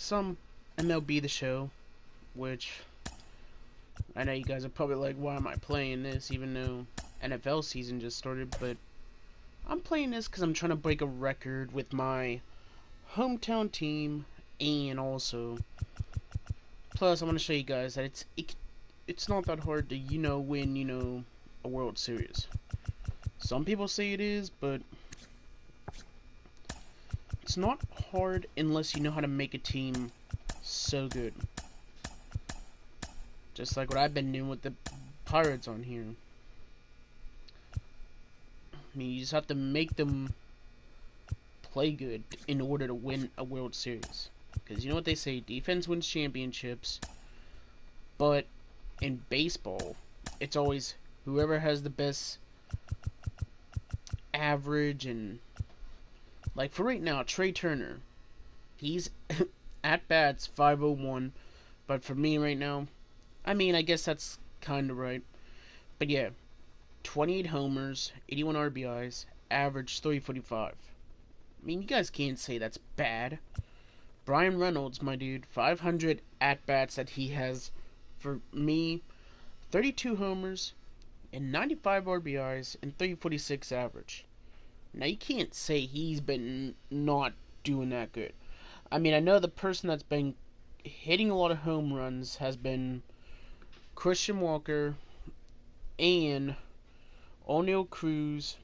some MLB The Show, which I know you guys are probably like, why am I playing this even though NFL season just started, but I'm playing this because I'm trying to break a record with my hometown team, and also, plus I want to show you guys that it's not that hard to, win, a World Series. Some people say it is, but it's not hard unless you know how to make a team so good. Just like what I've been doing with the Pirates on here. I mean, you just have to make them play good in order to win a World Series. Because you know what they say, defense wins championships. But in baseball, it's always whoever has the best average. And like for right now, Trey Turner, he's at bats 501. But for me right now, I mean, I guess that's kind of right. But yeah, 28 homers, 81 RBIs, average 345. I mean, you guys can't say that's bad. Brian Reynolds, my dude, 500 at-bats that he has for me, 32 homers, and 95 RBIs, and 346 average. Now, you can't say he's been not doing that good. I mean, I know the person that's been hitting a lot of home runs has been Christian Walker and O'Neal Cruz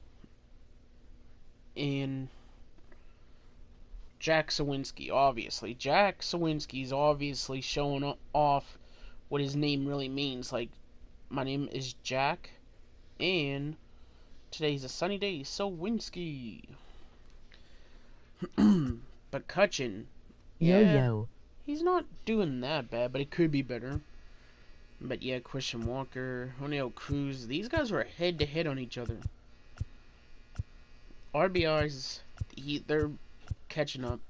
and Jack Sawinski, obviously. Jack Sawinski's obviously showing off what his name really means. Like, my name is Jack, and today's a sunny day, Sawinski. But Cutchin, yeah, he's not doing that bad, but it could be better. But yeah, Christian Walker, O'Neal Cruz, these guys were head-to-head on each other. RBIs, they're catching up.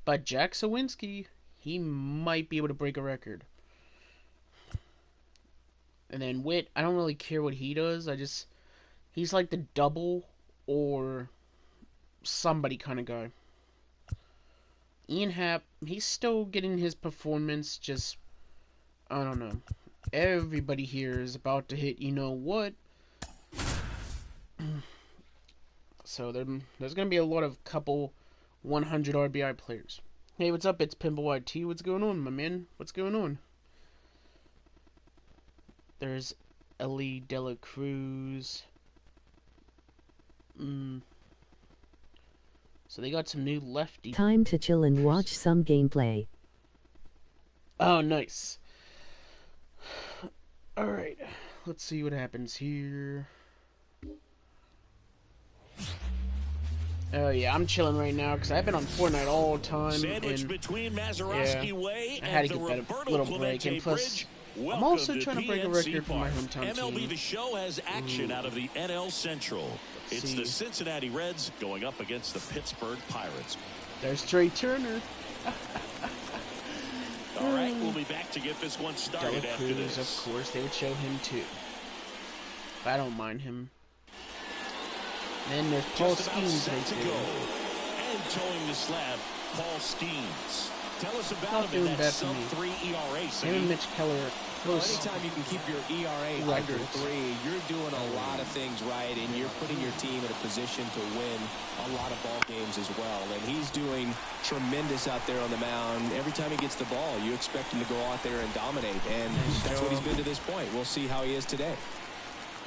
But Jack Sawinski, he might be able to break a record. And then Witt, I don't really care what he does. He's like the double or somebody kind of guy. Ian Happ, he's still getting his performance, just, I don't know. Everybody here is about to hit you know what. So there's going to be a lot of couple 100 RBI players. Hey, what's up? It's Pimple YT. What's going on, my man? What's going on? There's Ellie Dela Cruz. So they got some new lefty. Time to chill and watch some gameplay. Oh, nice. Alright, let's see what happens here. Oh yeah, I'm chilling right now because I've been on Fortnite all the time. Sandwich between Mazeroski Way I had and to the get that Roberto little break, and plus, I'm also trying to break a record for my hometown MLB team. The Show has action out of the NL Central. It's the Cincinnati Reds going up against the Pittsburgh Pirates. There's Trey Turner. All right, we'll be back to get this one started after this. Of course, they would show him too. But I don't mind him. And there's Paul Skeens right there. And towing the slab, Paul Skeens. Tell us about him in that sub-3 ERA. Him and Mitch Keller. Well, anytime you can keep your ERA under 3, you're doing a lot of things right, and you're putting your team in a position to win a lot of ball games as well. And he's doing tremendous out there on the mound. Every time he gets the ball, you expect him to go out there and dominate, and that's what he's been to this point. We'll see how he is today.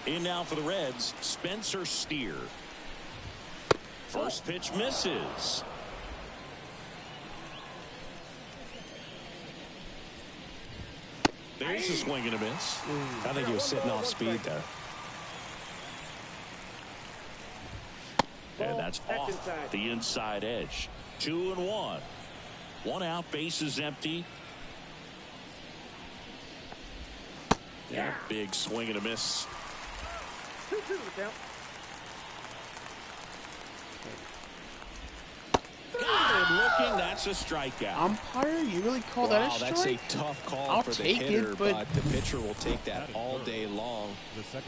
In now for the Reds, Spencer Steer. First pitch misses. There's a swing and a miss. I think he was sitting off speed there. And that's off the inside edge. 2-1. One out, bases empty. Yeah, big swing and a miss. 2-2 count. Good looking, that's a strikeout. Umpire, you really call that a strike? That's a tough call I'll for the take hitter, it, but the pitcher will take that all day long.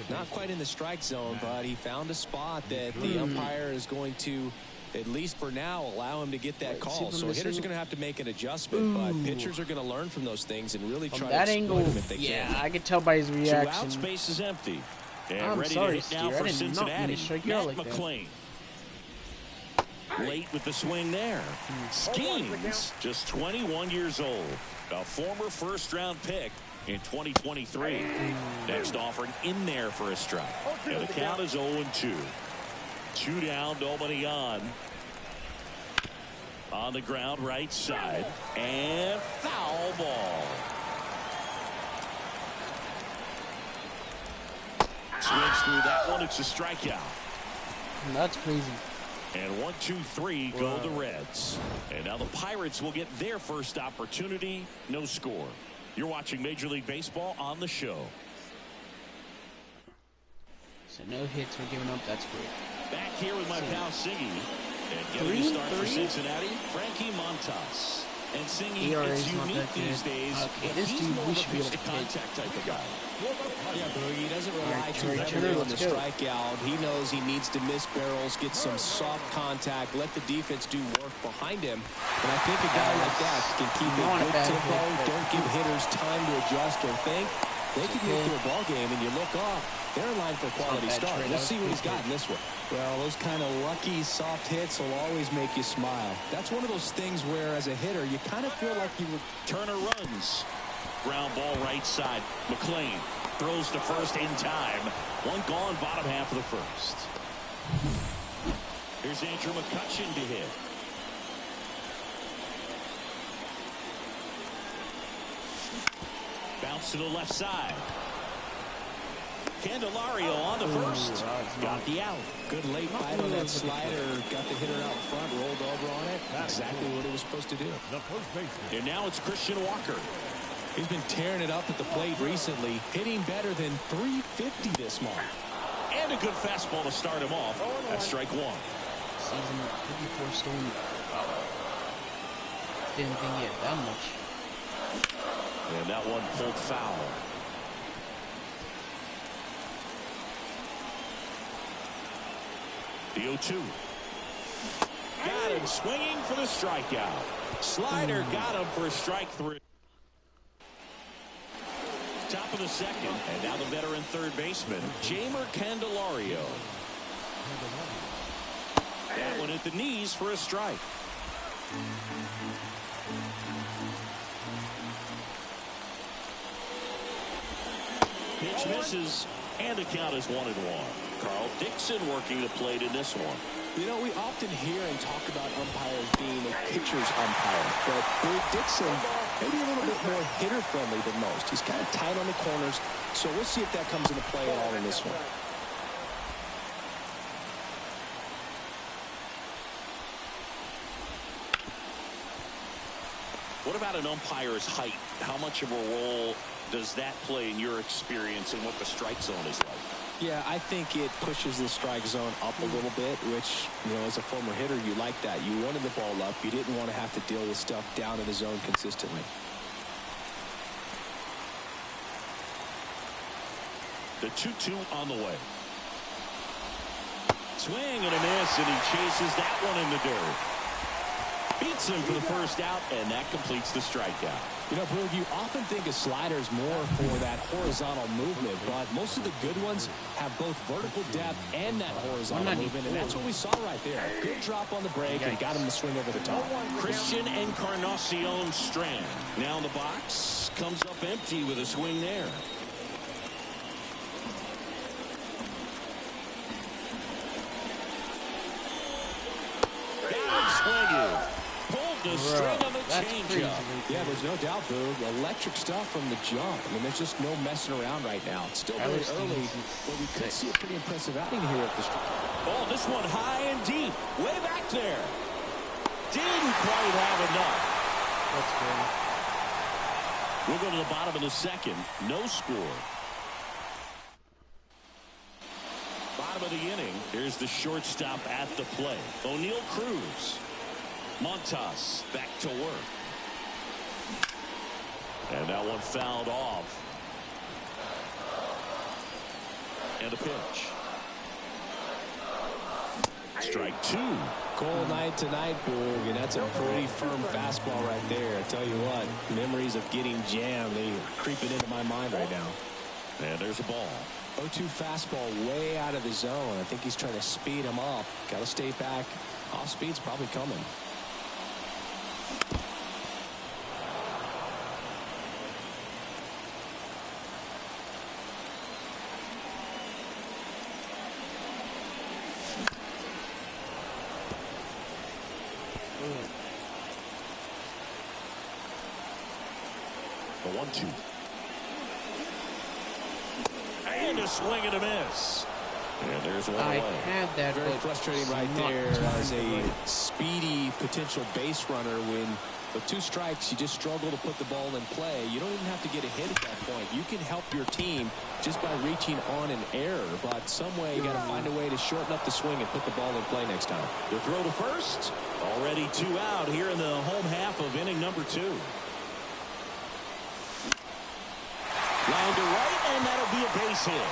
Not quite in the strike zone, but he found a spot that the umpire is going to at least for now, allow him to get that call. So missing. hitters are going to have to make an adjustment, but pitchers are going to learn from those things and really From try that to exploit angle, them if they yeah, can. I could tell by his 2 reaction. outs, space is empty. And I'm ready sorry, to hit now Steer. I for did not mean to Cincinnati. strike you out Matt like that. McClain. Late with the swing there. Skeens, just 21 years old. A former first-round pick in 2023. Next offering in there for a strike. And the count is 0-2. 2 down, nobody on. On the ground, right side. And foul ball. Swings through that one. It's a strikeout. That's crazy. And 1, 2, 3 go the Reds. And now the Pirates will get their first opportunity. No score. You're watching Major League Baseball on the show. So no hits were given up. That's great. Back here with my pal Siggy. And getting the start for Cincinnati, Frankie Montas. And Siggy, ERA's it's not unique that these good. days. Okay, but this he's dude, more we of a should be able to contact type of guy. Yeah, Boogie doesn't rely too Trey heavily Turner, on the let's go. strikeout. He knows he needs to miss barrels, get some soft contact, let the defense do work behind him. And I think a guy like that can keep a Not a good bad tempo, hit. don't give hitters time to adjust or think. They can get through a ball game, and you look up, they're in line for a quality bad start. trade. Let's That see was what he's got in this one. Well, those kind of lucky, soft hits will always make you smile. That's one of those things where, as a hitter, you kind of feel like you were... Turner runs. Ground ball right side. McClain throws to first in time. One gone, bottom half of the first. Here's Andrew McCutchen to hit. Bounce to the left side. Candelario on the first. Got the out. Good late bite on that slider. Got the hitter out front, rolled over on it. Exactly what he was supposed to do. And now it's Christian Walker. He's been tearing it up at the plate recently, hitting better than .350 this month. And a good fastball to start him off. That's strike one. Season 54 stolen. Didn't think he had that much. And that one pulled foul. The 0-2. Got him swinging for the strikeout. Slider got him for strike 3. Top of the second, and now the veteran third baseman, Jeimer Candelario. That one at the knees for a strike. Pitch misses, and the count is 1-1. Carl Dixon working the plate in this one. You know, we often hear and talk about umpires being a pitcher's umpire, but Big Dixon maybe a little bit more hitter-friendly than most. He's kind of tight on the corners, so we'll see if that comes into play at all in this one. What about an umpire's height? How much of a role does that play in your experience and what the strike zone is like? Yeah, I think it pushes the strike zone up a little bit, which, you know, as a former hitter, you like that. You wanted the ball up. You didn't want to have to deal with stuff down in the zone consistently. The 2-2 on the way. Swing and a miss, and he chases that one in the dirt. Beats him for the first out, and that completes the strikeout. You know, Boog, you often think of sliders more for that horizontal movement, but most of the good ones have both vertical depth and that horizontal movement, and that's what we saw right there. A good drop on the break and got him to swing over the top. Christian Encarnacion Strand. Now in the box, comes up empty with a swing there. Got him swinging. Pulled the string on the changeup. Yeah, there's no doubt, Boog. Electric stuff from the jump. I mean, there's just no messing around right now. It's still very early, but we could see a pretty impressive outing here at the strike. Oh, this one high and deep. Way back there. Didn't quite have enough. That's great. We'll go to the bottom of the second. No score. Bottom of the inning. Here's the shortstop at the plate. O'Neal Cruz. Montas back to work. And that one fouled off. And a pitch. Strike 2. Cold night tonight, Boog, and that's a pretty firm fastball right there. I tell you what, memories of getting jammed, they are creeping into my mind right now. And there's a ball. 0-2 fastball way out of the zone. I think he's trying to speed him up. Got to stay back. Off speed's probably coming. The 1-2. And a swing and a miss. And there's one I away. had that. Very but frustrating right not there as a right. speedy potential base runner. When with 2 strikes you just struggle to put the ball in play. You don't even have to get a hit at that point. You can help your team just by reaching on an error, but some way you got to find a way to shorten up the swing and put the ball in play next time. The throw to first. Already 2 out here in the home half of inning number 2. Line to right, and that'll be a base hit.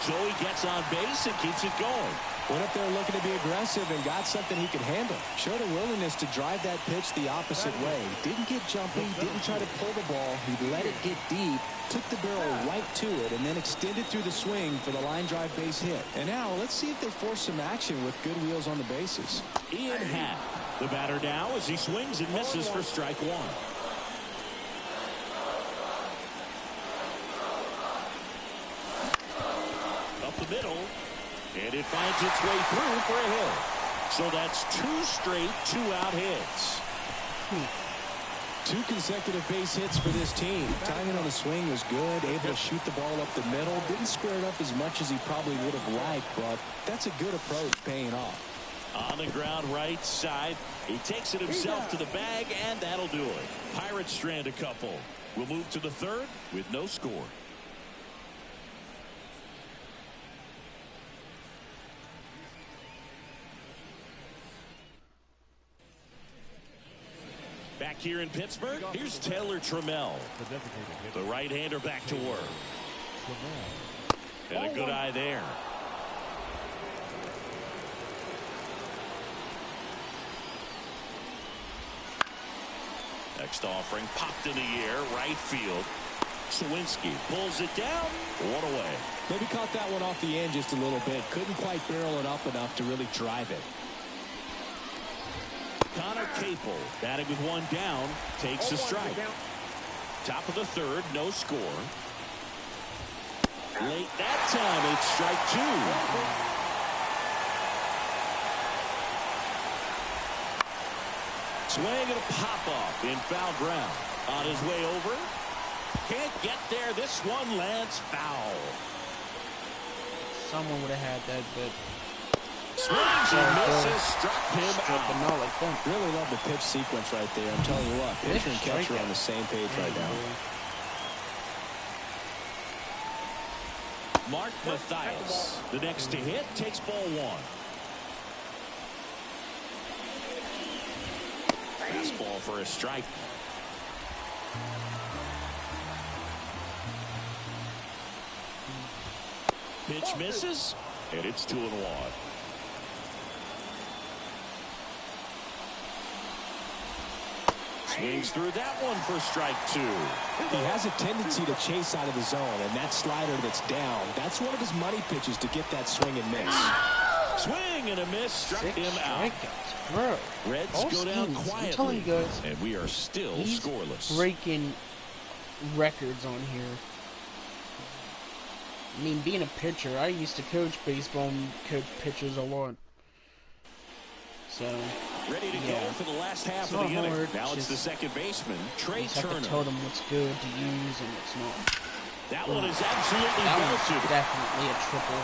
Joey gets on base and keeps it going. Went up there looking to be aggressive and got something he could handle. Showed a willingness to drive that pitch the opposite way. Didn't get jumpy, didn't try to pull the ball. He let it get deep, took the barrel right to it, and then extended through the swing for the line drive base hit. And now let's see if they force some action with good wheels on the bases. Ian Happ, the batter now, as he swings and misses for strike 1. The middle, and it finds its way through for a hit. So that's 2 straight 2-out hits. 2 consecutive base hits for this team. Timing on the swing was good, able to shoot the ball up the middle. Didn't square it up as much as he probably would have liked, but that's a good approach, paying off. On the ground right side, he takes it himself to the bag, and that'll do it. Pirates strand a couple. We'll move to the 3rd with no score. Back here in Pittsburgh, here's Taylor Trammell. The right-hander back to work. And a good eye there. Next offering popped in the air, right field. Sawinski pulls it down, 1 away. Maybe caught that one off the end just a little bit. Couldn't quite barrel it up enough to really drive it. Connor Capel batting with 1 down, takes a strike. Top of the 3rd, no score. Late that time, it's strike 2. Swing and a pop-up in foul ground. On his way over. Can't get there. This one lands foul. Someone would have had that, but Swings and misses, struck him but out. not like that. Really love the pitch sequence right there. I'm telling you what, pitcher and catcher on the same page right now. Mark Mathias, the next to hit, takes ball 1. Fastball for a strike. Pitch misses, and it's 2-1. Swings through that one for strike 2. He has a tendency to chase out of the zone, and that slider that's down, that's one of his money pitches to get that swing and miss. Swing and a miss, struck 6 him out. strikeouts, bro. Reds All go down schemes. quietly. I'm telling you guys, and we are still he's scoreless. breaking records on here. I mean, being a pitcher, I used to coach baseball and coach pitchers a lot. So, Ready to yeah. go for the last half It's of the not inning. hard, Now it's just- the second baseman, Trey you just have Turner. to tell them what's good to use and what's not. That one is absolutely That belted. one's definitely a triple.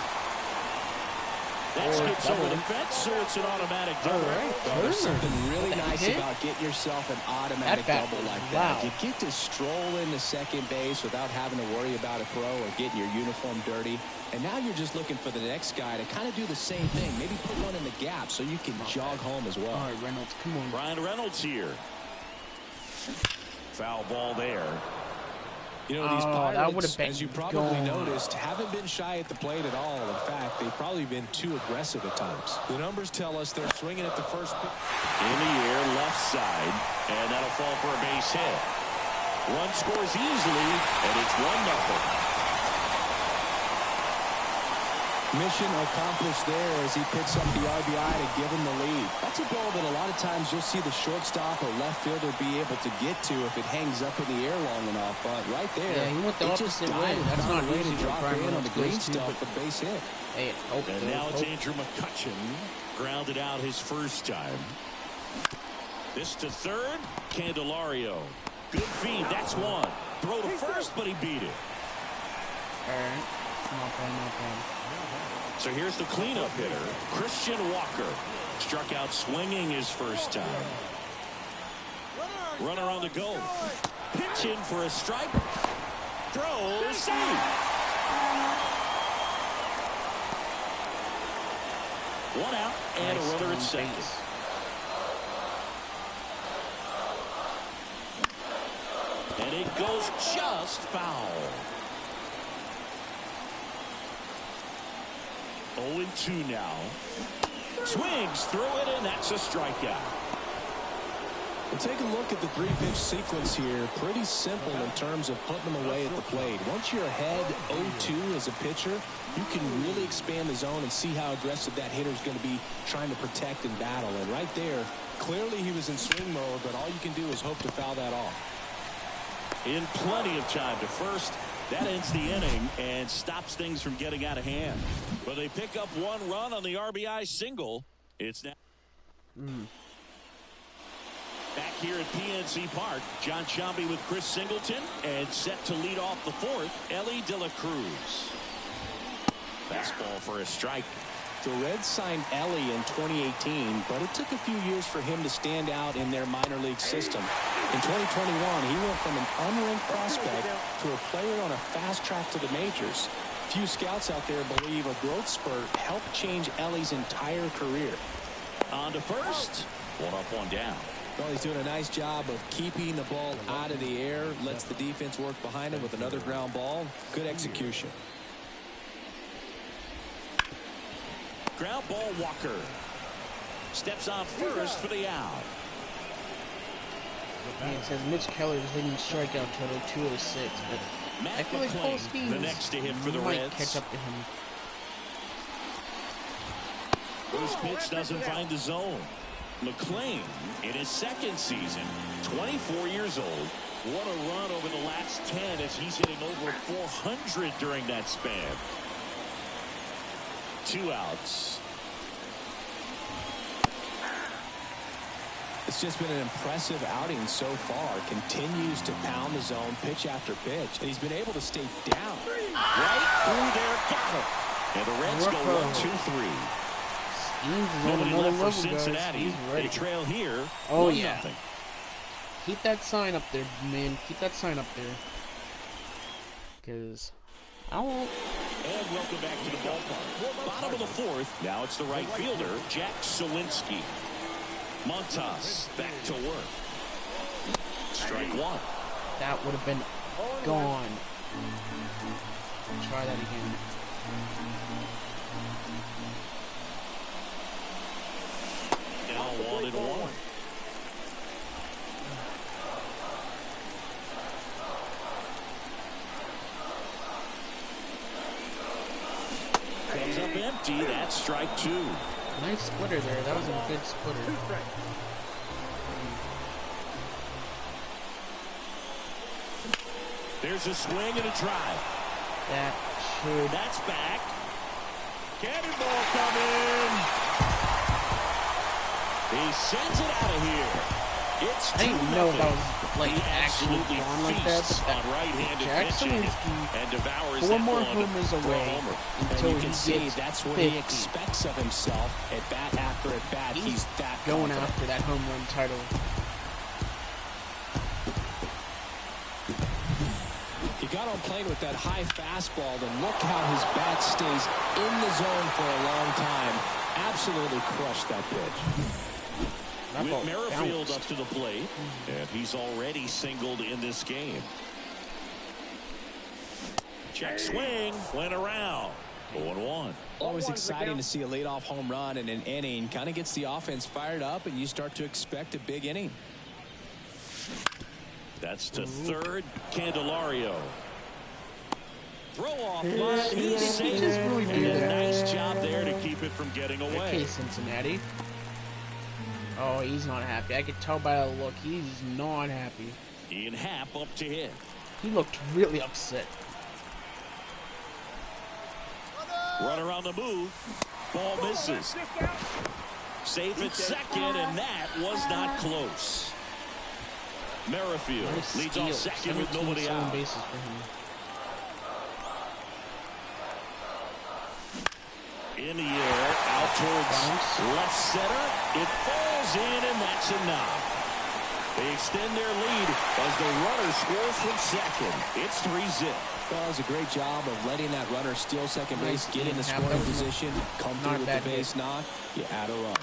That or skips over double. the fence, so it's an automatic double. All right, Well, there's Turner. something really That nice hit? about getting yourself an automatic That bat double was like loud. that. You get to stroll into second base without having to worry about a throw or getting your uniform dirty. And now you're just looking for the next guy to kind of do the same thing. Maybe put one in the gap so you can jog home as well. All right, Reynolds, come on. Ryan Reynolds here. Foul ball there. You know, these that would've Pirates, been as you probably gone. noticed, haven't been shy at the plate at all. In fact, they've probably been too aggressive at times. The numbers tell us they're swinging at the first pitch. In the air, left side, and that'll fall for a base hit. Run scores easily, and it's 1-0. Mission accomplished there as he picks up the RBI to give him the lead. That's a ball that a lot of times you'll see the shortstop or left fielder be able to get to if it hangs up in the air long enough. But right there, Yeah, he went the it just opposite way. dived and That's found not a way easy to for drop Brian in on the Reynolds green to do, stuff but- for the base hit. Hey, And now it's Andrew McCutchen. Grounded out his first time. This to third. Candelario. Good feed. That's one. Throw to first, but he beat it. All right. Not bad, not bad. So here's the cleanup hitter, Christian Walker. Struck out swinging his first time. Runner on the go. Pitch in for a strike. Throws. Save. One out and a runner at second. And it goes just foul. 0-2 now. Swings through it, and that's a strikeout. Well, take a look at the three-pitch sequence here. Pretty simple in terms of putting them away at the plate. Once you're ahead 0-2 as a pitcher, you can really expand the zone and see how aggressive that hitter is going to be trying to protect and battle. And right there, clearly he was in swing mode, but all you can do is hope to foul that off. In plenty of time to first. That ends the inning and stops things from getting out of hand. But they pick up one run on the RBI single. It's now back here at PNC Park. John Sciambi with Chris Singleton, and set to lead off the fourth, Ellie De La Cruz. Fastball for a strike. The Reds signed Ellie in 2018, but it took a few years for him to stand out in their minor league system. In 2021, he went from an unranked prospect to a player on a fast track to the majors. Few scouts out there believe a growth spurt helped change Ellie's entire career. On to first. One up, one down. Well, he's doing a nice job of keeping the ball out of the air, lets the defense work behind him with another ground ball. Good execution. Ground ball, Walker. Steps on first for the out. Yeah, it says Mitch Keller's leading strikeout total 206, but I Matt feel like Paul McClain, the next to hit for the might Reds. catch up to him. This pitch doesn't find the zone. McClain, in his second season, 24 years old. What a run over the last 10 as he's hitting over 400 during that span. 2 outs. It's just been an impressive outing so far. Continues to pound the zone pitch after pitch. And he's been able to stay down. Right through there, got him. And the Reds go 1-2-3. He's on Nobody another left for level, Cincinnati. guys. He's ready. They trail here. Oh, 1-0. yeah. Keep that sign up there, man. Keep that sign up there. Because I won't. And welcome back to the ballpark. Bottom of the fourth. Now it's the right fielder, Jack Sawinski. Montas back to work. Strike one. That would have been gone. Try that again. Now 1-1. Comes up empty. That's strike two. Nice splitter there. That was a good splitter. There's a swing and a drive. That should. That's back. Cannonball coming. He sends it out of here. It's 2-0. I didn't know that was like He actually absolutely gone like that. feasts But on right-handed Jackson pitching is and devours 4 that more one homers for a away homer. until And you he can see gets that's what 50. he expects of himself at bat after at bat. He's that going confident. after that home run title. He got on plane with that high fastball, then look how his bat stays in the zone for a long time. Absolutely crushed that pitch. That With ball Merrifield bounced. up to the plate, and he's already singled in this game. Check swing, went around. 0-1. Always exciting to see a leadoff home run in an inning. Kind of gets the offense fired up, and you start to expect a big inning. That's to third, Candelario. Throw off line, he's safe. And a nice job there to keep it from getting away. Okay, Cincinnati. Oh, he's not happy. I could tell by the look. He's not happy. Ian Happ up to hit. He looked really upset. Runner on the move. Ball misses. Safe at second, and that was not close. Merrifield Nice leads steal. off second with 17 nobody stolen out. bases for him. In the air, out towards left center. It falls in, and that's a knock. They extend their lead as the runner scores from second. It's 3-zip. Well, it was a great job of letting that runner steal second base, Nice get in the Ian Happ. scoring position, come Not through a with bad the base hit. knock, you add a run.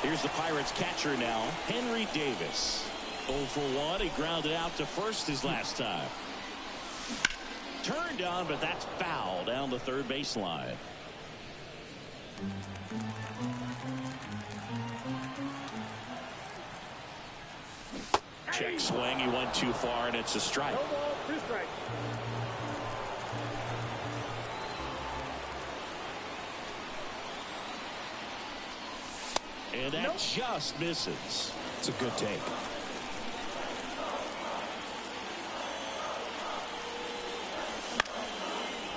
Here's the Pirates catcher now, Henry Davis. 0 for 1. He grounded out to first his last time. Turned on, but that's foul down the third baseline. Check swing. He went too far, and it's a strike. No ball, 2 strikes. And that just misses. It's a good take.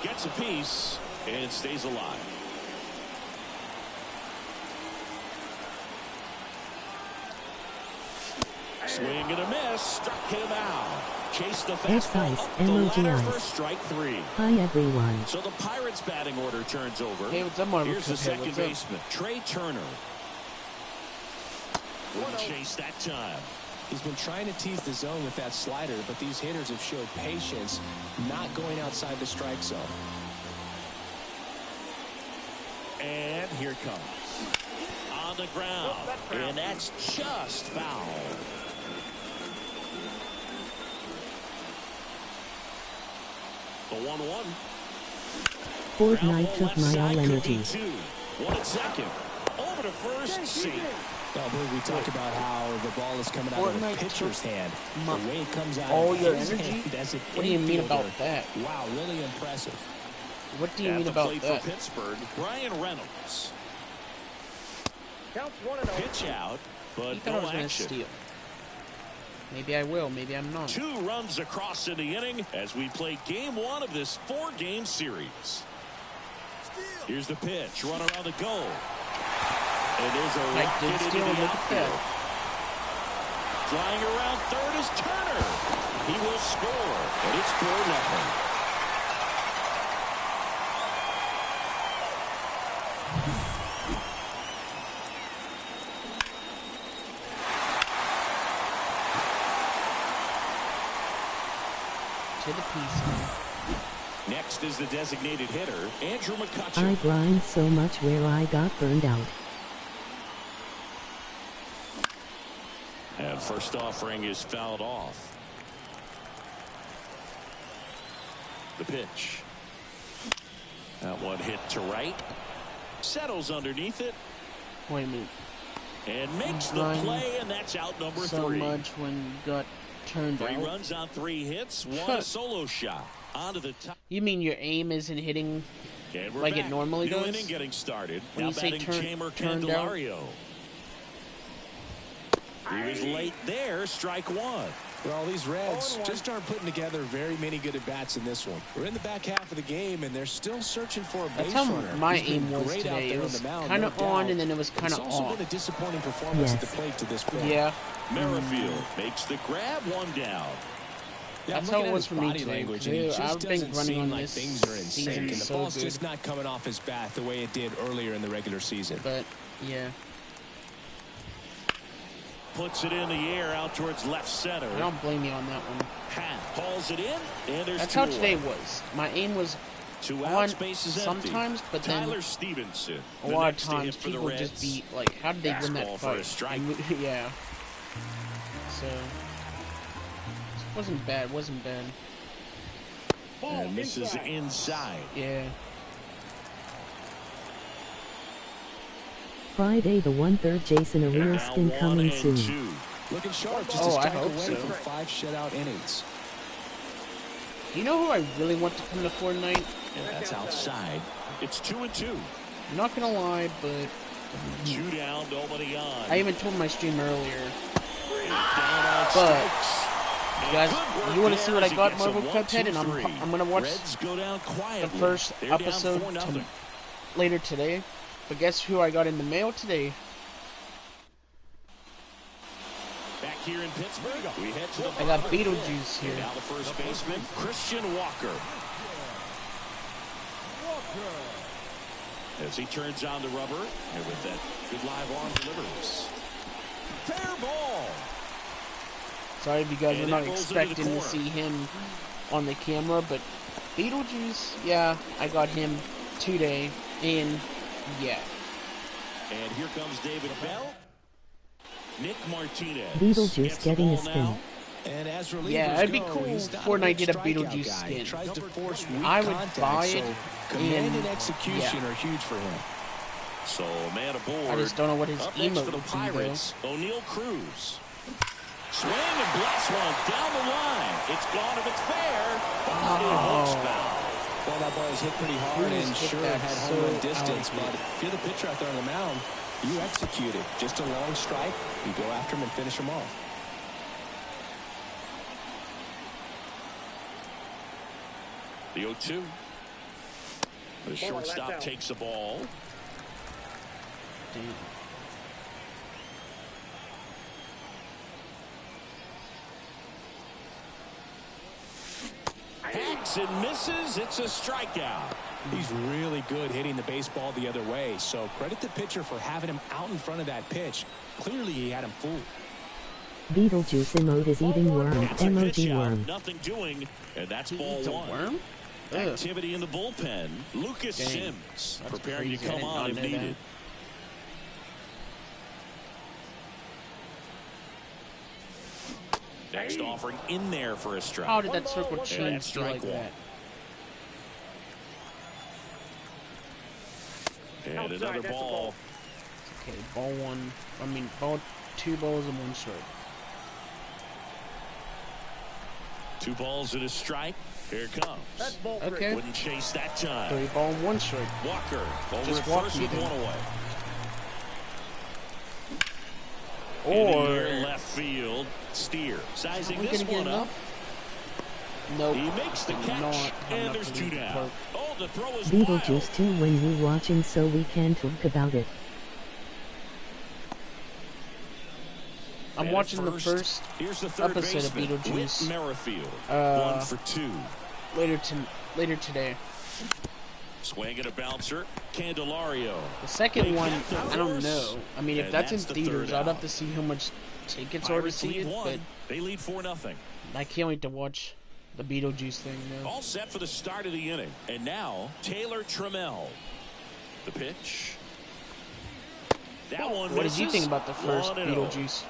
Gets a piece and stays alive. Swing and a miss. Struck him out. Chased the fastball up the ladder for strike 3. Hi everyone. So the Pirates batting order turns over. Hey, what's up, Marvin? Here's the Okay, second what's up? baseman, Trey Turner. Wouldn't chase that time. He's been trying to tease the zone with that slider, but these hitters have showed patience, not going outside the strike zone. And here it comes. On the ground. And that's just foul. The 1-1. Fortnite took my all energy. 1 at second. Over to first. Safe. Well, we talked about how the ball is coming out of the Fortnite pitcher's took hand. my- The way it comes out all of your his energy? hand as an What do you mean infielder. about that? Wow, really impressive. What do you At mean the about plate that? for Pittsburgh, Brian Reynolds. Counts 1-0. Pitch out, He but thought I no was going to action. steal. Maybe I will, maybe I'm not. 2 runs across in the inning as we play game 1 of this 4-game series. Here's the pitch. Runner on the go. And there's a Mike rocket did into steal, the look at outfield. that. Flying around third is Turner. He will score, and it's 4-0. To the piece. Next is the designated hitter, Andrew I McCutcheon. grind so much where I got burned out. And first offering is fouled off. The pitch. That one hit to right. Settles underneath it. Wait a minute. And makes the Grind play, and that's out number So 3. much when you got turned 3 out. runs on 3 hits, 1 a solo shot. Onto the top. You mean your aim isn't hitting And we're like back. it normally New does? inning getting started. When Now you say batting Chamber turned out? Candelario. He was late there, strike 1. Well, these Reds just aren't putting together very many good at-bats in this one. We're in the back half of the game, and they're still searching for a base That's how runner. my He's been aim was great out today. there It on was the mound, kind no of on doubt. and then it was kind It's of also off. been a disappointing performance at the Yes. plate to this point. Yeah. Merrifield makes the grab, 1 down. Yeah, That's I'm how looking it at was his for me body today. language, and he just I've been doesn't running seem on like this things are in sync, season and the so ball's good. just not coming off his bat the way it did earlier in the regular season. But, yeah. Puts it in the air out towards left center. I don't blame you on that one. Pat hauls it in, and there's That's 2 how away. today was. My aim was 2 on outs, bases empty. sometimes, but then Tyler Stevenson, a the lot of next to hit times for the people just Reds. be like, how did they win that Fastball for a fight? strike. Yeah. So, Wasn't bad. Wasn't bad. And misses inside. Yeah. Friday the 1/3 Jason a real skin coming soon. 2. Looking sharp, just Oh, a I strike hope away so. from 5 shutout innings. You know who I really want to come to Fortnite? And that's outside. It's 2-2. I'm not gonna lie, but 2 down, nobody on. I even told my stream earlier. Down on But strikes. you guys, And good work you want to there see what I as he got, gets a Marvel 1, Cuphead, 2, and 3. I'm gonna watch Reds go down the quietly. first They're down episode 4-0. later today. But guess who I got in the mail today? Back here in Pittsburgh, we head to the I got bottom of the Beetlejuice fifth. here. And now the first baseman, Christian Walker. As he turns on the rubber, and with that good live arm delivers. Fair ball. Sorry if you guys were And not it rolls into the expecting to corner. see him on the camera, but Beetlejuice, yeah, I got him today, and yeah. And here comes David Bell. Nick Martinez. Beetlejuice gets the getting a ball skin. now. And as relievers Yeah, it'd be go, cool he's if not Fortnite big did a strikeout Beetlejuice guy. skin. He tries to force weak I would contact, buy so it, command and and execution yeah. are huge for him. So, man aboard. I just don't know what his Up next emote for the would be, Pirates, O'Neal Cruz. Swing and blast one down the line. It's gone if it's fair. But it looks foul. Well, that ball was hit pretty hard Cruz and hit sure that had so home run distance, out. but if you're the pitcher out there on the mound, you execute it. Just a long strike, you go after him and finish him off. The 0-2. The shortstop takes the ball. Damn. Hacks and misses. It's a strikeout. He's really good hitting the baseball the other way, so credit the pitcher for having him out in front of that pitch. Clearly, he had him fooled. Beetlejuice emote is eating worm. It's a pitch Emoji out. worm. Nothing doing. And that's He ball eats a 1. worm? Ugh. Activity in the bullpen. Lucas Dang. Sims That's preparing crazy. to I come did on not if know needed. that. Next offering in there for a strike. How did that circle And change that's to like strike 1. that? And Outside, another that's a ball. ball. Okay, ball one. I mean, ball 2 balls and 1 strike. 2 balls and a strike. Here it comes. That's ball 3. Okay. Wouldn't chase that time. 3 ball and 1 strike. Walker over Just at walk first me with then. 1 away. In Or the air, left field. Steer. Sizing are we this gonna get one up. enough? Nope. He makes the I'm catch. not And there's gonna 2 get down. close. Oh, the throw is wild. Beetlejuice too when you watching so we can talk about it. I'm And watching at the first Here's the third episode of baseman, Beetlejuice. Whit Merrifield. 1 for 2. later today. Swing and a bouncer. Candelario. The second They one, kept the I don't first. know. I mean, if And that's in that's the theaters, third I'd have out. to see how much tickets are to Pirates see lead it, 1. but They lead 4-0. I can't wait to watch the Beetlejuice thing now. All set for the start of the inning. And now, Taylor Trammell. The pitch. That one What did you misses. think about the first 1-0. Beetlejuice?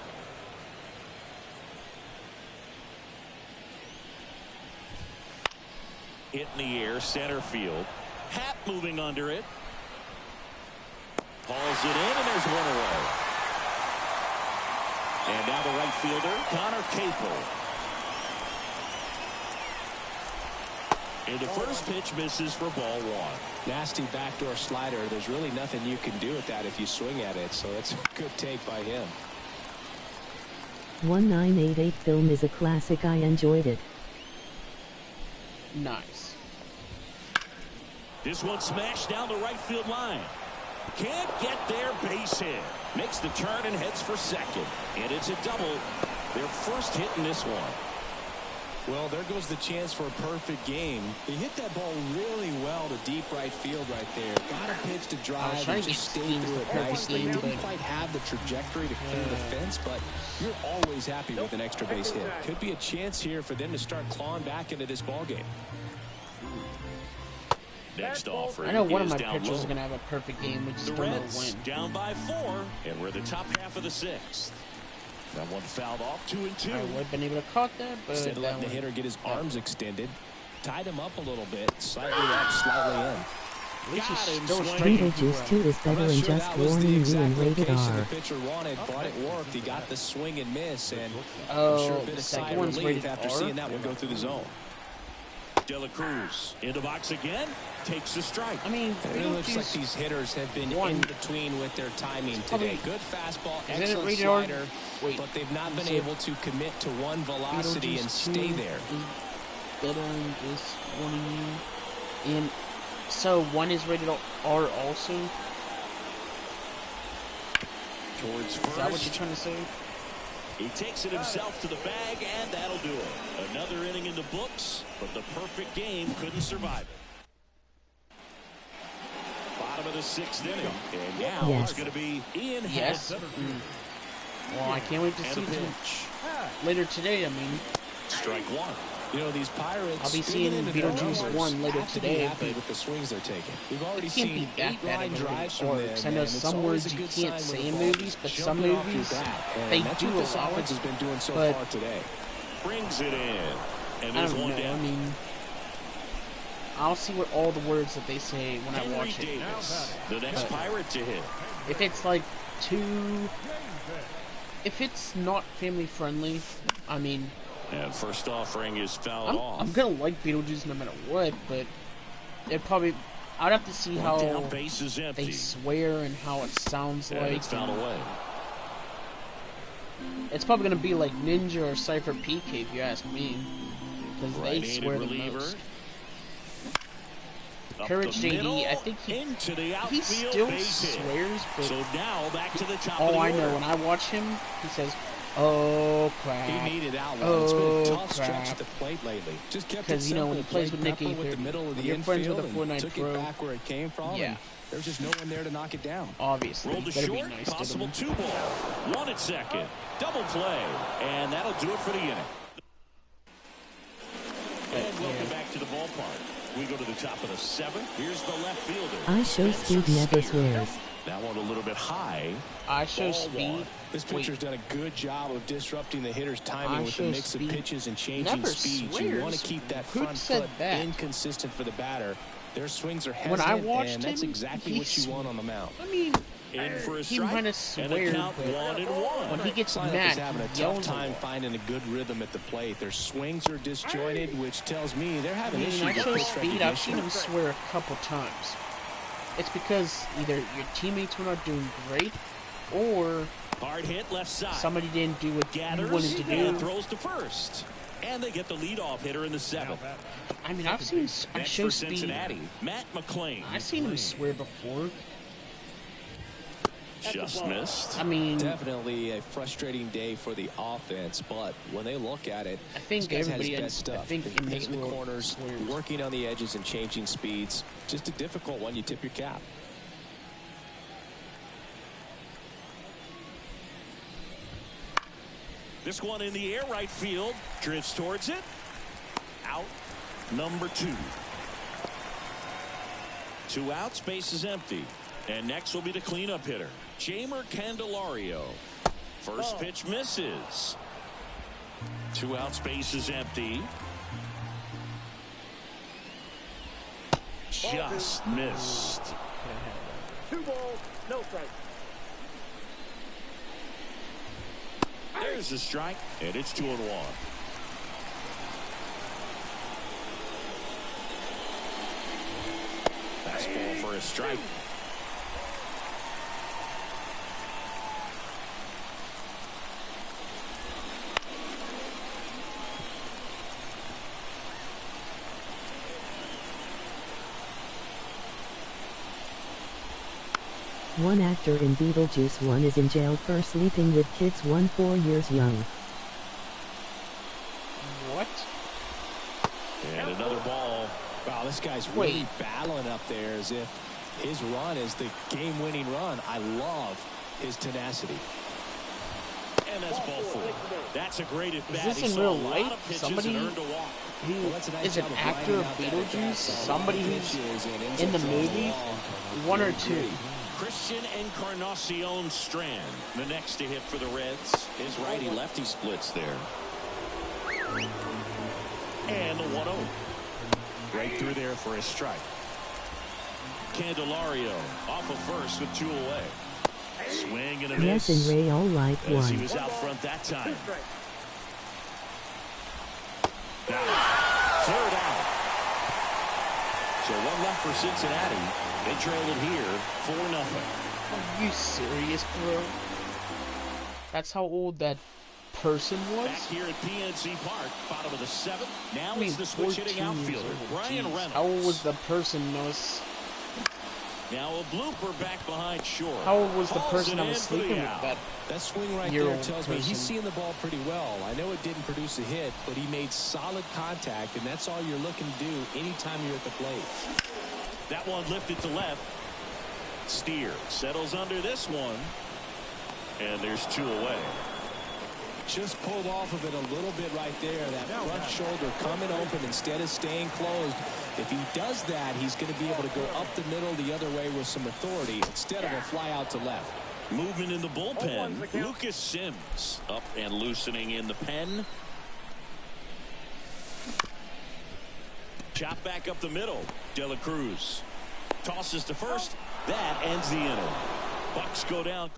Hit in the air, center field. Hap moving under it. Hauls it in, and there's 1 away. And now the right fielder, Connor Capel. And the first pitch misses for ball 1. Nasty backdoor slider. There's really nothing you can do with that if you swing at it, so it's a good take by him. 1988 film is a classic. I enjoyed it. Nice. This one smashed down the right field line. Can't get there, base hit. Makes the turn and heads for second. And it's a double. Their first hit in this one. Well, there goes the chance for a perfect game. He hit that ball really well to deep right field right there. Got a pitch to drive trying and to just get stayed schemes through the it perfect nicely. game, Didn't but- quite have the trajectory to clear the fence, but you're always happy with an extra base hit. Could be a chance here for them to start clawing back into this ball game. Next offering I know one of is my down pitchers low. is going to have a perfect game. We just The don't know Reds when. down by 4, and we're the top half of the 6th. That one fouled off, 2 and 2. I would have been able to caught that, but Instead of letting the hitter get his arms extended, tied him up a little bit, slightly up, slightly in. at least he's Got him still swinging. striking. Beetlejuice 2 is better I'm not and sure just that was the warning you exact and rated location R. the pitcher wanted, but it worked. He got the swing and miss, and I'm Oh, sure a bit the of second sigh of one's relief rated after R? seeing that one go through the zone. De La Cruz in the box again, takes the strike. I mean, It looks like Beetlejuice, these hitters have been One. in between with their timing today. Good fastball, Isn't it excellent rated R? slider, Wait, but they've not you been said able to commit to one velocity and Beetlejuice stay 2 there. is better than this warning you. And so one is rated R also? Towards Is that what you're first. trying to say? He takes it himself to the bag, and that'll do it. Another inning in the books, but the perfect game couldn't survive it. Bottom of the 6th inning, and now Yes. it's going to be Ian Yes. Happ. Well, I can't wait to And see a it pitch. later today. I mean, Strike one. You know, these Pirates, I'll be digging seeing into their Beetlejuice numbers, 1 later have to be today, happy but with the swings they're taking. We've it already can't seen be that 8 bad line of a drives rated from R. them, 'Cause I know and it's some always words a you good can't sign when say the in ball movies, is but some jumping off your movies, bat, and they that's do what this allow offense it, has been doing so but far today. Brings it in. And I there's don't one know. I down. mean, I'll see what all the words that they say when I Henry watch it. Davis, the next Pirate to hit. If it's like too, if it's not family friendly, I mean, And first offering is fouled off. I'm gonna like Beetlejuice no matter what, but it probably, I'd have to see how Down, base is they empty. swear and how it sounds And like. it's fouled away. It's probably gonna be like Ninja or Cypher PK if you ask me, because they Right-handed swear the reliever. most. Up Courage the JD, middle, I think into the he outfield, still base hit. swears, but So now back to the top of all the I order. know when I watch him, he says, "Oh He crap." needed that one. It's been a Oh, tough stretch crap. at the plate lately. Just kept it Because, you know, when simple, he plays played with Nick Pepper with Ether, the middle of when the you're friends with infield a 4-9 and took pro, it back where it came from. yeah. And there was just no one there to knock it down. Obviously, Rolled you to better be short, nice to possible them. 2-ball. 1 at second. Double play. And that'll do it for the inning. And welcome back to the ballpark. We go to the top of the 7th. Here's the left fielder. I show speed never swears. That one a little bit high. I show Ball speed. one. This Wait. pitcher's done a good job of disrupting the hitter's timing I with the show mix speed. of pitches and changing Never speeds. You want to swears? keep that Who front said foot that? inconsistent for the batter. Their swings are When hesitant, I watched and that's him, exactly he what you want on the mound. I mean, In for a he strike. might have And the sweared, count but 1-1. when he gets Lineup mad, is having a he tough yells a time lot. finding a good rhythm at the plate. Their swings are disjointed, which tells me they're I having mean, issues I with show pitch speed. I've seen recognition. him swear a couple times. It's because either your teammates were not doing great, or Hard hit left side. somebody didn't do what you Gathers wanted to and do. throws to first. And they get the leadoff hitter in the 7th. I mean, I Next show for speed. Cincinnati, Matt McClain. I've seen him swear before. Just missed. I mean, Definitely a frustrating day for the offense, but when they look at it, I think this guy's had his everybody, best stuff. I think Been in this hitting the world corners, swears. working on the edges, and changing speeds. Just a difficult one. You tip your cap. This one in the air, right field. Drifts towards it. Out. Number 2. 2 outs, base is empty. And next will be the cleanup hitter, Jamer Candelario. First pitch misses. 2 outs, base is empty. Just missed. 2 balls, no strikes. There's the strike, and it's 2-1. Fastball for a strike. One actor in Beetlejuice 1 is in jail for sleeping with kids 4 years young. what? And another ball. Wow, this guy's Wait. really battling up there as if his run is the game-winning run. I love his tenacity. And that's ball 4. That's a great at bat. this He in saw real a lot life? of pitches Somebody- and earned a walk. Who Well, that's a nice is an job of actor lining of out that Beetlejuice? at-bat. Somebody A lot of who's pitches and ends in the up throwing movie? ball. 1 or 2? Christian Encarnacion Strand, the next to hit for the Reds. His righty-lefty splits there. And the 1-0. Right through there for a strike. Candelario off of first with 2 away. Swing and a miss. Yes, and Ray all like As one. he was out front that time. Now, 3rd out. So 1 left for Cincinnati. They trail it here 4-0. Are you serious, bro? That's how old that person was? Back here at PNC Park, bottom of the 7th. Now I mean, it's the switch hitting 14 years outfielder, old. Brian Jeez. Reynolds. How old was the person that was... Now a blooper back behind short. How old was the Hauls person it that was in for the sleeping with out. that swing right year there old tells me he's person? seeing the ball pretty well. I know it didn't produce a hit, but he made solid contact, and that's all you're looking to do anytime you're at the plate. That one lifted to left. Steer settles under this one. And there's 2 away. Just pulled off of it a little bit right there. That front shoulder coming open instead of staying closed. If he does that, he's going to be able to go up the middle the other way with some authority instead of a fly out to left. Movement in the bullpen. Lucas Sims up and loosening in the pen. Chop back up the middle. De La Cruz tosses to first. That ends the inning. Bucks go down.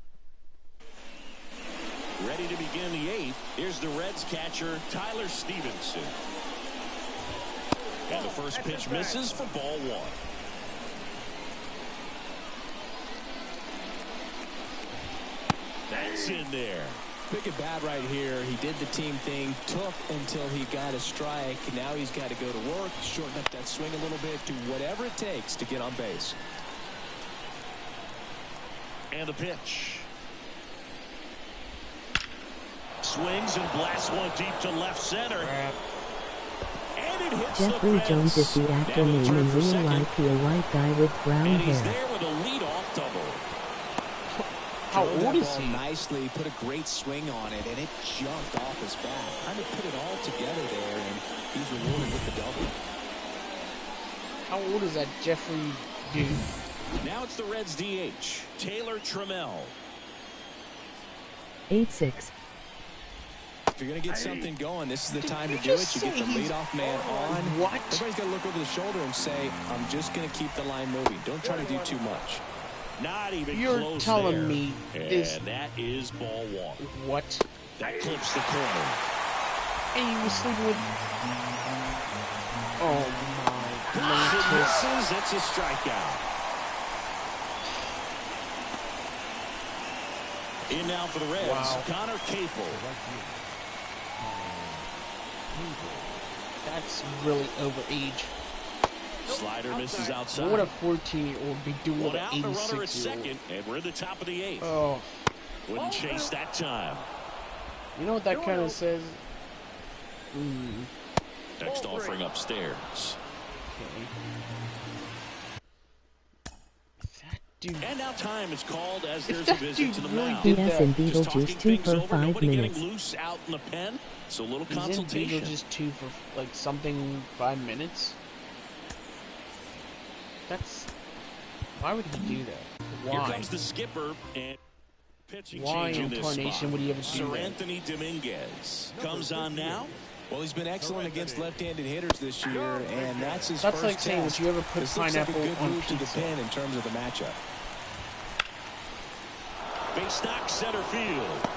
Ready to begin the 8th. Here's the Reds catcher, Tyler Stevenson. And the first pitch misses for ball 1. That's in there. Pick a bat right here. He did the team thing, took until he got a strike. Now he's got to go to work, shorten up that swing a little bit, do whatever it takes to get on base. And the pitch. Swings and blasts one deep to left center. And it hits Jeffrey the fence. Jones is the actor Now he'll name turn in for real second. life. He a white guy with brown And he's hair. there with a leadoff double. How Drove old that is ball he? nicely, put a great swing on it, and it jumped off his bat. Kind of put it all together there, and he's rewarded with the double. How old is that Jeffrey dude? Now it's the Reds DH, Taylor Trammell. 8-6. If you're going to get something going, this is the time to do just it. You get say the he's- leadoff man on. What? Everybody's got to look over the shoulder and say, I'm just going to keep the line moving. Don't try to do too much. Not even You're close telling there. me And this- that is ball 1. What? That clips the corner. And he was sleeping with... Oh my It goodness. misses. It's a strikeout. In now for the Reds, Wow. Connor Capel. That's really over age. Slider misses outside. What would a 14-year-old be doing with One an out, the runner at 86-year-old? second, and we're at the top of the 8th. Oh, Wouldn't chase that time. you know what that kind of says? Next offering upstairs. Okay. That dude. And now time is called as If there's a that visit dude to the really mound. did Yes, and Just talking Beetlejuice 2 things for over, 5 nobody minutes. getting loose out in the pen, so a little He's in consultation. Beetlejuice 2 for like something 5 minutes. That's... Why would he do that? Here Why? comes the skipper and pitching Why change in this incarnation spot. would he ever do Sir that? Anthony Dominguez comes on now. Well, he's been excellent against left-handed hitters this year, and that's his That's first like saying, test. would you ever put This looks like a pineapple good on move to the pizza? pin in terms of the matchup. Base knock center field.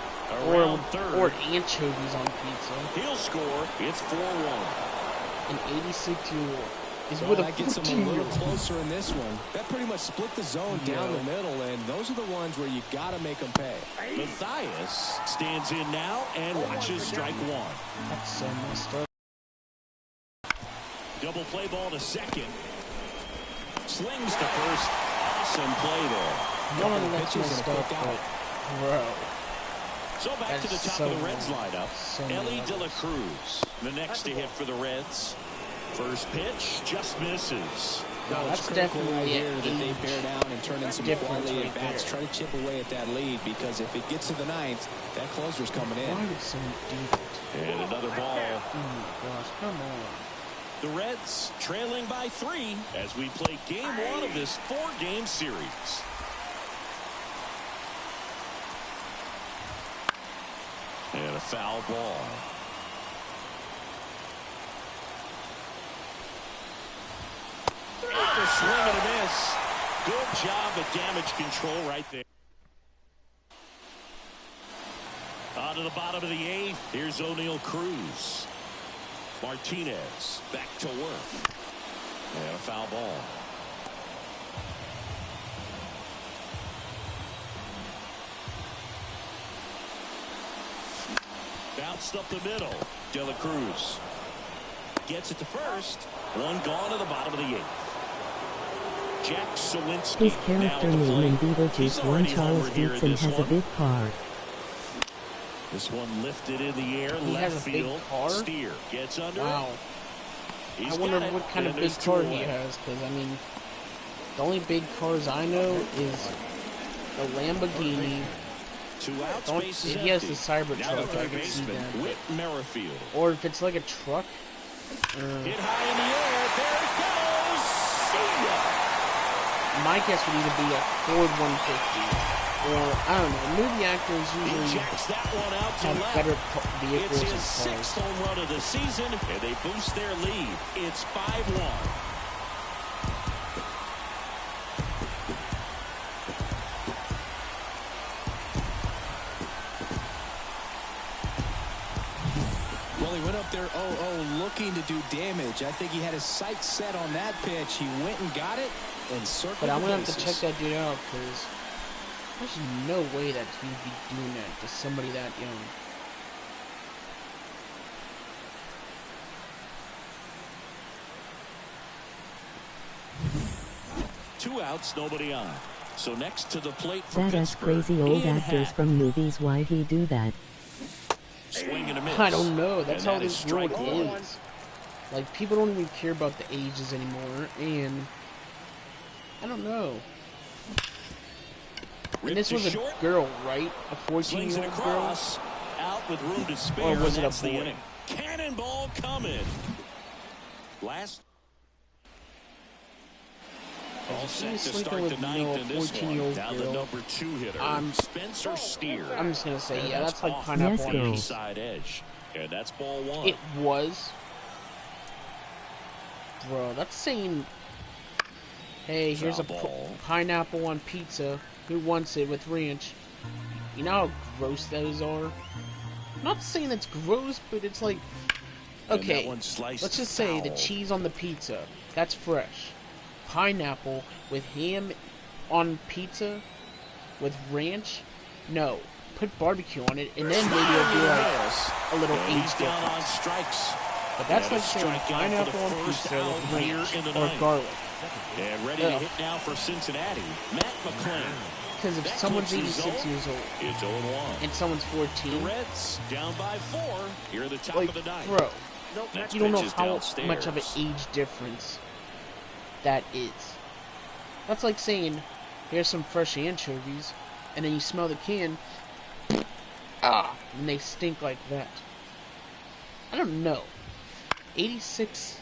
Or Around third. anchovies on pizza. He'll score. It's 4-1. An 86-year-old is Well, with a that gets him a little 14-year-old. closer in this one. That pretty much split the zone down the middle, and those are the ones where you got to make them pay. Matthias stands in now and watches strike 1. That's so messed up. Double play ball to second. Slings to first. Awesome play there. None of that's pitches and a messed up, quick out. but... Bro. So back to the That's top so of the Reds wrong. lineup. So Ellie wrong. De La Cruz, the next to hit for the Reds. First pitch just misses. No, It's that's critical definitely right here an that they age bear down and turn in some difference quality right at bats. there. Try to chip away at that lead, because if it gets to the ninth, that closer's coming in. Why would someone do that? And another ball. Oh my gosh, come on. The Reds trailing by 3 as we play game 1 of this 4-game series. And a foul ball. And a swing and a miss. Good job of damage control right there. On to the bottom of the eighth. Here's O'Neal Cruz. Martinez back to work. And a foul ball. Bounced up the middle. De La Cruz gets it to first. One gone to the bottom of the eighth. Jack Sawinski. His character name in Beetlejuice 1 Charles Dixon has a big car. This one lifted in the air, He left has a field. big car? Steer gets under. Wow. He's I wonder got it, what kind of and big there's two car he away. has, because, I mean, the only big cars I know is the Lamborghini. 2 outs, Don't, base is if he has empty. the Cyber Now truck, the I third can see baseman, that. Whit Merrifield. Or if it's like a truck. Hit high in the air. There it goes. See ya. My guess would either be a Ford 150 or, I don't know, movie actors He usually jacks that one out to have left. better It's vehicles his and sixth cars. home run of the season, and they boost their lead. It's 5-1. Well, he went up there 0-0 looking to do damage. I think he had his sights set on that pitch. He went and got it and circled But I'm the going to have to bases. check that dude out, because there's no way that he'd be doing that to somebody that young. Two outs, nobody on. So next to the plate for That us Pittsburgh. crazy old Ian actors Hack. from movies, why'd he do that? Swing and a miss. I don't know. That's And how that is this world strike one. is. Like, people don't even care about the ages anymore, and I don't know. And this Ripped was to a short. girl, right? A Swings it 14-year-old girl? across. Out with room to spare. Or was and it a that's the boy? inning. Cannonball coming. Last. All If set she's to sleeping start with, the you ninth know, in a this 14-year-old one. Now the girl, number 2 hitter, I'm Spencer Steer. I'm just going to say, And yeah, that's like off pineapple Yes, on girl. the pizza. side edge. And that's ball one. It was. Bro, that's saying, hey, here's a Foul ball. pineapple on pizza. Who wants it with ranch? You know how gross those are? I'm not saying it's gross, but it's like, And that okay, one sliced let's just say the foul. cheese on the pizza, that's fresh. Pineapple with ham on pizza with ranch? No. Put barbecue on it, and then maybe it'll be like a little And age he's down on difference. strikes. But that's And a like saying strikeout for the pineapple on first pizza out with here ranch in the or ninth. garlic. And ready to Ugh. hit now for Cincinnati, Matt McClain. Because if That someone's clips his 86 own. years old It's 0-1. and someone's The 14, Reds down by 4 here at the top like, of the ninth. bro, Next you don't know pitch is how downstairs. much of an age difference that is. That's like saying, here's some fresh anchovies, and then you smell the can, and they stink like that. I don't know. 86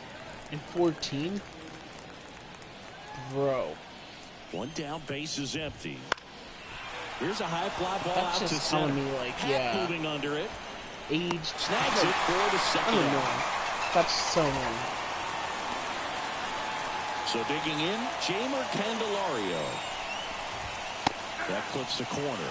and 14? Bro. One down, base is empty. Here's a high fly ball That's out to just telling center. me, like, Hack yeah. moving under it. Age. Snags it for the I second don't out. know. That's so long. So digging in, Jamer Candelario. That clips the corner.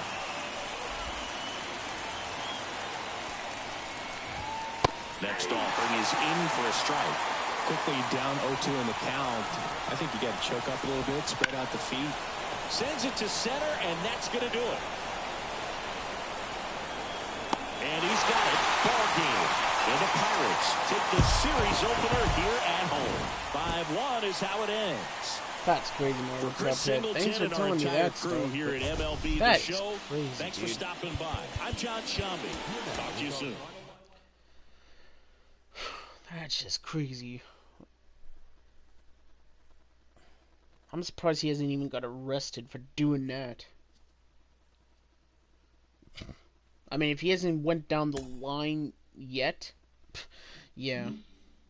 Next offering is in for a strike. Quickly down 0-2 in the count. I think you got to choke up a little bit, spread out the feet. Sends it to center, and that's going to do it. And he's got it. Ball game. And the Pirates take the series opener here at home. 5-1 is how it ends. That's crazy, man. For Chris Singleton Thanks for and our telling me entire that crew stuff. here at MLB That The is Show, crazy, thanks for dude. stopping by. I'm John Shambi. Talk to you soon. That's just crazy. I'm surprised he hasn't even got arrested for doing that. I mean, if he hasn't went down the line yet, yeah.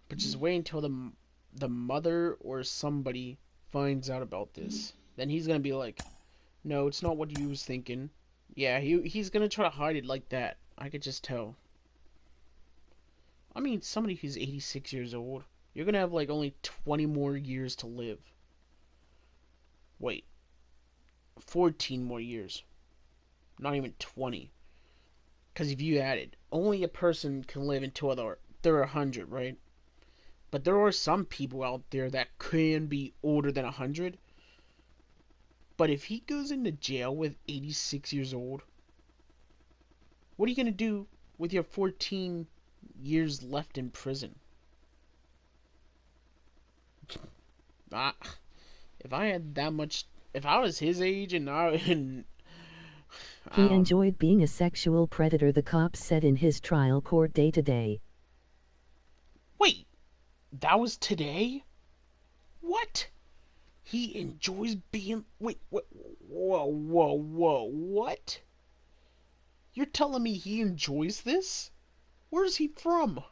But just wait until the mother or somebody finds out about this. Then he's gonna be like, no, it's not what you was thinking. Yeah, he's gonna try to hide it like that. I could just tell. I mean, somebody who's 86 years old, you're gonna have like only 20 more years to live. Wait, 14 more years. Not even 20. Because if you add it, only a person can live until they're 100, right? But there are some people out there that can be older than 100. But if he goes into jail with 86 years old, what are you going to do with your 14 years left in prison? If I had that much, if I was his age and he enjoyed being a sexual predator, the cops said in his trial court day to day. Wait, that was today? What? He enjoys being... Wait, what? Whoa, what? You're telling me he enjoys this? Where's he from?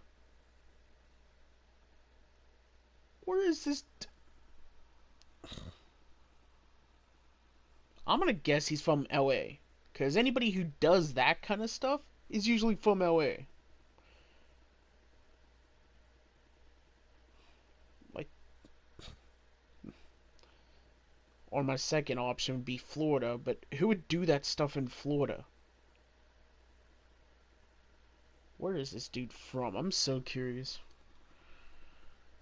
Where is this... I'm gonna guess he's from LA. Because anybody who does that kind of stuff is usually from LA. Like... Or my second option would be Florida, but who would do that stuff in Florida? Where is this dude from? I'm so curious.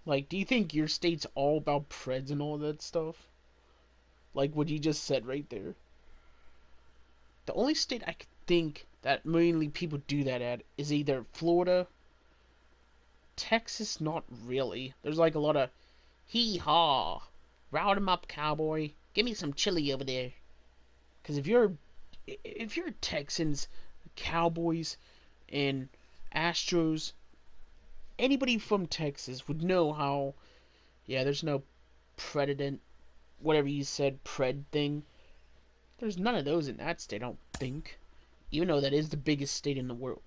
Like, do you think your state's all about Preds and all that stuff? Like what you just said right there. The only state I could think that mainly people do that at is either Florida, Texas, not really. There's like a lot of hee-haw, round 'em up, cowboy. Give me some chili over there. Because if you're Texans, Cowboys, and Astros, anybody from Texas would know how, yeah, there's no president, whatever you said, pred thing. There's none of those in that state, I don't think. Even though that is the biggest state in the world.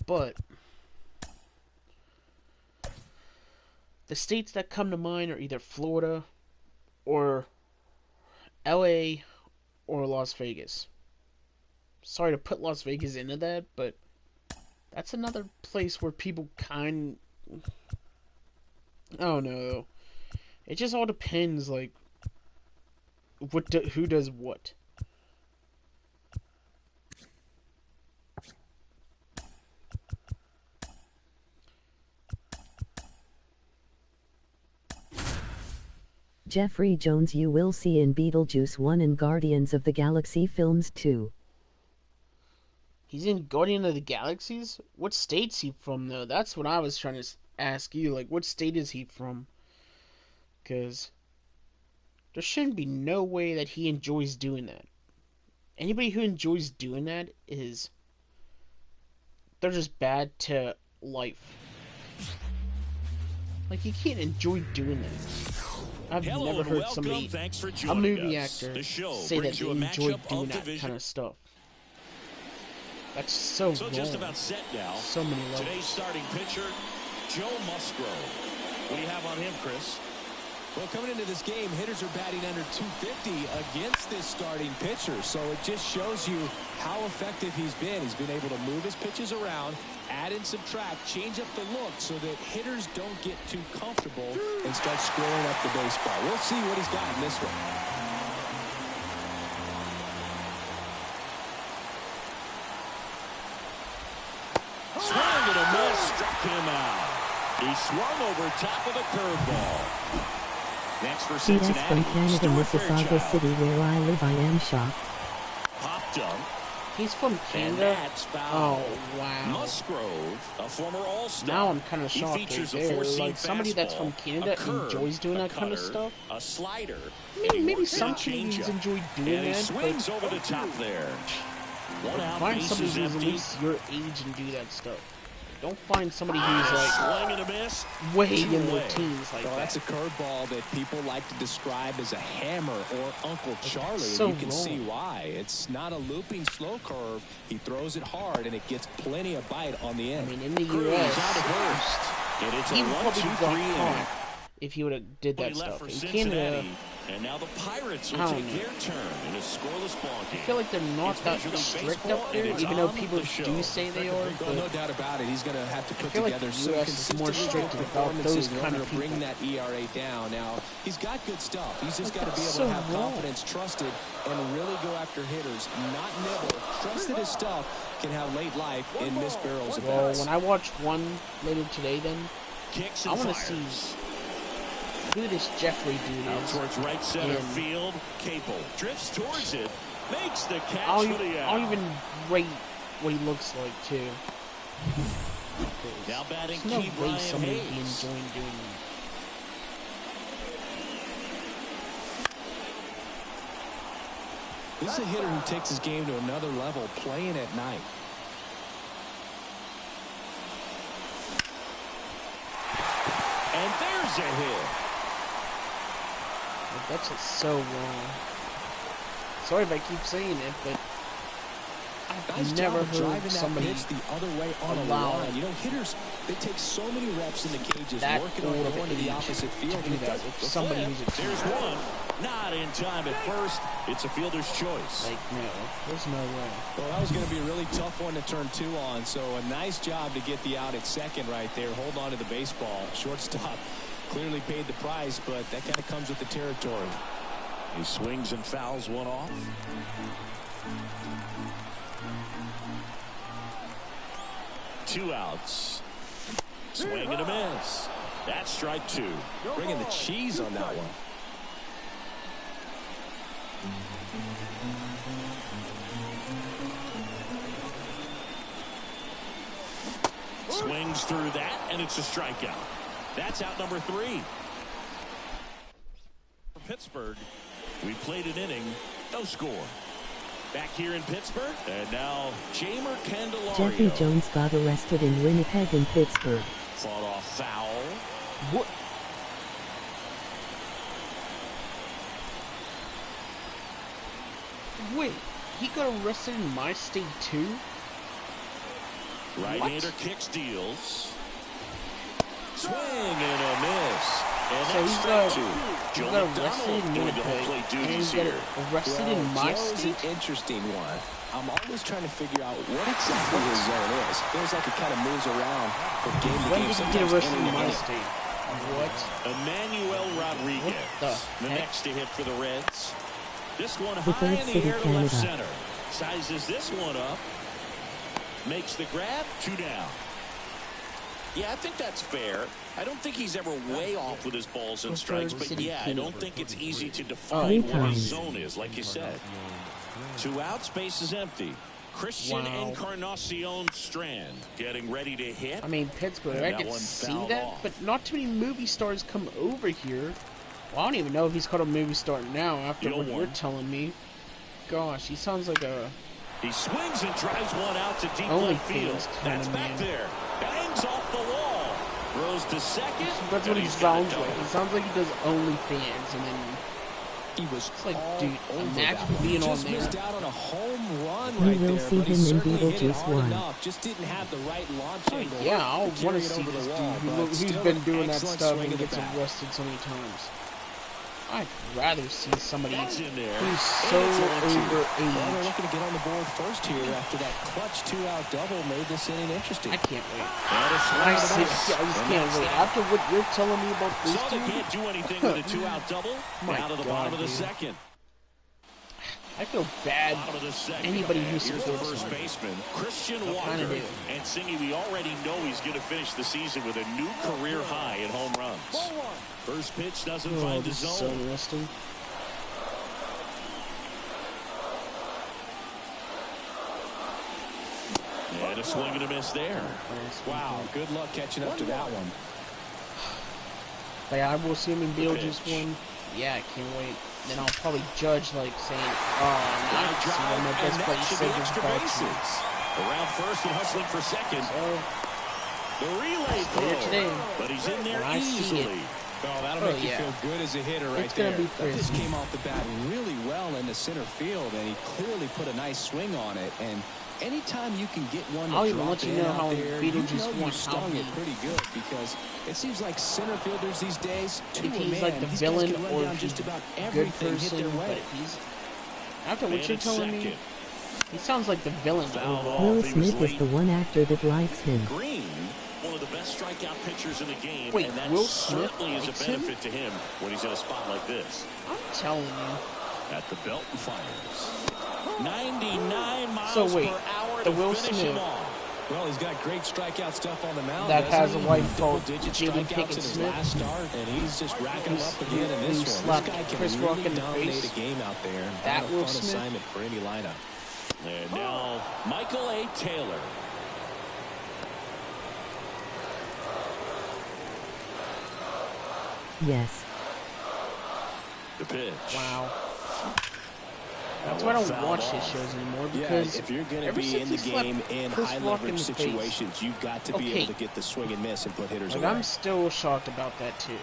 But the states that come to mind are either Florida or LA or Las Vegas. Sorry to put Las Vegas into that, but that's another place where people I don't know. It just all depends, like, who does what. Jeffrey Jones you will see in Beetlejuice 1 and Guardians of the Galaxy films 2. He's in Guardian of the Galaxies? What state's he from, though? That's what I was trying to ask you. Like, what state is he from? Because there shouldn't be no way that he enjoys doing that. Anybody who enjoys doing that they're just bad to life. Like, you can't enjoy doing that. I've never heard somebody, a movie actor, say that they enjoy doing that kind of stuff. That's so wrong. Just about set now. So many levels. Today's starting pitcher, Joe Musgrove. What do you have on him, Chris? Well, coming into this game, hitters are batting under 250 against this starting pitcher. So it just shows you how effective he's been. He's been able to move his pitches around, add and subtract, change up the look so that hitters don't get too comfortable and start squaring up the baseball. We'll see what he's got in this one. Swing and a miss, struck him out. He swung over top of the curveball. Next for Cincinnati, PS from Canada, Mississauga City, where I live. I am shocked. Pop dunk. He's from Canada? Oh, wow. Musgrove, a former All-Star. Now I'm kind of shocked He features right a there. four-seam Like, somebody that's from fastball, Canada a curve, enjoys doing that kind of cutter, stuff. a slider. Maybe some Canadians enjoy doing and he that, swings but over the top there. One out, find base somebody is who's at empty. least your age and do that stuff. Don't find somebody who's like Swing and a miss. way Two in their away. teens like Well, that. that's a curveball that people like to describe as a hammer or Uncle Charlie. so You can wrong. see why. It's not a looping slow curve. He throws it hard, and it gets plenty of bite on the I end. mean, in the Cruz U.S., out of first. And it's a he would 1, probably 2, got 3 inning. caught if he would have did When that he left stuff. for In Canada, Cincinnati, And now the Pirates will I don't take know. their turn in a scoreless ball I game. feel like they're not It's that Major League strict Baseball, up there, and it's even though on people the show. do say they are. Well, But no doubt about it. He's going to have to put feel like together the some US is more consistently strict good about those performances in kind order of to bring people. that ERA down. Now, he's got good stuff. He's just got to be able That's so to have wrong. confidence, trust it, and really go after hitters, not nibble. Trust that his stuff can have late life in missed barrels. Well, when I watch one later today, then Kicks I and want to fires. see who this Jeffrey dude Out is. towards right center And field. Capel drifts towards it. Makes the catch I'll for the out. even rate what he looks like too. Now batting There's no key way Brian somebody would be Hayes. enjoying doing that. This is a hitter who takes his game to another level, playing at night. And there's a hit. Like, that's just so wrong. Sorry if I keep saying it, but I've Nice never job of driving heard that somebody pitch the other way on a allow line. You know, hitters, they take so many reps in the cages, that working old on of going to the age opposite field. to and do it that does- with The somebody flip. who's a There's kid. one. Not in time at first. It's a fielder's choice. Like, no, there's no way. Well, that was going to be a really tough one to turn two on, so a nice job to get the out at second right there. Hold on to the baseball. Shortstop clearly paid the price, but that kind of comes with the territory. He swings and fouls one off. Two outs. Swing and a miss. That's strike two. Bringing the cheese on that one. Swings through that, and it's a strikeout. That's out number three. For Pittsburgh, we played an inning, no score. Back here in Pittsburgh, and now Jamer Candelario. Jeffrey Jones got arrested in Winnipeg and Pittsburgh. Fought off foul. What? Wait, he got arrested in my state too? Right-hander kicks, deals. Swing and a miss. And So that's he's strike got, two. he Joe got arrested McDonald in doing the home Winnipeg, plate and duties he got here. arrested in my Joe's state? an interesting one. I'm always trying to figure out what exactly his zone is. Feels like it kind of moves around from game to When game. did he get sometimes arrested inning in to my inning. state? What? Emmanuel Rodriguez, What the heck? next to hit for the Reds. This one The high third in the city, air to left Canada. center. Sizes this one up. Makes the grab, two down. Yeah, I think that's fair. I don't think he's ever way off with his balls and strikes, but City, yeah, I Canada. don't think it's easy to Three define what his times. zone is, like you said. Two outs, base is empty. Christian Wow. Encarnacion Strand getting ready to hit. I mean, Pittsburgh, And I that could one see fouled that, off. but not too many movie stars come over here. Well, I don't even know if he's called a movie star now after Deal what you're one. telling me. Gosh, he sounds like a... He swings and drives one out to deep Only left field. fans kinda That's back man. there. Bangs off the wall. Throws to second. That's and what he he's got sounds it like. done. He sounds like he does OnlyFans, and then He was it's like, all dude, over imagine that one. being on Just missed there. out on a home run You right will there, see but he him in certainly hit it Beetlejuice hard 1. enough. Just didn't have the right launch Oh, angle. yeah, I'll to want carry to it see over this the dude wall, but who's still been an doing that excellent stuff swing and of the gets bat. arrested so many times. I'd rather see somebody That's in there. who's so And it's 0-2. Well, they're overage. looking to get on the board first here after that clutch two-out double made this inning interesting. I can't wait. And a swing I and a just miss. can't And wait. that's that. After what you're telling me about this So they dude, can't do anything with a two-out double. My Now to the God, bottom of the dude. second. I feel bad. Bottom of the second. Anybody who Here's the supports first him. baseman, Christian kinda Walker. do. And Singy, we already know he's going to finish the season with a new career high in home runs. First pitch doesn't Oh, find the this is so zone. interesting. And a swing and a miss there. Wow, good luck catching up to that one. But yeah, I will see him in Beetlejuice pitch. 1. Yeah, I can't wait. Then I'll probably judge, like, saying, oh, High not see drive, him at and this that place. should be extra bases. Around first and hustling for second. So, The relay later today, throw. But he's in there when I see easily. it, Oh, that'll Oh, make you yeah. feel good as a hitter right It's gonna there. be That pitch crazy. came off the bat really well into center field, and he clearly put a nice swing on it. And anytime you can get one I'll to even drop let you in know out how there, you know Beetlejuice you won. stung it pretty good, because it seems like center fielders these days, If he's like the these villain guys can run or down if he's just about a good everything hit their person, way. but he's after what you're telling me, he sounds like the villain. Will Smith is the one actor that likes him. Green, one of the best strikeout pitchers in the game, Wait, and that Will Smith certainly is a likes him? benefit to him when he's in a spot like this. I'm telling you. At the belt and fires. 99 miles So wait, per hour the to Will finish him Smith off. Well, he's got great strikeout stuff on the mound. that has a wife called Double-digit Jaden strikeouts Pickett in his Smith. last start, and he's just racking them up again in this one. slapped This guy can Chris Rock in really the dominate face. a game out there. That Not a Will fun Smith. assignment for any lineup. And now Michael A. Taylor. Yes. The pitch. Wow. That's why I don't watch his shows anymore, because if you're going to ever be since in he the slapped game in Chris high Rock in leverage the face, situations, you've got to be Okay. able to get the swing and miss and put hitters like, away. I'm still shocked about that too.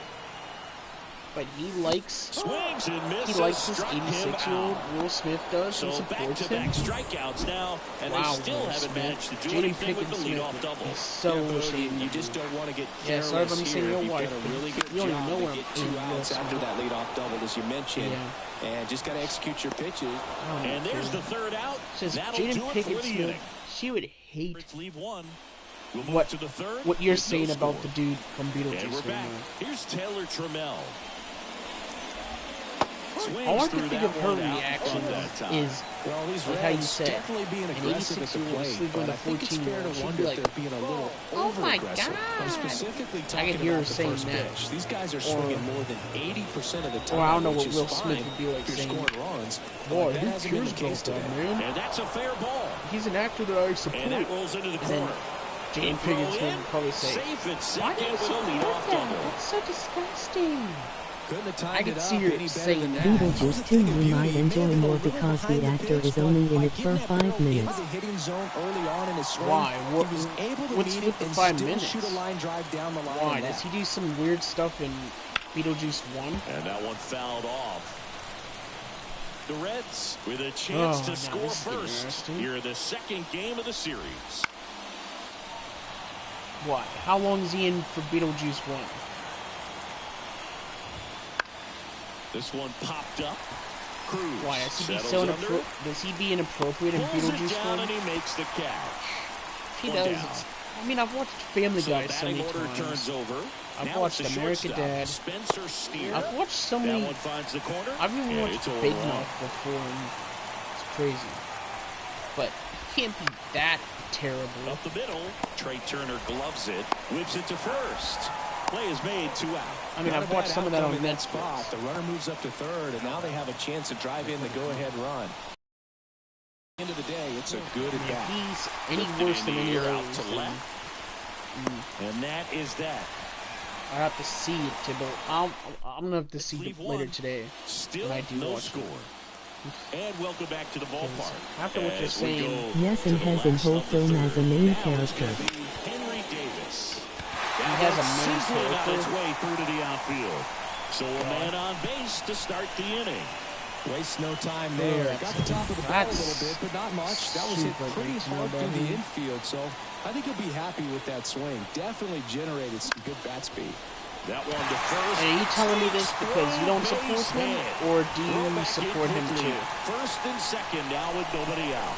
But he likes Swings and misses. this Struck him 86-year-old out. Will Smith does. He So supports him. back-to-back strikeouts now, and Wow, they still Will haven't Smith. managed to do Jaden anything with Pickett the leadoff Smith double. is so Bodie, ashamed. you just don't want to get Yeah, careless sorry if I'm missing here. your You've wife, done a but really good you don't even job know to where get I'm 2 in, outs Will after Smith. that leadoff double, as you mentioned. Yeah. And just got to execute your pitches. Oh, And there's okay. the third out. Says That'll Jaden do it Pickett for the Smith. inning. She would hate Pirates leave one. We'll move what to the third. what you're with no saying about score. the dude from And we're Beetlejuice right back. now. Here's Taylor Trammell. Swings All I can through think that of her one out reaction from that time. is Well, these like how you Reds said, definitely being an aggressive at the 86-year-old plate, sleeping but with a I think it's fair 14-year-old. to She'd wonder be if like, they're being a little "Oh my over-aggressive. I'm God." specifically I talking could hear her about the saying first that. pitch. These guys are Or- swinging more than 80% of the time, Or I don't know which what is Will Smith fine would be like if you're saying, scoring runs. "Boy, That who hasn't been cares the case about today. that, man? And that's a fair ball. He's an actor that I support." And that rolls into the And then corner. Jaden Throw Pickett in, would probably say, safe at "Why second do you with a support leadoff that? double. That's so disgusting." Couldn't have I timed could it see up her any better saying than that. that. Beetlejuice 2 you might enjoy more because the actor is only in it for 5 minutes. The hitting zone early on in his swing. Why? What- He was able to what's meet with it the and 5 still minutes? shoot a line drive down the line. Why? on Does that. he do some weird stuff in Beetlejuice 1? And that one fouled off. The Reds with a chance Oh, to now score this is first interesting. here in the second game of the series. What? How long is he in for Beetlejuice 1? This one popped up. Cruz Why? Does he be settles so under it, does he be inappropriate in pulls it Beetlejuice down, 1? and he makes the catch. If he One does, down. I mean, I've watched Family So Guy the so batting many order times. turns over. I've Now watched it's the America shortstop, Dad. Spencer Steer. I've watched so That many. one finds the corner. I've even and watched it's over Big one. Mouth before, and it's crazy. But he can't be that terrible. Up the middle, Trey Turner gloves it, whips it to first. Play is made, 2 out. I mean, Not I've a watched bad some of that on outcome in Netflix. spot. The runner moves up to third, and now they have a chance to drive in the go-ahead run. End of the day, it's a good at If bat. he's any Lifted worse in than the any of air, out those, to then left. And that is that. I have to see it, Tibble. I'm gonna have to see Leave it later one. today. Still when I do no watch it. score. And welcome back to the ballpark. After what you're As we saying, go Yes, to and the has in last whole of the film as a third. main Now it's character. gonna be Henry Davis. He has a main Sizzling out its character. way through to the outfield. So a man on base to start the inning. Waste no time there. There. Got the top of the ball a That's little bit, but not much. That was hit super pretty great to know hard through about the him. infield, so I think he'll be happy with that swing. Definitely generated some good bat speed. That one to first. And are you telling me this because you don't support Base him, hit. or do Throw you back support in him quickly. too? First and second now with nobody out.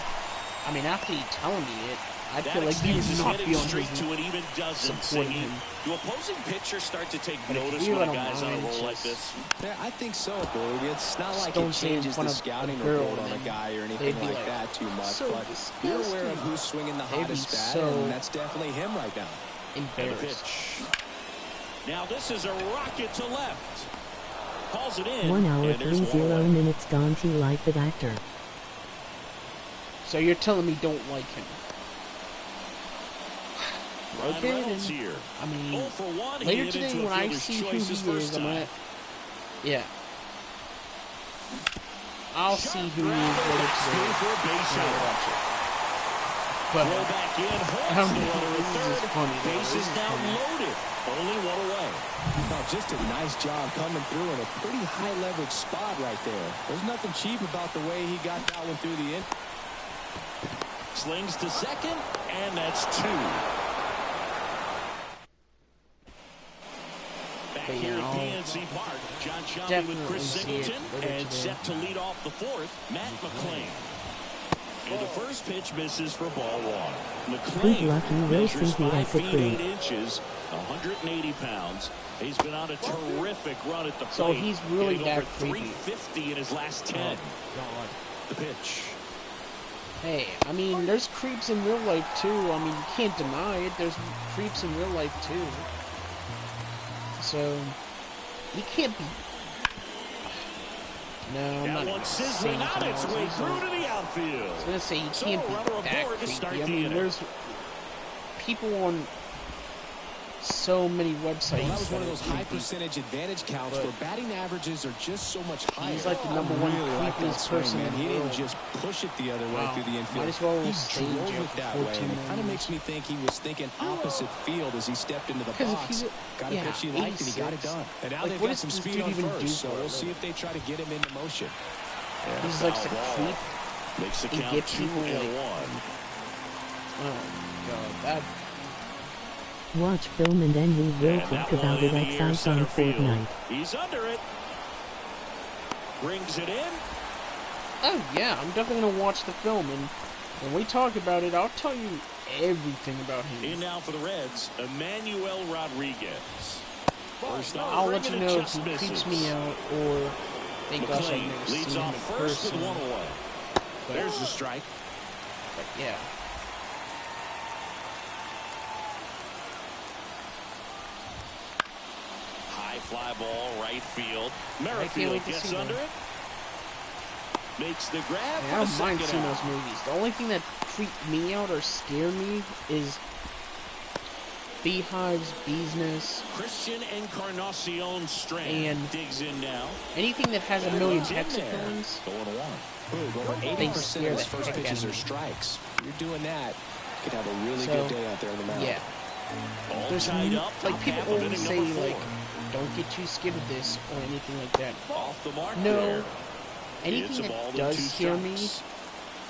I mean, after you telling me it, I That feel like he extends would his not hitting be on streak his. to an even dozen. supporting Singing. him. Do opposing pitchers start to take But if notice you when a don't guy's on a mind, roll like just- this? Yeah, I think so, Boog. It's not like don't it say in changes front the of a scouting girl report on a and guy or they'd anything be like like, that too much, "So but you're aware of disgusting." who's swinging the They'd be hottest bat, so and that's definitely him right now. And the Embarrassed. pitch. Now this is a rocket to left. Calls it in. 1 hour and there's 30 one away. minutes gone to like the actor. So you're telling me don't like him? Ryan Okay, Reynolds then. here. I mean, 0 for 1. He later hit today into a when I fielder's see who choice he his is, first I'm time. gonna, yeah, I'll see who he is later today. For a base when I hit. watch it. But Throw back in. I Holds don't the know. runner at This is third. funny, though. Base This is is now funny. loaded. Only one away. No, just a nice job coming through in a pretty high leverage spot right there. There's nothing cheap about the way he got that one through the end. Slings to second, and that's 2. Back here at PNC Park, John Shelby with Chris Singleton, and set to lead off the 4th, Matt McClain. And the first pitch misses for ball 1. McClain measures 5 feet 8 inches, 180 pounds. He's been on a terrific run at the plate. So he's really that over 350 in his last 10. Oh, God. The pitch. Hey, I mean, there's creeps in real life, too. I mean, you can't deny it. There's creeps in real life, too. So, you can't be... No, I'm not one sizzling on its way through to the outfield. I was going to say, you can't be that creepy. I mean, there's people on so many websites. Well, that was one of those high percentage advantage counts where batting averages are just so much higher. He's like the number one creepiest person in the He world. didn't just push it the other way through the infield. Might as well he drove it that way. And it kind of makes me think he was thinking opposite field as he stepped into the box. Got a pitch he liked and he got it done. And now they've got some speed on first, so we'll see if they try to get him into motion. He's like a creep. Makes the He count gets 2 people and like, 1. oh God, that. Watch film and then we will talk about it at South on Fortnite. He's under it. Brings it in. Oh yeah, I'm definitely gonna watch the film, and when we talk about it, I'll tell you everything about him. In now for the Reds, Emmanuel Rodriguez. First off, I'll let you know if he creeps me out or think I've McClain never leads seen him off in first person. with 1 away. There's the strike. But yeah. High fly ball, right field. I can't Merrifield wait to gets see under that. it. Makes the grab. I don't mind seeing those movies. The only thing that creep me out or scare me is beehives, beesness, Christian Encarnacion Strand and digs in now. anything that has a million Runs in there. hexagons. Going 1. Over They 80% scare of the his first heck out pitches of are me. strikes. You're doing that, you could have a really So, good day out there in the mound. Yeah. All There's tied up. like top people half of always inning say number 4. like, don't get too scared of this or anything like that. Off the mark No. there. Anything It's a ball that with does 2 scare me, strikes.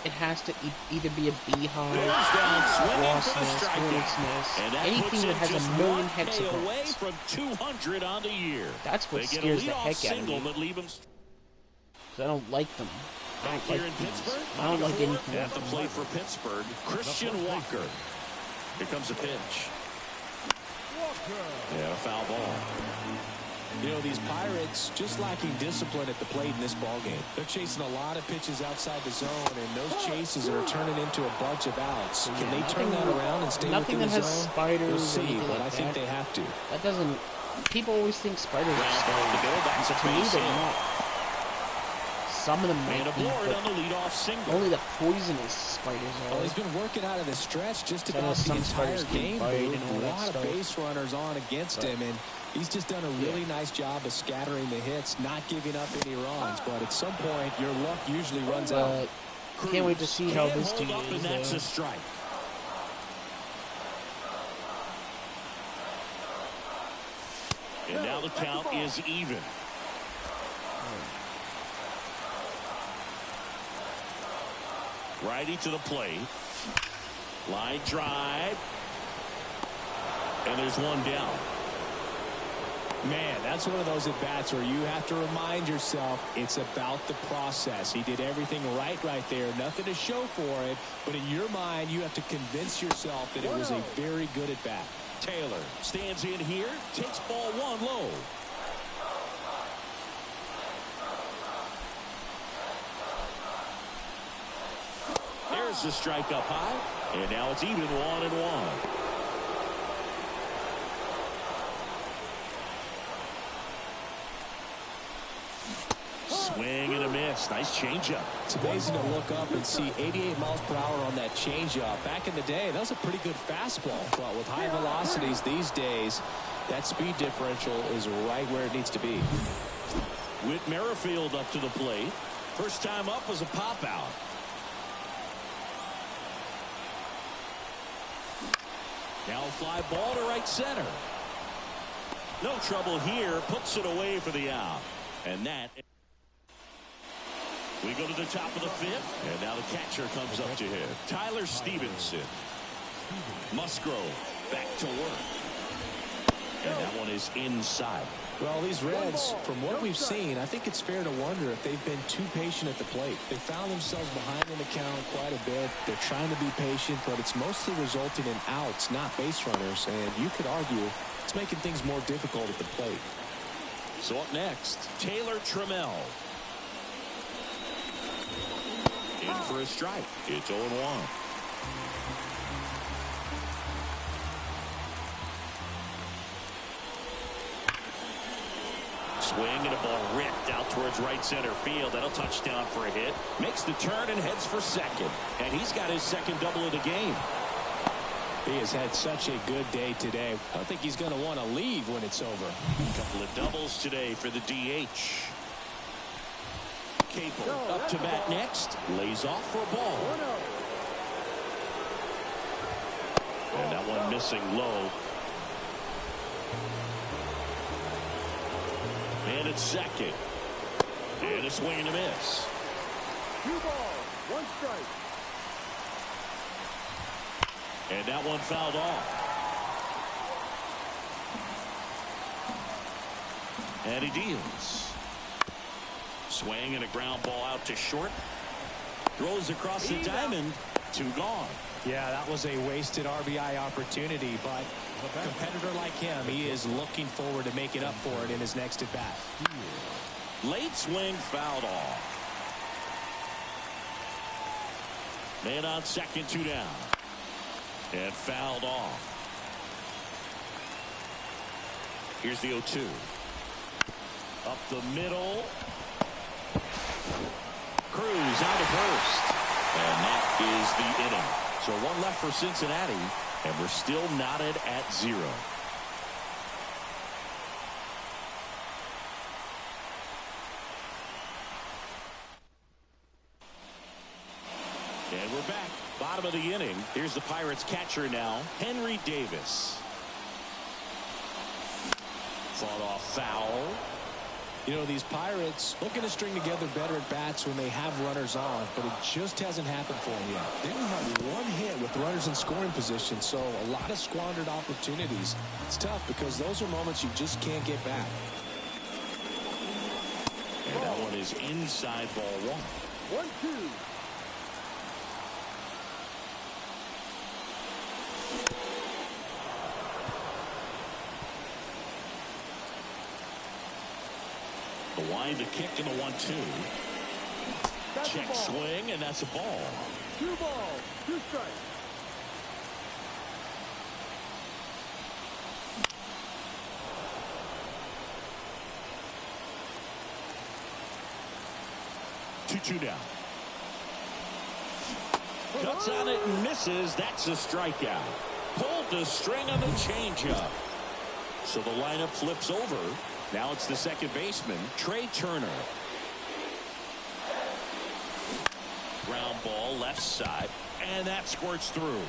it has to either be a beehive, Goes down swinging wasp for the nest, strikeout. hornet's nest, And that anything puts that him has just a million 1K away hexagons. from 200 on the year. That's what they get scares a the leadoff heck out of single me. that leave him 'Cause I don't like them. I back don't here like in these. Pittsburgh. I don't like Number anything 4 at the like plate for Pittsburgh. Christian Walker. Here comes a pitch. Yeah, a foul ball. You know, these Pirates just lacking discipline at the plate in this ballgame. They're chasing a lot of pitches outside the zone, and those chases are turning into a bunch of outs. Can they turn that around and stay nothing within that the has zone? spiders We'll or see, anything but like I think that. they have to. That doesn't. People always think spiders are Ground ball to scary. go. That's a To me, base they're hit. not. Some of them might And be, aboard but on the leadoff single. only the poisonous spiders Well, are. he's been working out of the stretch just I know about the some entire spiders can game. bite Boog. and all A that lot of stuff. base runners on against him, and he's just done a really nice job of scattering the hits, not giving up any runs. But at some point, your luck usually runs out. But can't wait to see how Can't this hold dude up, and is. that's a strike. And now the count is even. Righty to the plate. Line drive. And there's one down. Man, that's one of those at-bats where you have to remind yourself it's about the process. He did everything right there. Nothing to show for it. But in your mind, you have to convince yourself that it was a very good at-bat. Taylor stands in here, takes ball 1 low. There's the strike up high, and now it's even 1-1. Swing and a miss. Nice changeup. It's amazing to look up and see 88 miles per hour on that changeup. Back in the day, that was a pretty good fastball. But with high velocities these days, that speed differential is right where it needs to be. Whit Merrifield up to the plate. First time up was a pop out. Now a fly ball to right center. No trouble here. Puts it away for the out. And that. We go to the top of the fifth, and now the catcher comes up to hit. Tyler Stevenson. Musgrove back to work. And that one is inside. Well, these Reds, from what we've seen, I think it's fair to wonder if they've been too patient at the plate. They found themselves behind in the count quite a bit. They're trying to be patient, but it's mostly resulting in outs, not base runners. And you could argue it's making things more difficult at the plate. So up next, Taylor Trammell. In for a strike. It's 0-1. Swing and a ball ripped out towards right center field. That'll touch down for a hit. Makes the turn and heads for second. And he's got his second double of the game. He has had such a good day today. I think he's going to want to leave when it's over. A couple of doubles today for the DH. Capel up to bat next. Lays off for a ball. And that one missing low. And it's second. And a swing and a miss. 2 balls, 1 strike. And that one fouled off. And he deals. Swing and a ground ball out to short. Throws across the diamond. 2 gone. Yeah, that was a wasted RBI opportunity, but a competitor like him, he is looking forward to making up for it in his next at bat. Late swing fouled off. Man on second, 2 down. And fouled off. Here's the 0-2. Up the middle. Cruz out of first. And that is the inning. So 1 left for Cincinnati, and we're still knotted at 0. And we're back. Bottom of the inning. Here's the Pirates catcher now, Henry Davis. Fought off foul. You know, these Pirates looking to string together better at bats when they have runners on, but it just hasn't happened for them yet. They only have 1 hit with runners in scoring position, so a lot of squandered opportunities. It's tough because those are moments you just can't get back. And that one is inside ball 1. 1-2. The wind, the kick, and the 1-2. Check swing, and that's a ball. 2 balls, 2 strikes. Two down. Cuts on it and misses. That's a strikeout. Pulled the string on the changeup. So the lineup flips over. Now it's the second baseman, Trey Turner. Ground ball left side, and that squirts through.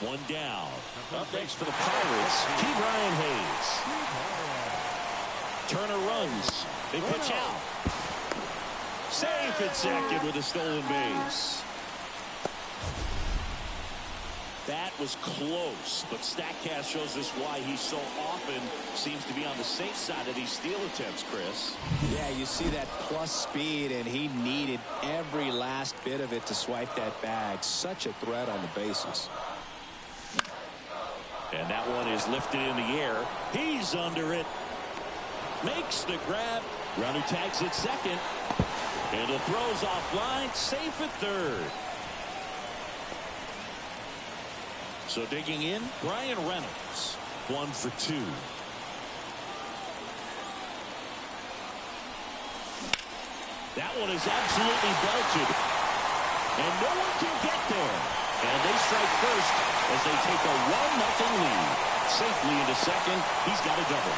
One down. Up next for the Pirates, Brian Hayes. Turner runs. They pitch out. Safe at second with a stolen base. That was close, but StatCast shows us why he so often seems to be on the safe side of these steal attempts, Chris. Yeah, you see that plus speed, and he needed every last bit of it to swipe that bag. Such a threat on the bases. And that one is lifted in the air. He's under it. Makes the grab. Runner tags at second. And the throw's offline. Safe at third. So digging in, Brian Reynolds. 1 for 2. That one is absolutely belted. And no one can get there. And they strike first as they take a 1-0 lead. Safely into second. He's got a double.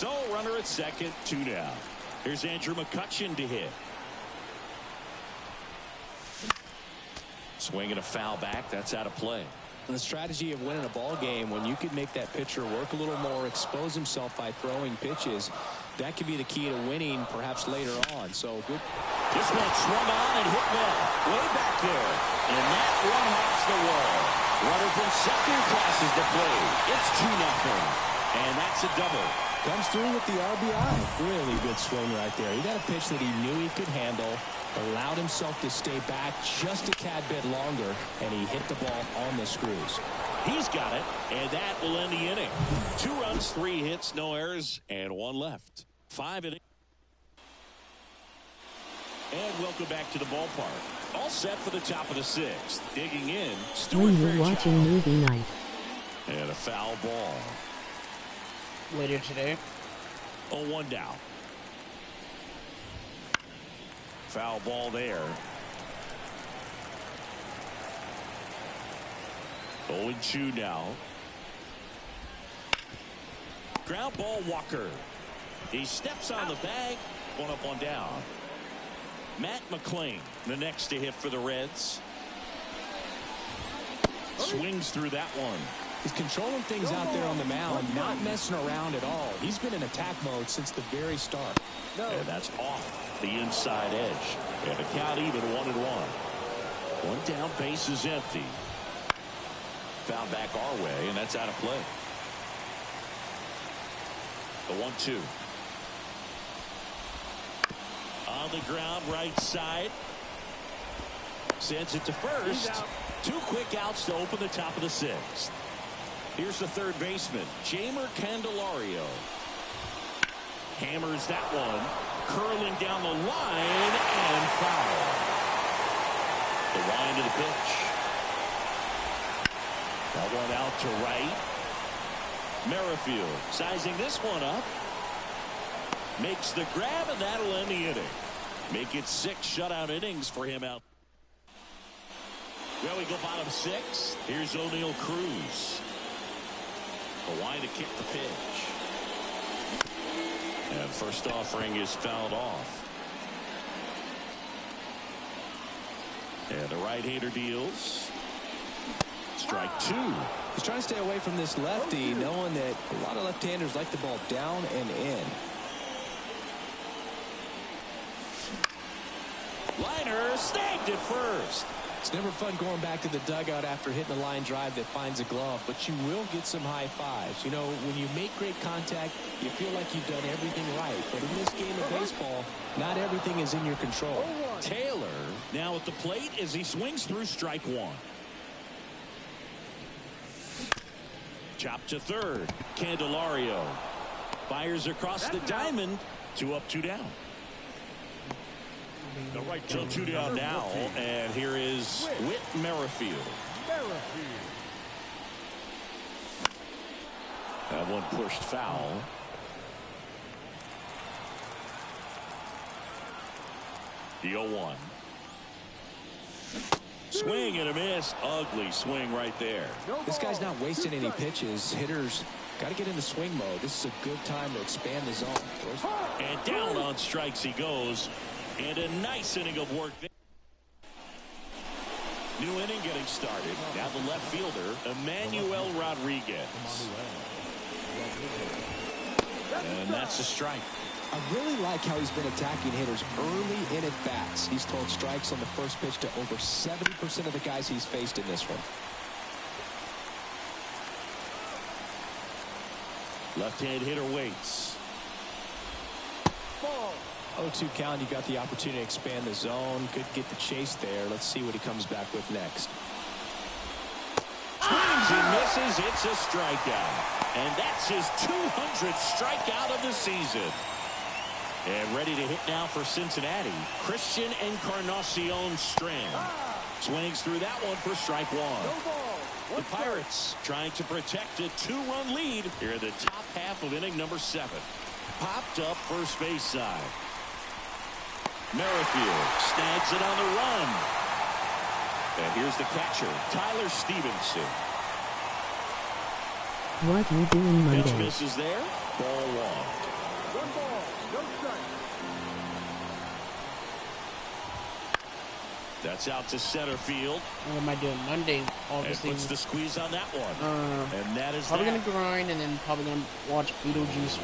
So runner at second, 2 down. Here's Andrew McCutchen to hit. Swinging a foul back. That's out of play. The strategy of winning a ball game, when you could make that pitcher work a little more, expose himself by throwing pitches, that could be the key to winning perhaps later on. So good. This one swung on and hit well. Way back there. And that one hops the wall. Runner from second crosses the plate. It's 2-0. And that's a double. Comes through with the RBI. Really good swing right there. He got a pitch that he knew he could handle, allowed himself to stay back just a tad bit longer, and he hit the ball on the screws. He's got it, and that will end the inning. 2 runs, 3 hits, no errors, and 1 left. 5 innings. And welcome back to the ballpark. All set for the top of the 6th. Digging in, Stuart When you're watching movie night. And a foul ball. Later today. 0-1 down. Foul ball there. 0-2 now. Ground ball, Walker. He steps on the bag. 1 up, 1 down. Matt McClain, the next to hit for the Reds. Swings through that one. He's controlling things out there on the mound, not messing around at all. He's been in attack mode since the very start. And that's off the inside edge. And the count even 1-1. 1 down, base is empty. Foul back our way, and that's out of play. The 1-2. On the ground, right side. Sends it to first. 2 quick outs to open the top of the 6th. Here's the third baseman, Jeimer Candelario. Hammers that one. Curling down the line and foul. The wind of the pitch. That one out to right. Merrifield sizing this one up. Makes the grab, and that'll end the inning. Make it 6 shutout innings for him out. Well, we go bottom 6. Here's O'Neal Cruz. The line to kick the pitch. And first offering is fouled off. And the right-hander deals. Strike 2. He's trying to stay away from this lefty, knowing that a lot of left-handers like the ball down and in. Liner snagged it first. It's never fun going back to the dugout after hitting a line drive that finds a glove, but you will get some high fives. You know, when you make great contact, you feel like you've done everything right. But in this game of baseball, not everything is in your control. Taylor now at the plate as he swings through strike 1. Chop to third. Candelario fires across the diamond. 2 up, 2 down. The right till 2 down now, and here is Whit Merrifield. That one pushed foul. The 0-1. Swing and a miss. Ugly swing right there. This guy's not wasting any pitches. Hitters got to get into swing mode. This is a good time to expand the zone. And down on strikes he goes. And a nice inning of work there. New inning getting started. Now the left fielder, Emmanuel Rodriguez. And that's a strike. I really like how he's been attacking hitters early in at-bats. He's told strikes on the first pitch to over 70% of the guys he's faced in this one. Left-hand hitter waits. 0-2 count. You got the opportunity to expand the zone. Could get the chase there. Let's see what he comes back with next. Swings and misses. It's a strikeout. And that's his 200th strikeout of the season. And ready to hit now for Cincinnati, Christian Encarnacion Strand. Swings through that one for strike 1. The Pirates trying to protect a 2-run lead here in the top half of inning number 7. Popped up first base side. Merrifield snags it on the run. And here's the catcher, Tyler Stevenson. What you doing Pitch Monday? misses there. Ball 1. One ball, no strike. That's out to center field. What am I doing? Monday, obviously. And puts the squeeze on that one. And that is probably gonna grind, and then probably gonna watch Beetlejuice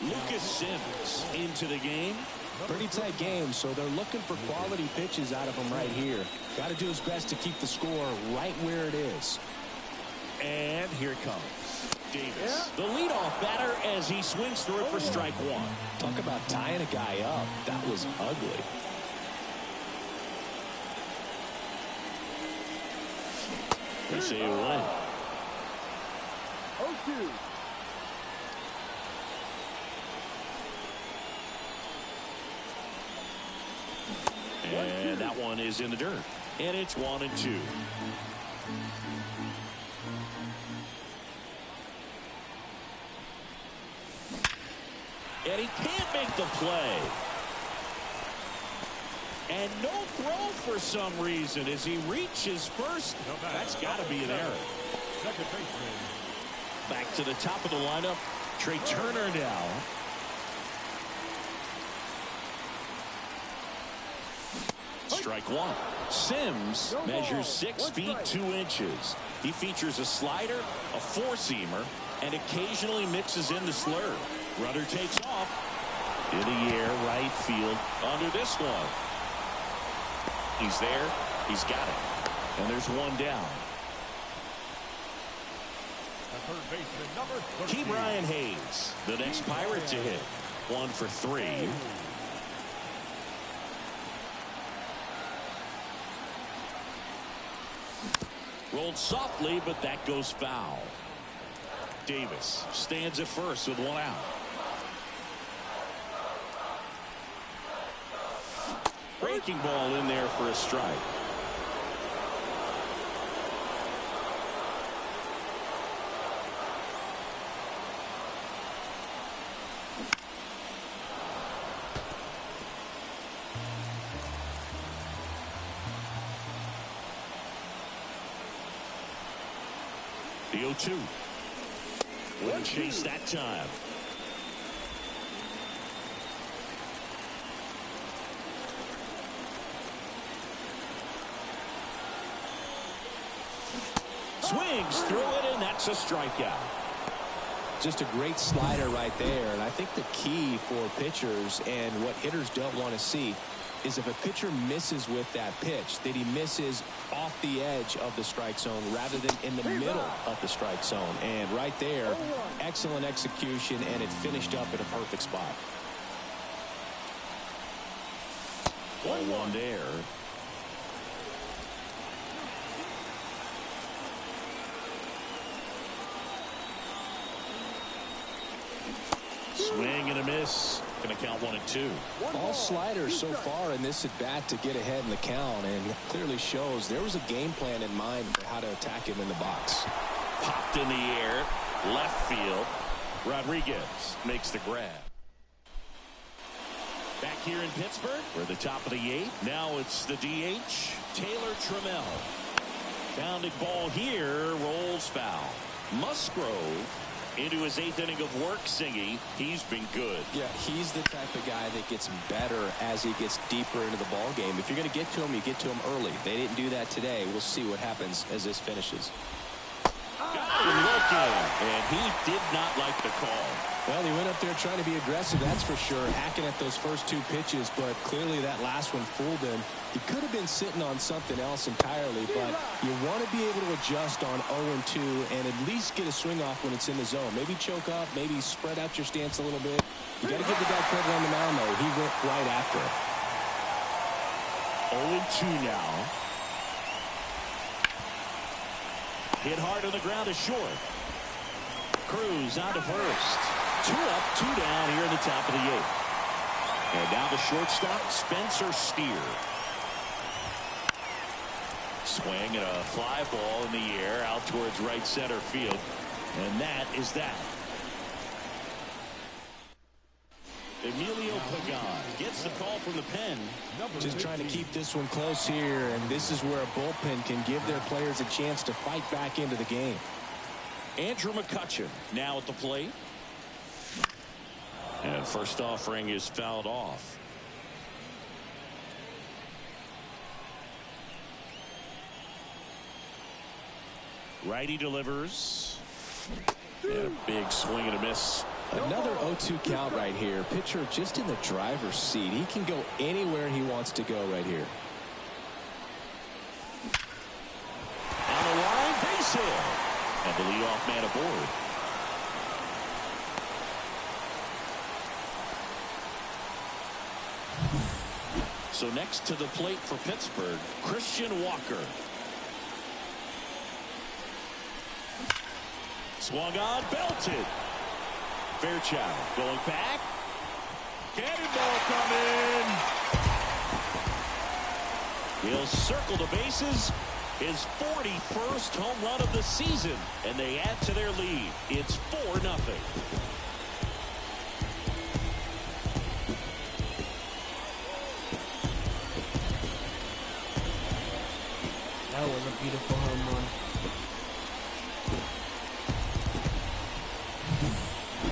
1. Lucas Sims into the game. Pretty tight game, so they're looking for quality pitches out of him right here. Got to do his best to keep the score right where it is. And here it comes. Davis, the leadoff batter, as he swings through it for strike one. Talk about tying a guy up. That was ugly. They say a win. 0-2. And that one is in the dirt. And it's 1-2. And he can't make the play. And no throw for some reason as he reaches first. That's got to be an error. Second baseman. Back to the top of the lineup. Trey Turner now. Strike one. Sims measures 6 feet 2 inches. He features a slider, a four-seamer, and occasionally mixes in the slurve. Runner takes off. In the air, right field, under this one. He's there. He's got it. And there's one down. The third baseman, number 13. Ke'Bryan Hayes, the next Pirate to hit. 1 for 3. Rolled softly, but that goes foul. Davis stands at first with 1 out. Breaking ball in there for a strike. The 0-2. Wouldn't chase that time. Swings through it, and that's a strikeout. Just a great slider right there. And I think the key for pitchers and what hitters don't want to see is if a pitcher misses with that pitch, that he misses off the edge of the strike zone rather than in the middle of the strike zone. And right there, excellent execution, and it finished up in a perfect spot. 1-1 there. Swing and a miss. Going to count 1-2. All sliders so far in this at bat to get ahead in the count, and clearly shows there was a game plan in mind for how to attack him in the box. Popped in the air, left field. Rodriguez makes the grab. Back here in Pittsburgh, we're at the top of the 8th. Now it's the DH, Taylor Trammell. Pounded ball here, rolls foul. Musgrove into his 8th inning of work, Singy. He's been good. Yeah, he's the type of guy that gets better as he gets deeper into the ball game. If you're going to get to him, you get to him early. They didn't do that today. We'll see what happens as this finishes. Got him looking, and he did not like the call. Well, he went up there trying to be aggressive, that's for sure, hacking at those first 2 pitches, but clearly that last one fooled him. He could have been sitting on something else entirely, but you want to be able to adjust on 0-2 and at least get a swing off when it's in the zone. Maybe choke up, maybe spread out your stance a little bit. You got to give the guy credit on the mound, though. He went right after it. 0-2 now. Hit hard on the ground is short. Cruz on to first. 2 up, 2 down here in the top of the 8th. And now the shortstop, Spencer Steer. Swing and a fly ball in the air out towards right center field. And that is that. Emilio Pagan gets the call from the pen. Just trying to keep this one close here, and this is where a bullpen can give their players a chance to fight back into the game. Andrew McCutchen now at the plate. And first offering is fouled off. Righty delivers. And a big swing and a miss. Another 0-2 count right here. Pitcher just in the driver's seat. He can go anywhere he wants to go right here. On the line, base hit. And the leadoff man aboard. So next to the plate for Pittsburgh, Christian Walker. Swung on, belted. Fairchild going back. Cannonball coming. He'll circle the bases. His 41st home run of the season. And they add to their lead. It's 4-0. That was a beautiful home run.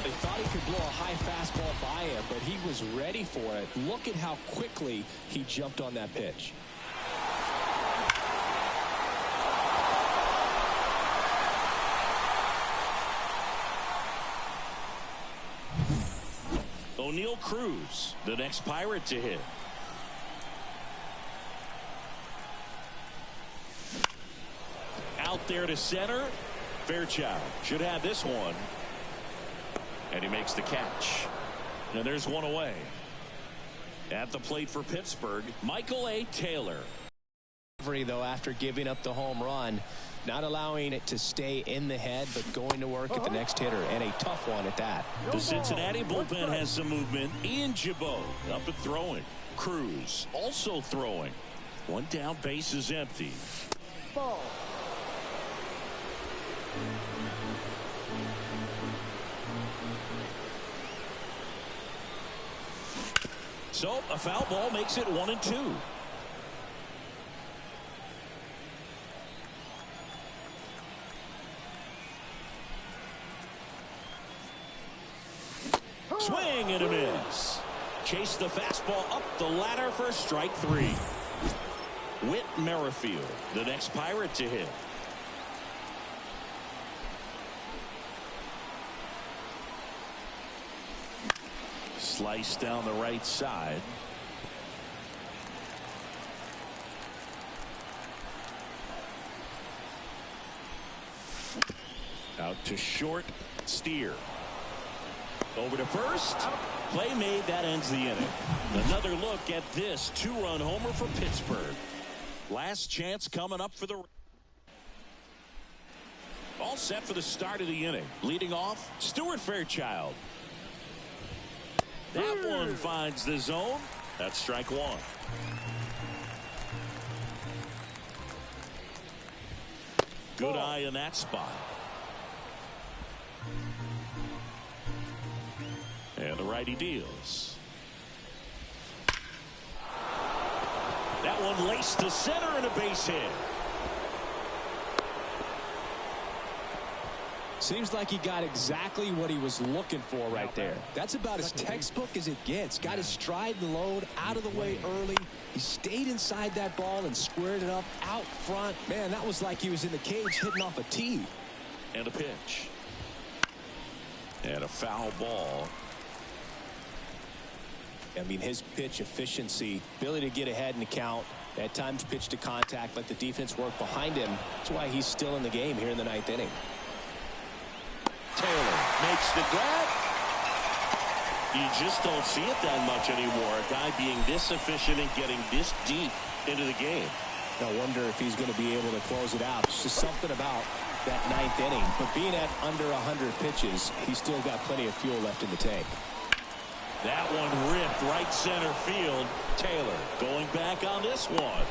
They thought he could blow a high fastball by him, but he was ready for it. Look at how quickly he jumped on that pitch. O'Neal Cruz, the next Pirate to hit. Out there to center. Fairchild should have this one. And he makes the catch. And there's one away. At the plate for Pittsburgh, Michael A. Taylor. Though, after giving up the home run, not allowing it to stay in the head, but going to work at the next hitter, and a tough one at that. The Cincinnati bullpen has some movement. Ian Gibaut up and throwing. Cruz also throwing. One down, base is empty. Ball. So a foul ball makes it 1-2. Swing and a miss. Chase the fastball up the ladder for strike 3. Whit Merrifield, the next Pirate to hit. Slice down the right side. Out to short. Steer. Over to first. Play made. That ends the inning. Another look at this two-run homer for Pittsburgh. Last chance coming up for the... All set for the start of the inning. Leading off, Stuart Fairchild. That one finds the zone. That's strike 1. Good eye in that spot. And the righty deals. That one laced to center and a base hit. Seems like he got exactly what he was looking for right there. That's about as textbook as it gets. Got his stride and load out of the way early. He stayed inside that ball and squared it up out front. Man, that was like he was in the cage hitting off a tee. And a pitch. And a foul ball. I mean, his pitch efficiency, ability to get ahead in the count, at times pitch to contact, let the defense work behind him. That's why he's still in the game here in the 9th inning. Taylor makes the grab. You just don't see it that much anymore. A guy being this efficient and getting this deep into the game. I wonder if he's going to be able to close it out. It's just something about that 9th inning. But being at under 100 pitches, he's still got plenty of fuel left in the tank. That one ripped right center field. Taylor going back on this one.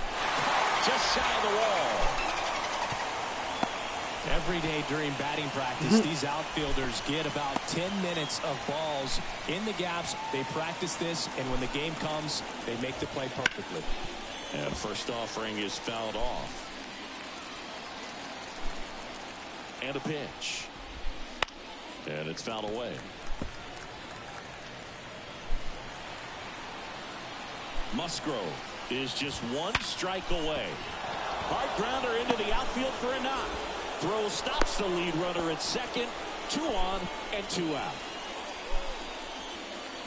Just shy of the wall. Every day during batting practice, these outfielders get about 10 minutes of balls in the gaps. They practice this, and when the game comes, they make the play perfectly. And first offering is fouled off. And a pitch. And it's fouled away. Musgrove is just one strike away. Hard grounder into the outfield for a knock. Throw stops the lead runner at second. 2 on and 2 out.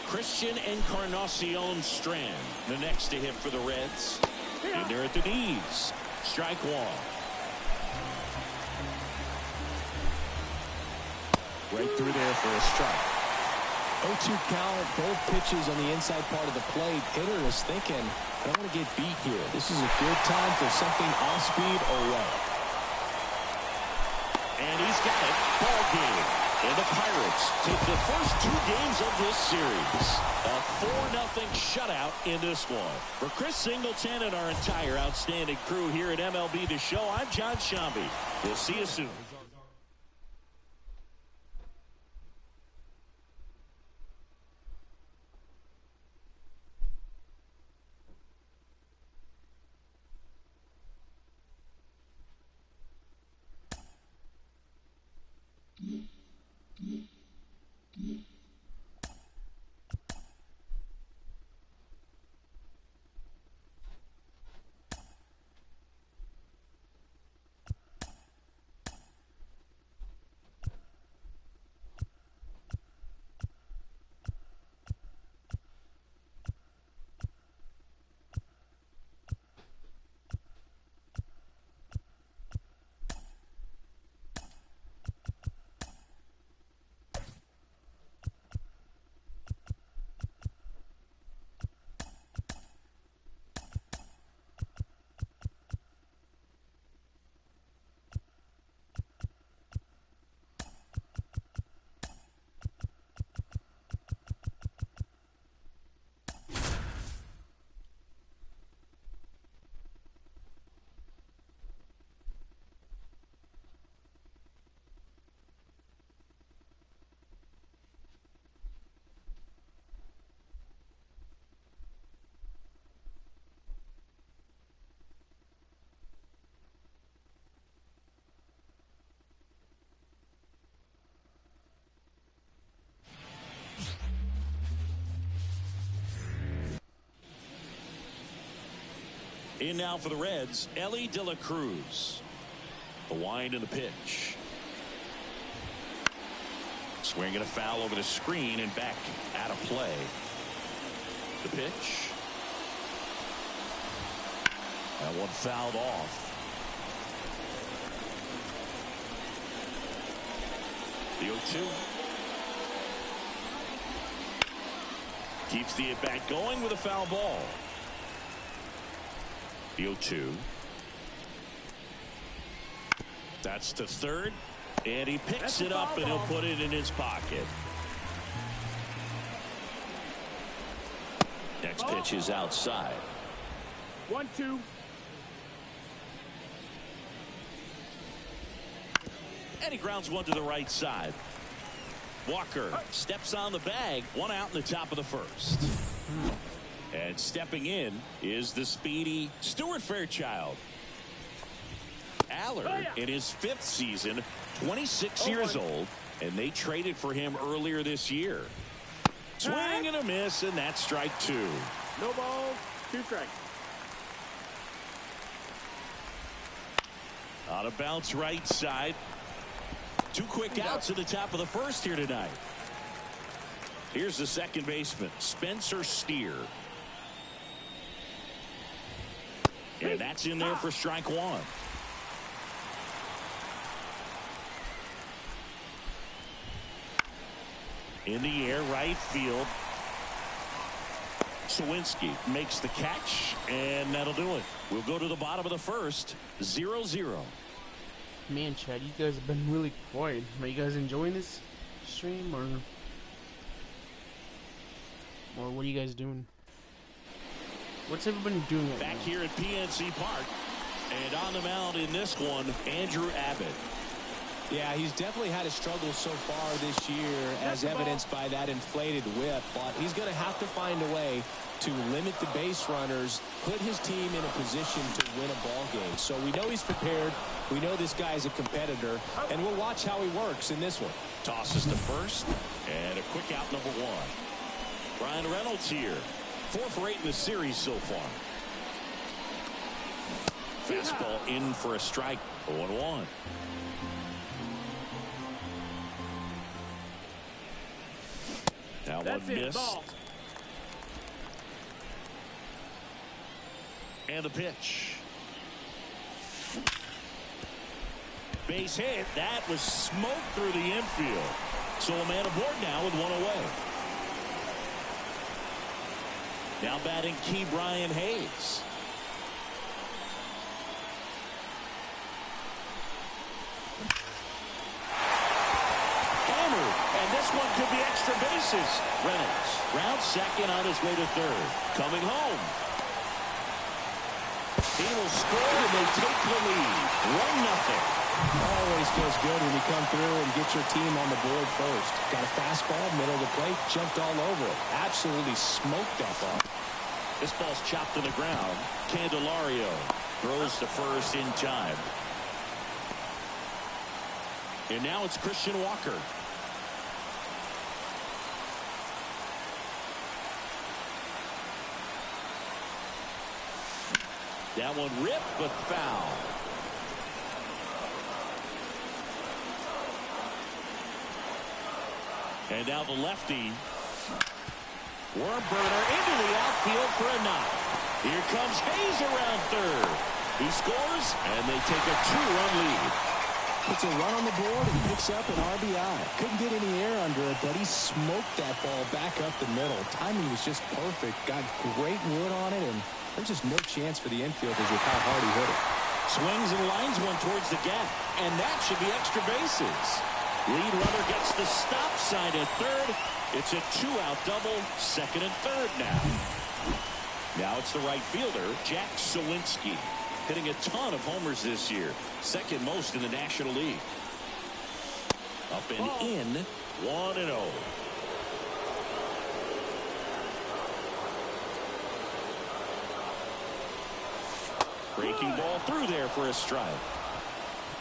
Christian Encarnacion Strand, the next to hit for the Reds. In there at the knees. Strike 1. Right through there for a strike. 0-2 count, both pitches on the inside part of the plate. Hitter is thinking, I don't want to get beat here. This is a good time for something off speed away. And he's got it. Ball game. And the Pirates take the first 2 games of this series. A 4-0 shutout in this one. For Chris Singleton and our entire outstanding crew here at MLB The Show, I'm John Shambi. We'll see you soon. In now for the Reds, Ellie De La Cruz. The wind and the pitch. Swing and a foul over the screen and back out of play. The pitch. That one fouled off. The 0-2. Keeps the at-bat going with a foul ball. The 0-2. That's to third. And he picks it up and he'll put it in his pocket. Next pitch is outside. 1-2. And he grounds one to the right side. Walker steps on the bag. 1 out in the top of the first. And stepping in is the speedy Stuart Fairchild. Allard in his 5th season, 26 years old, and they traded for him earlier this year. Swing and a miss, and that's strike 2. No balls, 2 strikes. On a bounce right side. 2 quick outs at the top of the first here tonight. Here's the second baseman, Spencer Steer. And that's in there for strike 1. In the air, right field. Sawinski makes the catch, and that'll do it. We'll go to the bottom of the first, 0-0. Man, Chad, you guys have been really quiet. Are you guys enjoying this stream, or what are you guys doing? What's everybody doing right Back now? here at PNC Park, and on the mound in this one, Andrew Abbott. Yeah, he's definitely had a struggle so far this year, as evidenced by that inflated whip. But he's going to have to find a way to limit the base runners, put his team in a position to win a ball game. So we know he's prepared. We know this guy is a competitor, and we'll watch how he works in this one. Tosses to first, and a quick out, number one. Ryan Reynolds here, 4 for 8 in the series so far. Fastball in for a strike, 0-1. That one missed. And the pitch. Base hit. That was smoked through the infield. So a man aboard now with one away. Now batting key Brian Hayes. And this one could be extra bases. Reynolds round second on his way to third. Coming home. He will score and they take the lead. 1-0. Always feels good when you come through and get your team on the board first. Got a fastball, middle of the plate, jumped all over it. Absolutely smoked that ball. This ball's chopped to the ground. Candelario throws to first in time. And now it's Christian Walker. That one ripped, but foul. And now the lefty. Worm burner into the outfield for a knock. Here comes Hayes around third. He scores, and they take a 2-run lead. Puts a run on the board and picks up an RBI. Couldn't get any air under it, but he smoked that ball back up the middle. Timing was just perfect. Got great wood on it, and there's just no chance for the infielders with how hard he hit it. Swings and lines one towards the gap, and that should be extra bases. Lead runner gets the stop sign at third. It's a 2-out double, second and third now. Now it's the right fielder, Jack Sawinski, hitting a ton of homers this year, second most in the National League. Up and in, 1-0. Breaking ball through there for a strike.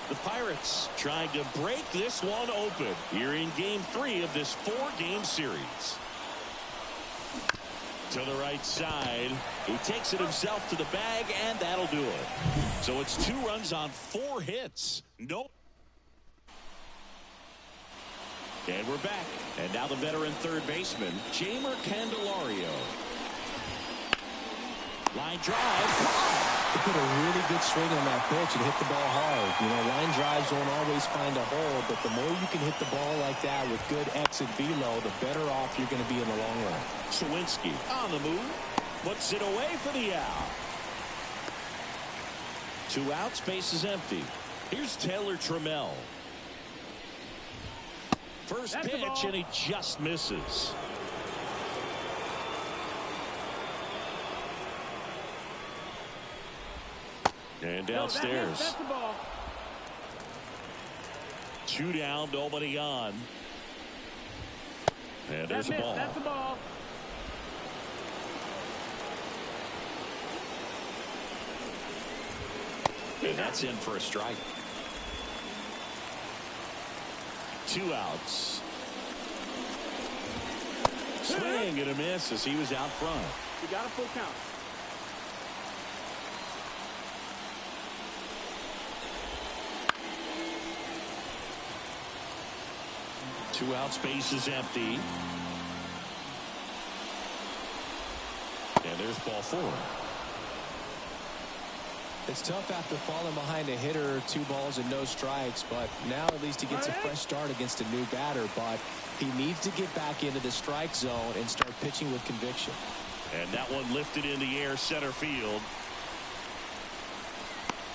The Pirates trying to break this one open here in Game 3 of this 4-game series. To the right side. He takes it himself to the bag, and that'll do it. So it's 2 runs on 4 hits. Nope. And we're back. And now the veteran third baseman, Jeimer Candelario. Line drive. He put a really good swing on that pitch and hit the ball hard. You know, line drives won't always find a hole, but the more you can hit the ball like that with good exit velo, the better off you're going to be in the long run. Sawinski on the move. Puts it away for the out. 2 outs, base is empty. Here's Taylor Trammell. First pitch, and he just misses. And downstairs. That's the ball. 2 down, nobody on. And there's a ball. That's the ball. And that's in for a strike. 2 outs. Swing and a miss as he was out front. You got a full count. 2 outs, base is empty. And there's ball 4. It's tough after falling behind a hitter, 2 balls and no strikes, but now at least he gets a fresh start against a new batter, but he needs to get back into the strike zone and start pitching with conviction. And that one lifted in the air, center field.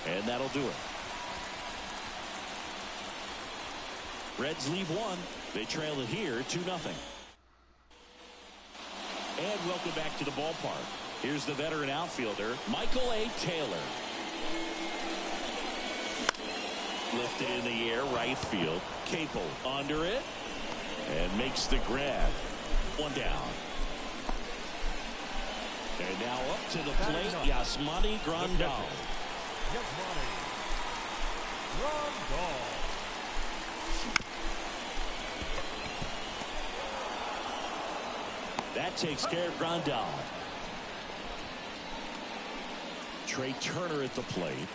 And that'll do it. Reds leave 1. They trail it here 2-0. And welcome back to the ballpark. Here's the veteran outfielder, Michael A. Taylor. Lifted Lifted in the air, right field. Capel under it and makes the grab. One down. And now up to the plate, Yasmani Grandal. That takes care of Grandal. Trey Turner at the plate.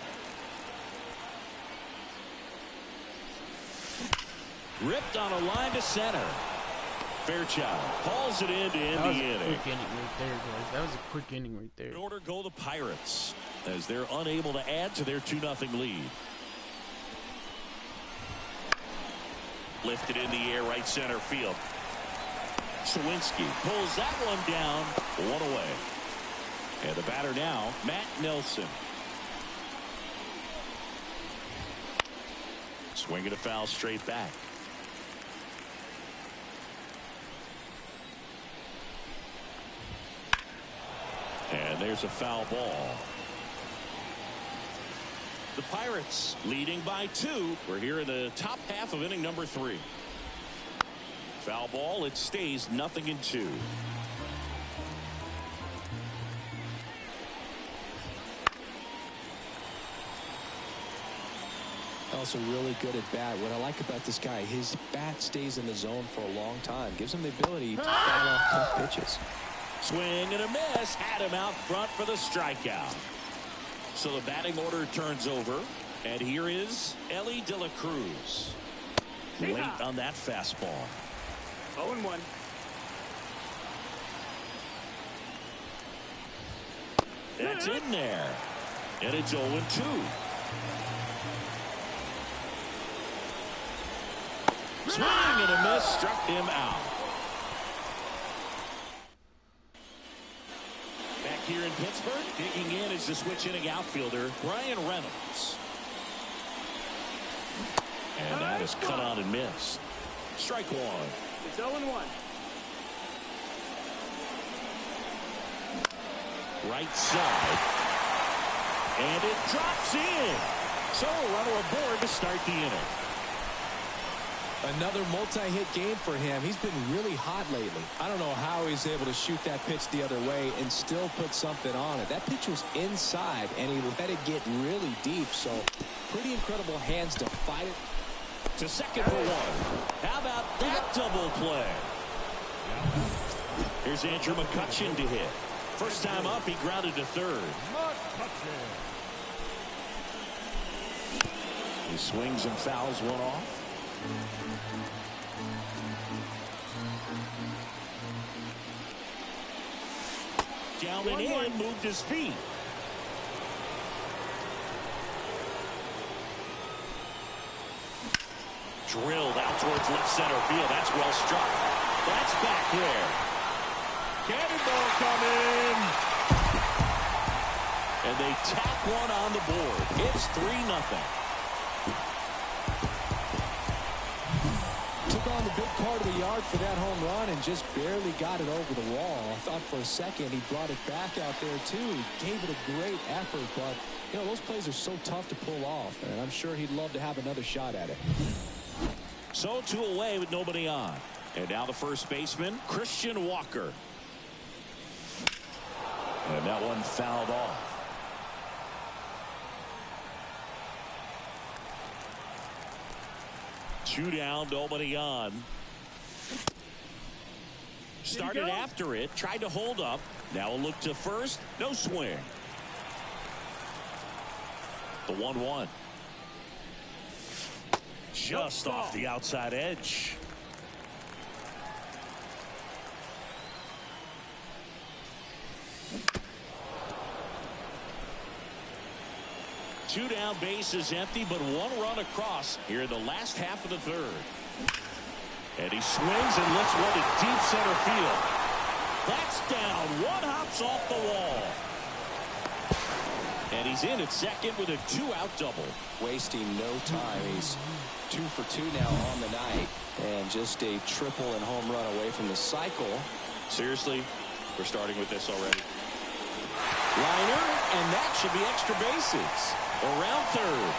Ripped on a line to center. Fairchild hauls it in to end the inning. Quick inning right there, guys. That was a quick inning right there. In order go the Pirates as they're unable to add to their 2-0 lead. Lifted in the air, right center field. Sawinski pulls that one down, one away. And the batter now, Matt Nelson. Swinging a foul straight back. And there's a foul ball. The Pirates leading by 2. We're here in the top half of inning number 3. Foul ball. It stays 0-2. Also really good at bat. What I like about this guy, his bat stays in the zone for a long time. Gives him the ability to foul off tough pitches. Swing and a miss. Had him out front for the strikeout. So the batting order turns over. And here is Ellie De La Cruz. Late on that fastball. 0-1. That's in there. And it's 0-2. Swing and a miss. Struck him out. Back here in Pittsburgh, digging in is the switch inning outfielder, Brian Reynolds. And that is cut on and missed. Strike one. It's 0-1. Right side. And it drops in. So a runner aboard to start the inning. Another multi-hit game for him. He's been really hot lately. I don't know how he's able to shoot that pitch the other way and still put something on it. That pitch was inside, and he let it get really deep. So pretty incredible hands to fight it. To second for one. How about that double play? Here's Andrew McCutchen to hit. First time up, he grounded to third. He swings and fouls one off. Down and in, moved his feet. Drilled out towards left center field. That's well struck. That's back there. Cannonball coming. And they tack one on the board. It's 3-0. Took on the big part of the yard for that home run and just barely got it over the wall. I thought for a second he brought it back out there too. He gave it a great effort, but you know those plays are so tough to pull off, and I'm sure he'd love to have another shot at it. So 2 away with nobody on. And now the first baseman, Christian Walker. And that one fouled off. Two down, nobody on. Started after it, tried to hold up. Now a look to first, no swing. The 1-1. Just off the outside edge. Two down, base is empty, but one run across here in the last half of the third. And he swings and lifts one to deep center field. That's down. One hops off the wall. And he's in at second with a 2-out double. Wasting no time. He's 2 for 2 now on the night. And just a triple and home run away from the cycle. Seriously, we're starting with this already. Liner, and that should be extra bases. Around third.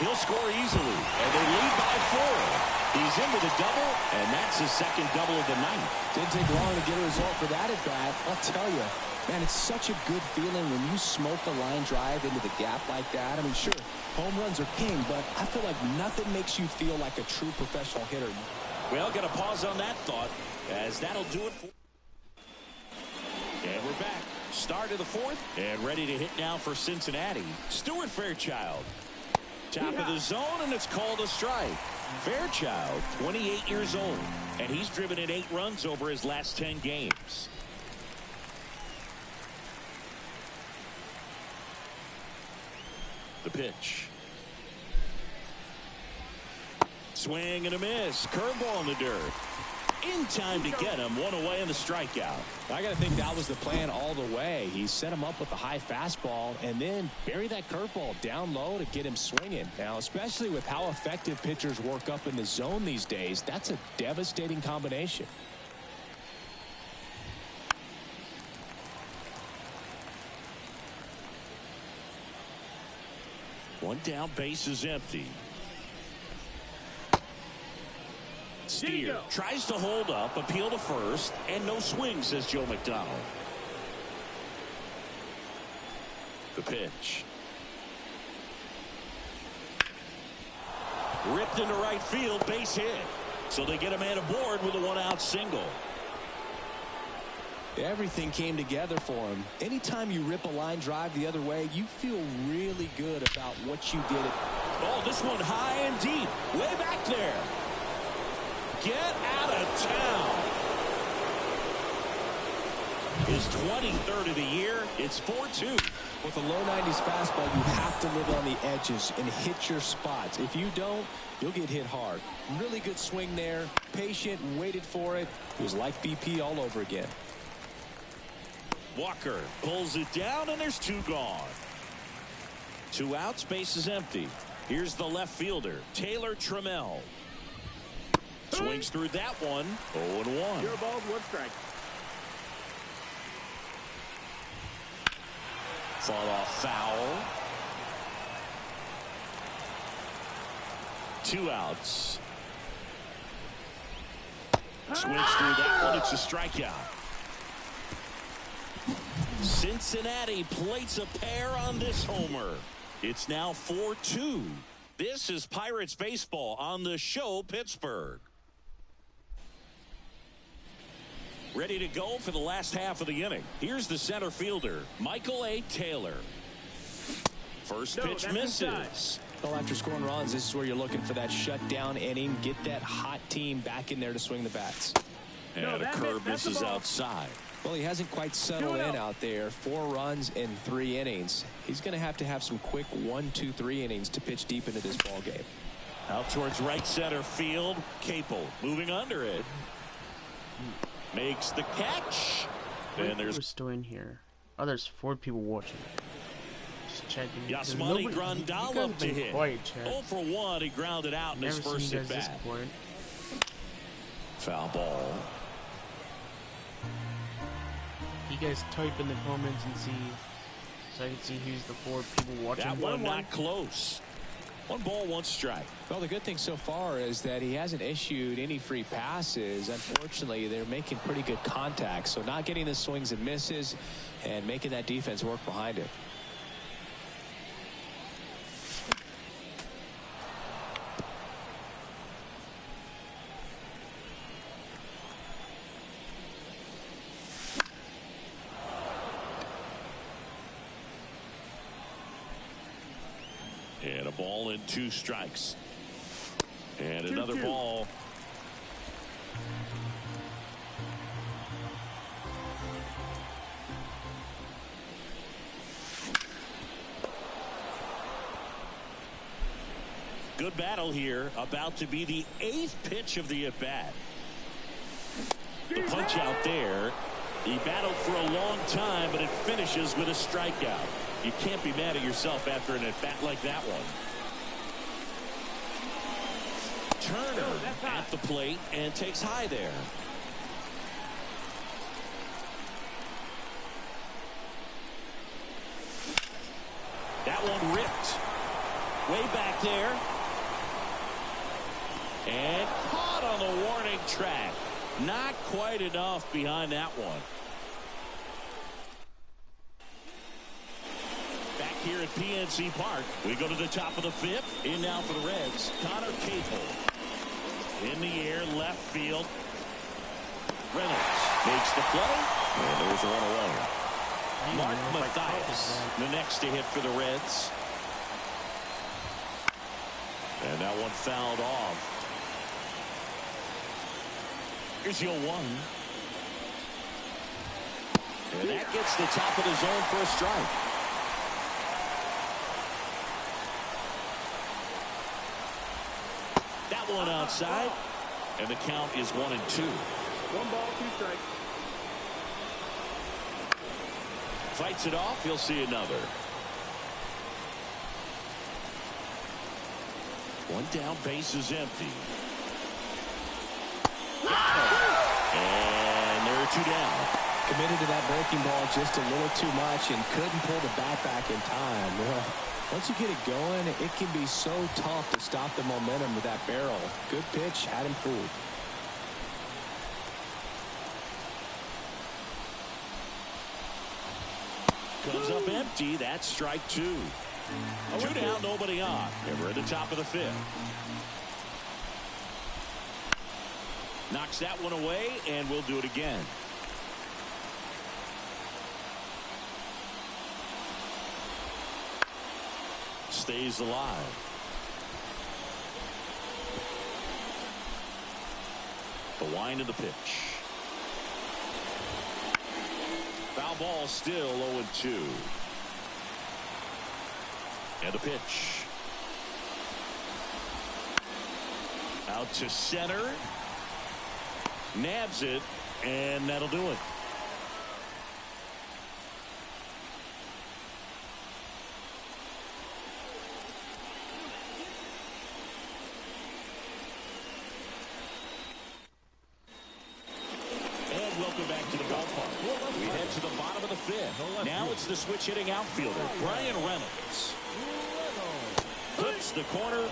He'll score easily, and they lead by 4. He's into the double, and that's his second double of the night. Didn't take long to get a result for that at bat. I'll tell you, man, it's such a good feeling when you smoke a line drive into the gap like that. I mean, sure, home runs are king, but I feel like nothing makes you feel like a true professional hitter. Well, got to pause on that thought, as that'll do it for. And we're back. Start of the 4th, and ready to hit now for Cincinnati. Stuart Fairchild. Top of the zone, and it's called a strike. Fairchild, 28 years old, and he's driven in 8 runs over his last 10 games. The pitch. Swing and a miss. Curveball in the dirt. In time to get him. One away in the strikeout. I got to think that was the plan all the way. He set him up with a high fastball and then bury that curveball down low to get him swinging. Now, especially with how effective pitchers work up in the zone these days, that's a devastating combination. One down, base is empty. Steer tries to hold up, appeal to first, and no swing, says Joe McDonald. The pitch. Ripped into right field, base hit. So they get a man aboard with a 1-out single. Everything came together for him. Anytime you rip a line drive the other way, you feel really good about what you did. Oh, this one high and deep, way back there. Get out of town. His 23rd of the year. It's 4-2. With a low 90s fastball, you have to live on the edges and hit your spots. If you don't, you'll get hit hard. Really good swing there. Patient, waited for it. It was like BP all over again. Walker pulls it down, and there's 2 gone. 2 outs, base is empty. Here's the left fielder, Taylor Trammell. Swings through that one. 0-1. You're ball, 1 strike. Fought off foul. 2 outs. Swings through that one. It's a strikeout. Cincinnati plates a pair on this homer. It's now 4-2. This is Pirates baseball on the show, Pittsburgh. Ready to go for the last half of the inning. Here's the center fielder, Michael A. Taylor. First pitch misses. Well, after scoring runs, this is where you're looking for that shutdown inning. Get that hot team back in there to swing the bats. And a curve misses outside. Well, he hasn't quite settled in out there. 4 runs in 3 innings. He's going to have some quick 1, 2, 3 innings to pitch deep into this ball game. Out towards right center field. Capel moving under it. Makes the catch. And there's still in here. Oh, there's 4 people watching. Just checking. Yasmani Grandal to hit. Quiet, 0 for 1. He grounded out in his first at bat. Foul ball. You guys type in the comments and see, so I can see who's the 4 people watching. That one not close. 1 ball, 1 strike. Well, the good thing so far is that he hasn't issued any free passes. Unfortunately, they're making pretty good contact, so not getting the swings and misses and making that defense work behind it. And a ball and 2 strikes. And another ball. Good battle here. About to be the 8th pitch of the at-bat. The punch out there. He battled for a long time, but it finishes with a strikeout. You can't be mad at yourself after an at-bat like that one. Turner at the plate and takes high there. That one ripped. Way back there. And caught on the warning track. Not quite enough behind that one. Back here at PNC Park, we go to the top of the fifth. In now for the Reds, Connor Capel. In the air, left field. Reynolds makes the play. And there's a run away. Mark Mathias, the next to hit for the Reds. And that one fouled off. Here's the 0-1. And that gets the top of the zone for a strike. That one outside. And the count is 1-2. 1 ball, 2 strikes. Fights it off. He'll see another. One down, base is empty. And there are 2 down. Committed to that breaking ball just a little too much and couldn't pull the bat back in time. Well, once you get it going, it can be so tough to stop the momentum with that barrel. Good pitch, had him fooled. Comes up empty. That's strike 2. 2 down, nobody on. And we're at the top of the fifth. Knocks that one away, and we'll do it again. Stays alive. The wind of the pitch. Foul ball, still 0-2. And the pitch. Out to center. Nabs it, and that'll do it. And welcome back to the ballpark. We head to the bottom of the fifth. Now it's the switch hitting outfielder, Brian Reynolds. Puts the corner,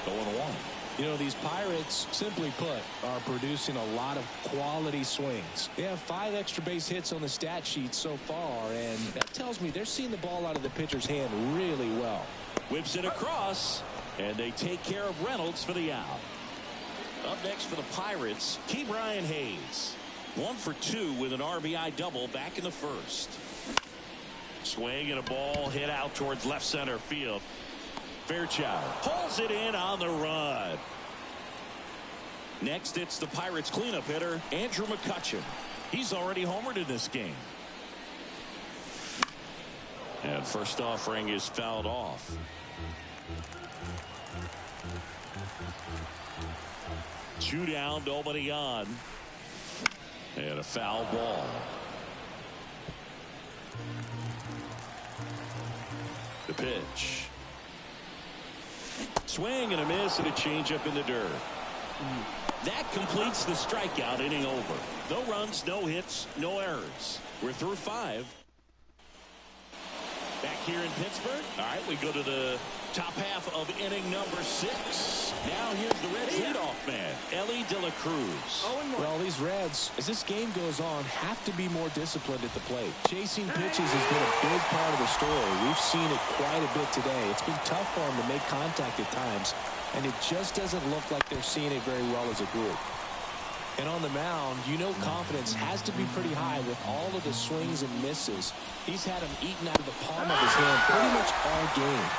0-1. You know, these Pirates, simply put, are producing a lot of quality swings. They have 5 extra base hits on the stat sheet so far, and that tells me they're seeing the ball out of the pitcher's hand really well. Whips it across, and they take care of Reynolds for the out. Up next for the Pirates, Ke'Bryan Hayes. 1 for 2 with an RBI double back in the first. Swing and a ball hit out towards left center field. Fairchild pulls it in on the run. Next, it's the Pirates cleanup hitter, Andrew McCutchen. He's already homered in this game. And first offering is fouled off. Two down, nobody on. And a foul ball. The pitch. Swing and a miss and a changeup in the dirt. That completes the strikeout inning over. No runs, no hits, no errors. We're through 5. Back here in Pittsburgh. All right, we go to the top half of inning number 6. Now here's the Reds leadoff man, Elly De La Cruz. Well, these Reds, as this game goes on, have to be more disciplined at the plate. Chasing pitches has been a big part of the story. We've seen it quite a bit today. It's been tough for them to make contact at times, and it just doesn't look like they're seeing it very well as a group. And on the mound, you know confidence has to be pretty high with all of the swings and misses. He's had them eaten out of the palm of his hand pretty much all game.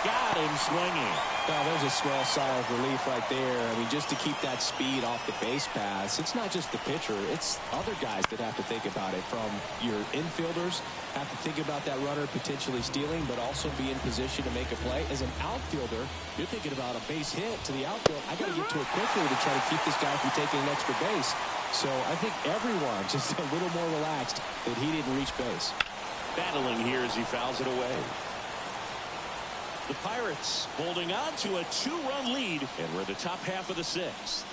Got him swinging. Well, there's a small sigh of relief right there. I mean, just to keep that speed off the base paths. It's not just the pitcher. It's other guys that have to think about it. From your infielders have to think about that runner potentially stealing, but also be in position to make a play. As an outfielder, you're thinking about a base hit to the outfield. I got to get to it quickly to try to keep this guy from taking an extra base. So I think everyone just a little more relaxed that he didn't reach base. Battling here as he fouls it away. The Pirates holding on to a 2-run lead, and we're at the top half of the 6th.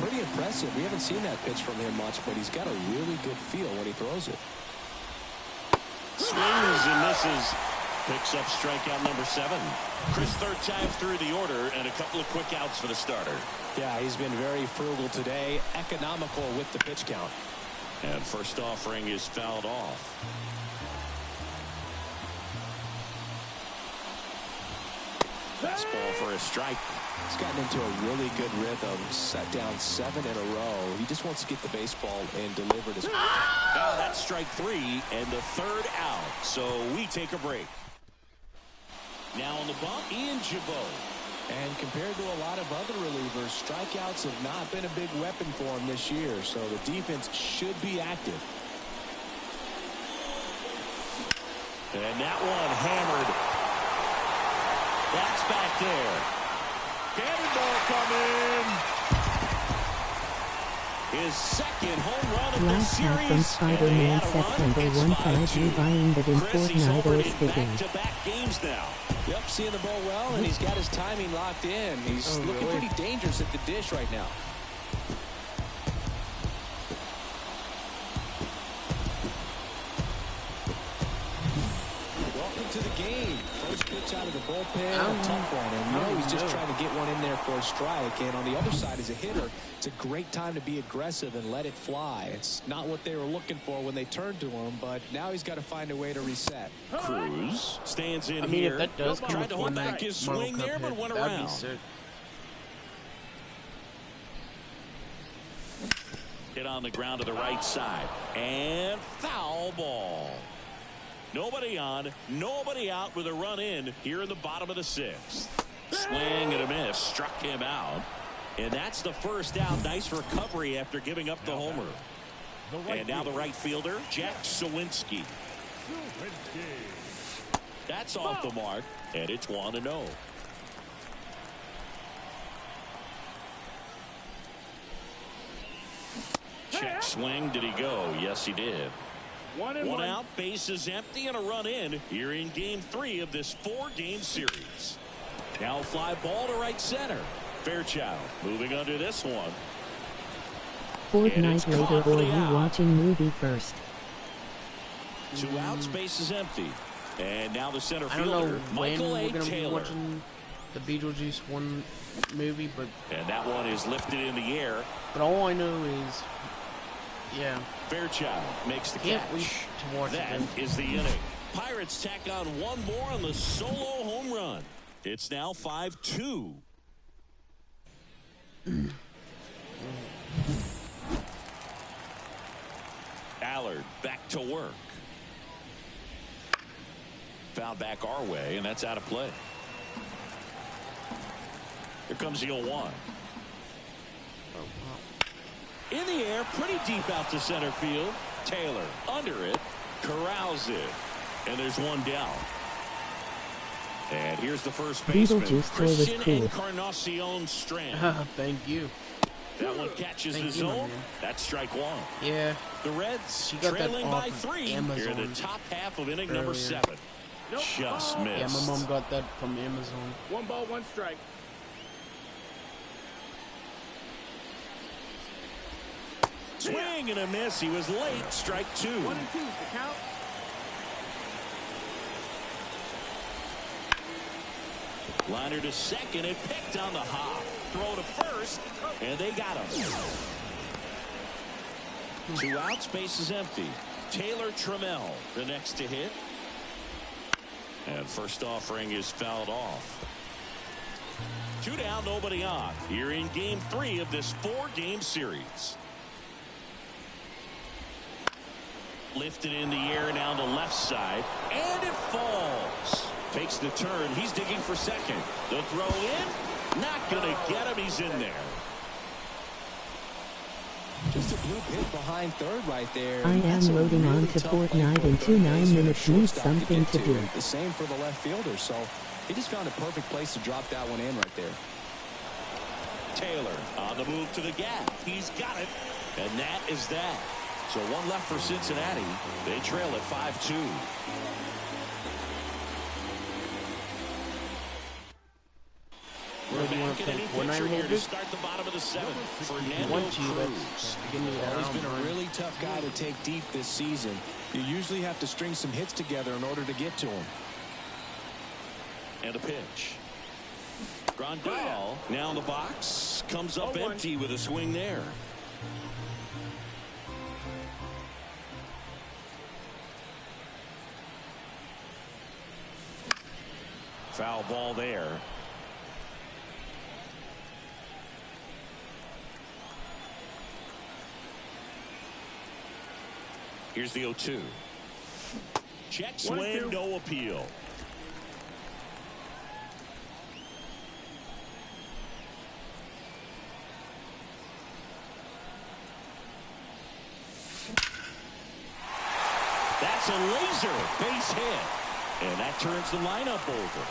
Pretty impressive. We haven't seen that pitch from him much, but he's got a really good feel when he throws it. Swings and misses. Picks up strikeout number 7. Chris, third time through the order, and a couple of quick outs for the starter. Yeah, he's been very frugal today, economical with the pitch count. And first offering is fouled off. Fastball for a strike. He's gotten into a really good rhythm, set down 7 in a row. He just wants to get the baseball and deliver it. Now that's strike 3 and the third out. So we take a break. Now on the bump, Ian Jabot. And compared to a lot of other relievers, strikeouts have not been a big weapon for him this year. So the defense should be active. And that one hammered. That's back there. Cannonball coming. His second home run of the Last series. half from Spider-Man September 1-5 buying that in Fortnite or Stigging. Back-to-back games now. Yep, seeing the ball well, and he's got his timing locked in. He's looking pretty dangerous at the dish right now. Welcome to the game. First pitch out of the bullpen, a tough one. And you know he's just trying to get one in there for a strike. And on the other side, as a hitter, it's a great time to be aggressive and let it fly. It's not what they were looking for when they turned to him, but now he's got to find a way to reset. Cruz stands in I mean, here. if that does come Tried to before hold back that his Model swing Cup there, but hit, went that'd around. be sick. Hit on the ground to the right side. And foul ball. Nobody on, nobody out with a run in here in the bottom of the 6th. Swing and a miss. Struck him out. And that's the first out. Nice recovery after giving up the homer. And now the right fielder, Jack Sawinski. That's off the mark. And it's 1-0. Check swing. Did he go? Yes, he did. One out, base is empty, and a run in here in game 3 of this 4-game series. Now fly ball to right center. Fairchild moving under this one. Fortnite later or you watching movie first. 2 outs, base is empty. And now the center I don't know fielder, when Michael we're A. gonna be Taylor. watching the Beetlejuice 1 movie, but And that one is lifted in the air. all I know is, yeah, Fairchild makes the can't catch. wait to watch That it. is the inning. Pirates tack on one more on the solo home run. It's now 5-2. Allard back to work. Foul back our way, and that's out of play. Here comes the 0-1. In the air, pretty deep out to center field. Taylor under it, corrals it, and there's one down. And here's the first baseman, Beetlejuice toy was Christian cool. Encarnacion Strand. Thank you. That one catches Thank the you, my zone. man. That's strike 1. Yeah, The Reds She got that trailing off by of 3 here Amazon in the top half of inning earlier. number 7. Just missed. yeah, my mom got that from Amazon. 1 ball, 1 strike. Swing and a miss. He was late. Strike 2. 1-2 the count. Liner to second. It picked on the hop. Throw to first. And they got him. 2 outs. Base is empty. Taylor Trammell the next to hit. And first offering is fouled off. 2 down, nobody on. Here in game 3 of this 4-game series. Lifted in the air down to left side. And it falls. Takes the turn. He's digging for second. The throw in. Not going to get him. He's in there. Just a blue hit behind third right there. I That's am a loading really on to tough play Fortnite for a in third 2 9 baseman and minutes. shortstop Needs something get to do. The same for the left fielder. So he just found a perfect place to drop that one in right there. Taylor on the move to the gap. He's got it. And that is that. So one left for Cincinnati. They trail at 5-2. We're do you want back to at play any Fortnite pitcher a here little to bit? start the bottom of the seventh. Fernando Want to, Cruz. give me that. He's been a really tough guy to take deep this season. You usually have to string some hits together in order to get to him. And a pitch. Grandal now in the box. Comes up empty with a swing there. Foul ball there. Here's the 0-2. Check swing, no appeal. That's a laser base hit. And that turns the lineup over.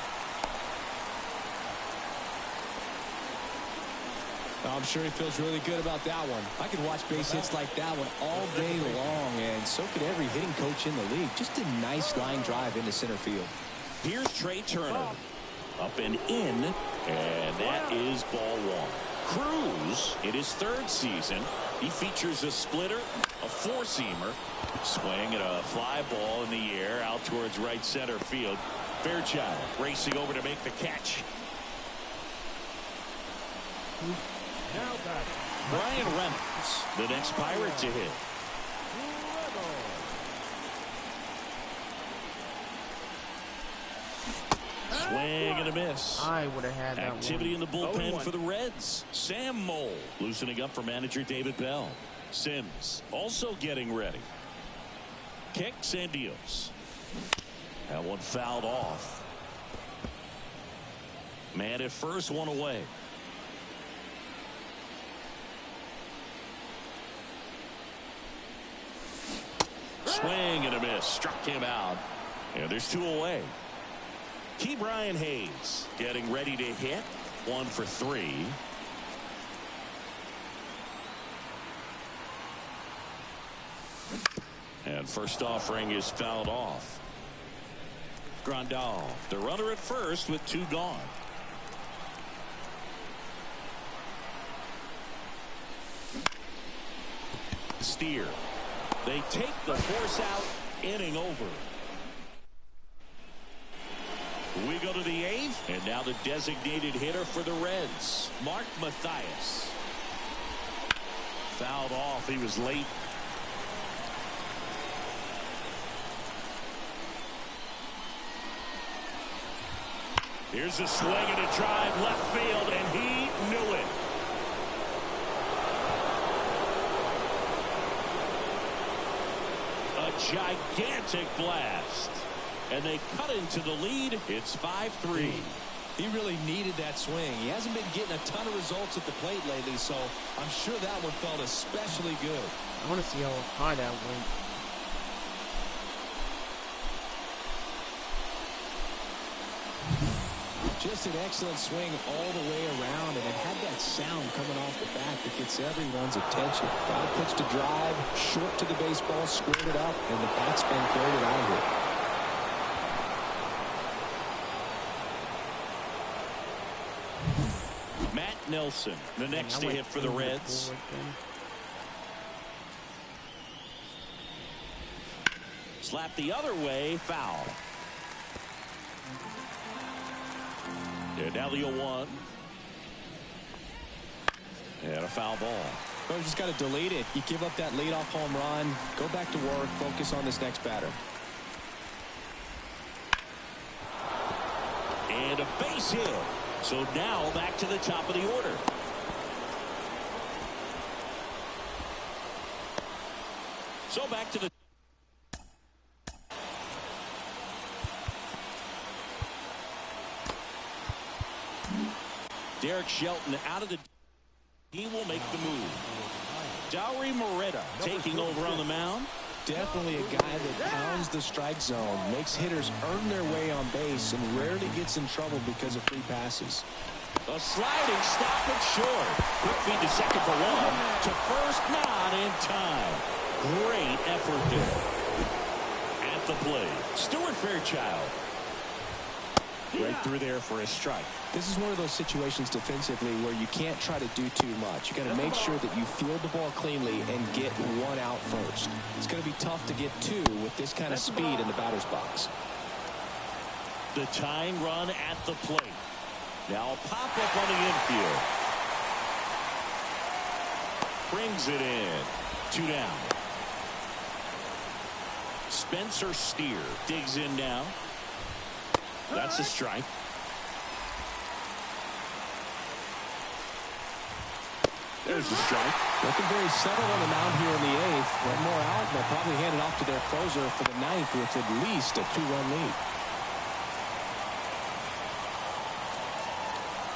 I'm sure he feels really good about that one. I could watch base hits like that one all day long, and so could every hitting coach in the league. Just a nice line drive into center field. Here's Trey Turner. Up and in, and that is ball one. Cruz, in his third season, he features a splitter, a four-seamer, swing and a fly ball in the air out towards right center field. Fairchild racing over to make the catch. Brian Reynolds, the next Pirate to hit. Swing and a miss. I would have had that Activity one. in the bullpen for the Reds. Sam Mole loosening up for manager David Bell. Sims also getting ready. Kicks and deals. That one fouled off. Man at first, one away. Swing and a miss. Struck him out. And there's two away. Key Brian Hayes getting ready to hit. 1 for 3. And first offering is fouled off. Grandal, the runner at first with 2 gone. Steer. They take the force out. Inning over. We go to the 8th, and now the designated hitter for the Reds, Mark Mathias. Fouled off. He was late. Here's a swing and a drive left field, and he knew it. A gigantic blast. And they cut into the lead. It's 5-3. He really needed that swing. He hasn't been getting a ton of results at the plate lately, so I'm sure that one felt especially good. I want to see how high that went. Just an excellent swing all the way around, and it had that sound coming off the bat that gets everyone's attention. Got a pitch to drive, short to the baseball, squared it up, and the batsman carried it out of here. Matt Nelson, the next to hit for the Reds. Slap the other way, foul. And now the 0-1. And a foul ball. Well, you just got to delete it. You give up that leadoff home run, go back to work, focus on this next batter. And a base hit. So now back to the top of the order. So back to the Derek Shelton out of the. He will make the move. Dowry Moretta taking over on the mound. Definitely a guy that pounds the strike zone, makes hitters earn their way on base, and rarely gets in trouble because of free passes. A sliding stop at short. Quick feed to second for 1. To first, not in time. Great effort there. At the plate, Stuart Fairchild. Right through there for a strike. This is one of those situations defensively where you can't try to do too much. You got to make sure that you field the ball cleanly and get one out first. It's going to be tough to get two with this kind of speed in the batter's box. The tying run at the plate. Now a pop-up on the infield. Brings it in. 2 down. Spencer Steer digs in now. That's a strike. There's the strike. Looking very settled on the mound here in the 8th. One more out, and they'll probably hand it off to their closer for the 9th with at least a 2-run lead.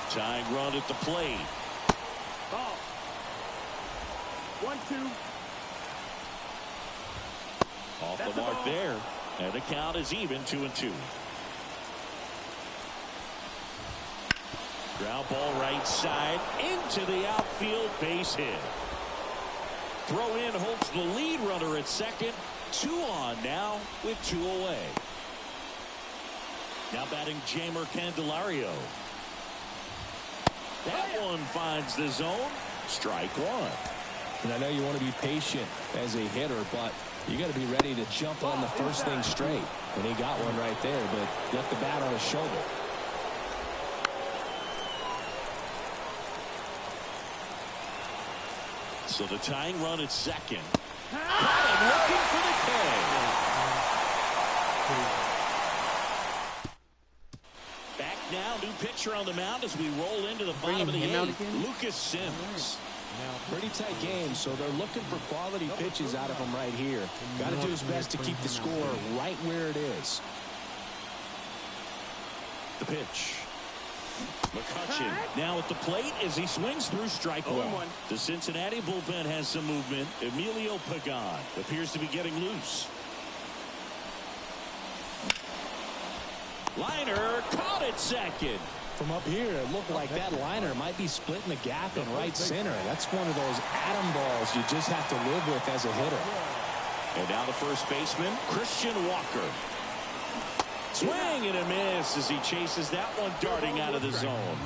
Tying run at the plate. Ball. 1-2. Off the mark there. And the count is even 2-2. Ground ball right side into the outfield, base hit. Throw in holds the lead runner at second. 2 on now with 2 away. Now batting Jeimer Candelario. That one finds the zone. Strike 1. And I know you want to be patient as a hitter, but you got to be ready to jump on the first thing straight. And he got one right there, but left the bat on his shoulder. So the tying run at second. And looking for the K. Back now, new pitcher on the mound as we roll into the bottom of the 8th. Lucas Sims. Pretty tight game, so they're looking for quality pitches out of him right here. Got to do his best to keep the score right where it is. The pitch. McCutcheon now at the plate as he swings through strike 1. The Cincinnati bullpen has some movement. Emilio Pagan appears to be getting loose. Liner caught at second. From up here, it looked like that liner might be splitting the gap in right center. That's one of those atom balls you just have to live with as a hitter. And now the first baseman, Christian Walker. Swing and a miss as he chases that one darting out of the zone.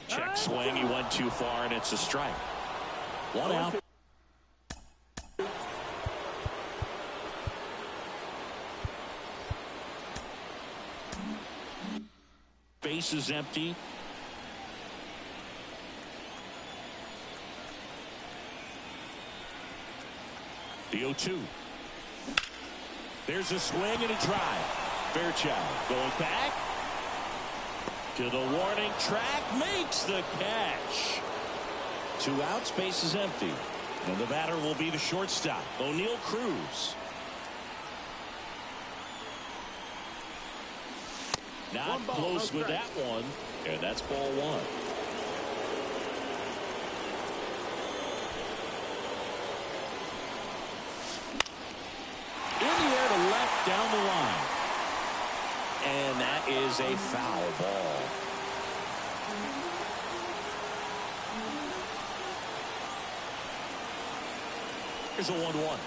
Check swing. He went too far, and it's a strike. 1 out. Base is empty. The 0-2. There's a swing and a drive. Fairchild going back to the warning track, makes the catch. 2 outs, base is empty. And the batter will be the shortstop, O'Neal Cruz. Not close with that one, and that's ball 1. In the air to left down the line. And that is a foul ball. Here's a 1-1.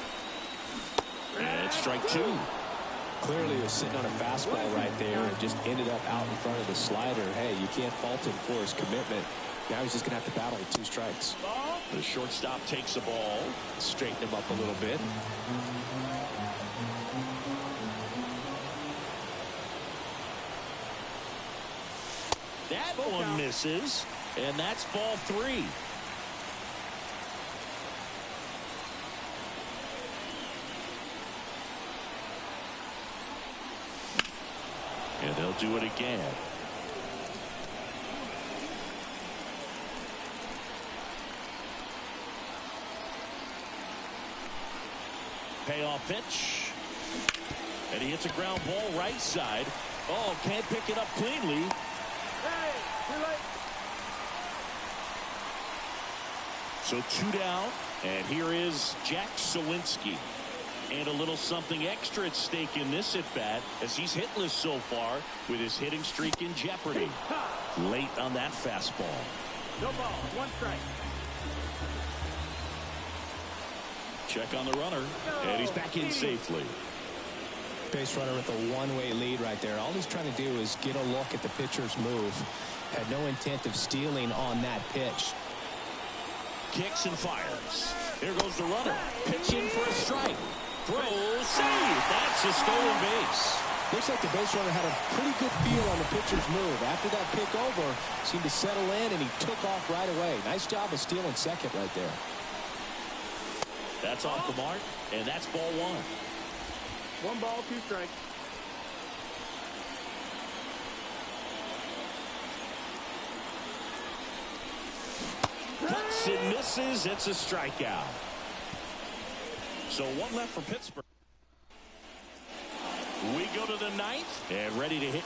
And it's strike 2. Clearly he was sitting on a fastball right there and just ended up out in front of the slider. Hey, you can't fault him for his commitment. Now he's just going to have to battle with 2 strikes. The shortstop takes the ball. Straighten him up a little bit. That one misses, and that's ball 3. And they'll do it again. Payoff pitch. And he hits a ground ball right side. Oh, can't pick it up cleanly. Hey, too late. So 2 down, and here is Jack Sawinski. And a little something extra at stake in this at-bat as he's hitless so far with his hitting streak in jeopardy. Late on that fastball. No ball, 1 strike. Check on the runner, and he's back in safely. Base runner with a one-way lead right there. All he's trying to do is get a look at the pitcher's move. Had no intent of stealing on that pitch. Kicks and fires. Here goes the runner. Pitch in for a strike. Throws. Save. That's a stolen base. Looks like the base runner had a pretty good feel on the pitcher's move. After that pick over, seemed to settle in, and he took off right away. Nice job of stealing second right there. That's off the mark, and that's ball one. 1 ball, 2 strikes. Cuts and misses. It's a strikeout. So 1 left for Pittsburgh. We go to the 9th and ready to hit.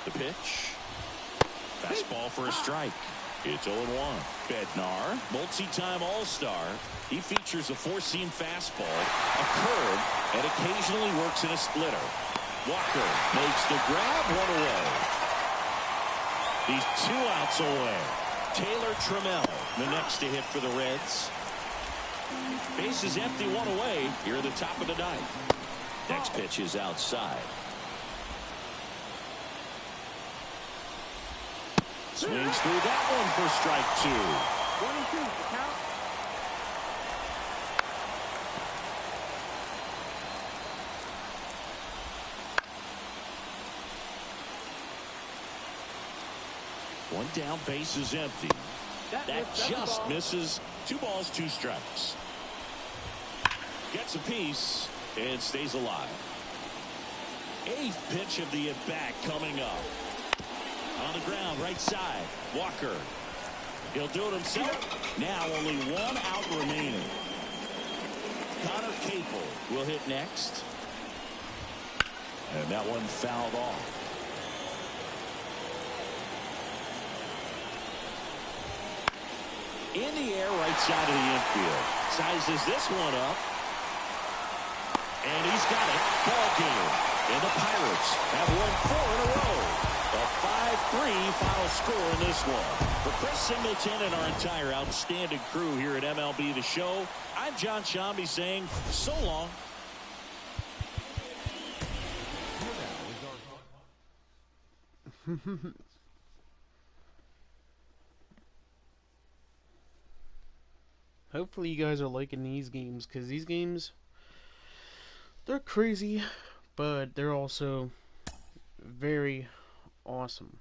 The pitch. Fastball for a strike. It's 0-1. Bednar, multi-time All-Star. He features a 4-seam fastball, a curve, and occasionally works in a splitter. Walker makes the grab, 1 away. He's 2 outs away. Taylor Trammell, the next to hit for the Reds. Base is empty, 1 away here at the top of the 9th. Next pitch is outside. Swings through that one for strike 2. 1 and 2, the count. One down, base is empty. That just misses. 2 balls, 2 strikes. Gets a piece and stays alive. 8th pitch of the at-bat coming up. On the ground, right side. Walker. He'll do it himself. Now only 1 out remaining. Connor Capel will hit next. And that one fouled off. In the air, right side of the infield. Sizes this one up. And he's got it. Ball game. And the Pirates have won 4 in a row. A 5-3 final score in this one. For Chris Singleton and our entire outstanding crew here at MLB The Show, I'm John Shambi saying so long. Hopefully you guys are liking these games, because these games, they're crazy, but they're also very awesome.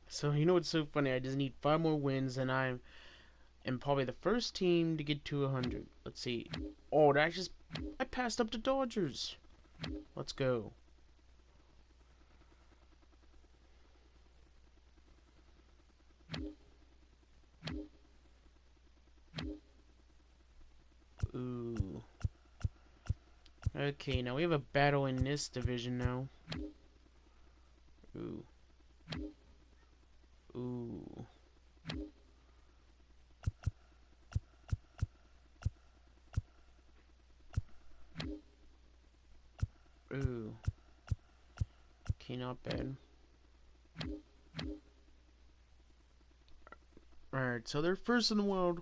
So you know what's so funny? I just need 5 more wins, and I am probably the first team to get to 100. Let's see. Oh, I passed up the Dodgers. Let's go. Ooh. Okay, now we have a battle in this division now. Ooh. Ooh. Ooh. Okay, not bad. Alright, so they're first in the world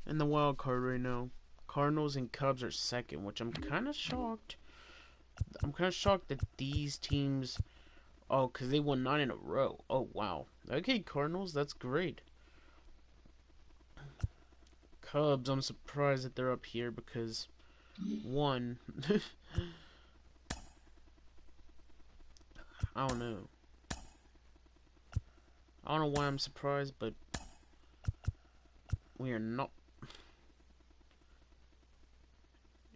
in the wild card right now. Cardinals and Cubs are second, which I'm kind of shocked. I'm kind of shocked that these teams... Oh, because they won 9 in a row. Oh, wow. Okay, Cardinals, that's great. Cubs, I'm surprised that they're up here because... 1... I don't know. I don't know why I'm surprised, but... We are not...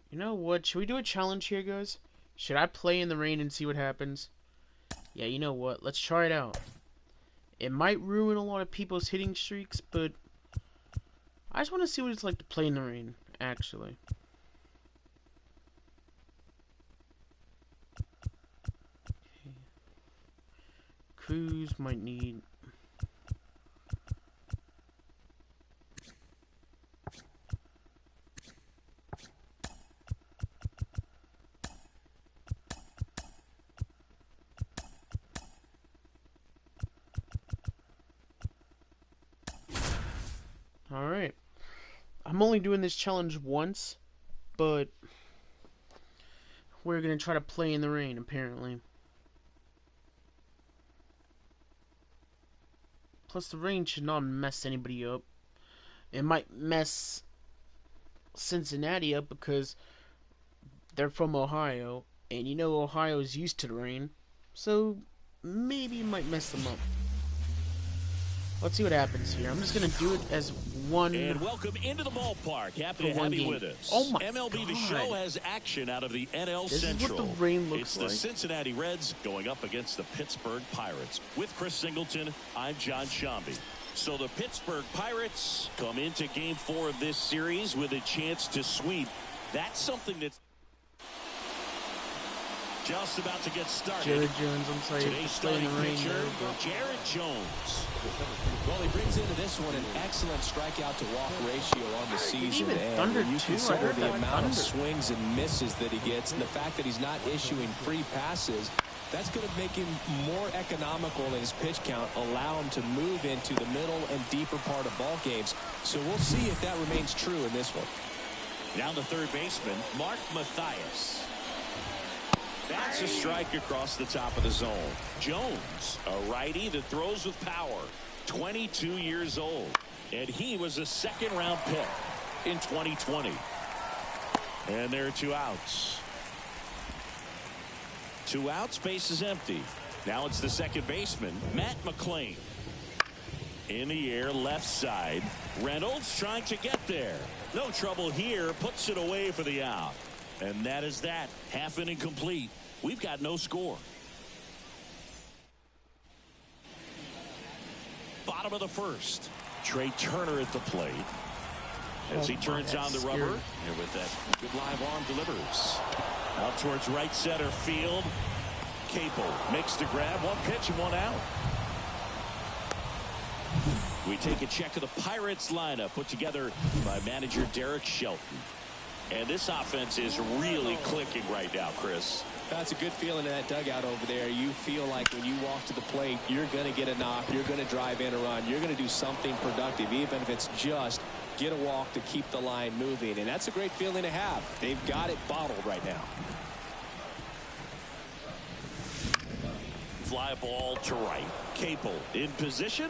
You know what? Should we do a challenge here, guys? Should I play in the rain and see what happens? Yeah, you know what? Let's try it out. It might ruin a lot of people's hitting streaks, but... I just want to see what it's like to play in the rain, actually. Cruz might need... Alright. I'm only doing this challenge once, but we're going to try to play in the rain, apparently. Plus, the rain should not mess anybody up. It might mess Cincinnati up because they're from Ohio, and you know Ohio's used to the rain, so maybe it might mess them up. Let's see what happens here. I'm just going to do it as one. And welcome into the ballpark. Happy to have you with us. Oh my MLB God. The Show has action out of the NL This Central. is what the rain looks it's like. the Cincinnati Reds going up against the Pittsburgh Pirates. With Chris Singleton, I'm John Shambi. So the Pittsburgh Pirates come into Game 4 of this series with a chance to sweep. That's something that's just about to get started. Jared Jones, I'm sorry, Today's to play in starting the rain pitcher, there, but Jared Jones. Well, he brings into this one an excellent strikeout to walk ratio on the season. even And Thunder, when you too. I consider heard the that amount of Thunder. swings and misses that he gets and the fact that he's not issuing free passes, that's going to make him more economical in his pitch count, allow him to move into the middle and deeper part of ball games. So we'll see if that remains true in this one. Down the third baseman, Mark Mathias. That's a strike across the top of the zone. Jones, a righty that throws with power, 22 years old. And he was a second-round pick in 2020. And there are 2 outs. 2 outs, base is empty. Now it's the second baseman, Matt McClain. In the air, left side. Reynolds trying to get there. No trouble here, puts it away for the out. And that is that. Half inning complete. We've got no score. Bottom of the first. Trey Turner at the plate. As he turns on the rubber. And with that good live arm delivers. Out towards right center field. Capel makes the grab. 1 pitch and 1 out. We take a check of the Pirates lineup put together by manager Derek Shelton. And this offense is really clicking right now, Chris. That's a good feeling in that dugout over there. You feel like when you walk to the plate, you're going to get a knock, you're going to drive in a run, you're going to do something productive, even if it's just get a walk to keep the line moving. And that's a great feeling to have. They've got it bottled right now. Fly ball to right. Capel in position.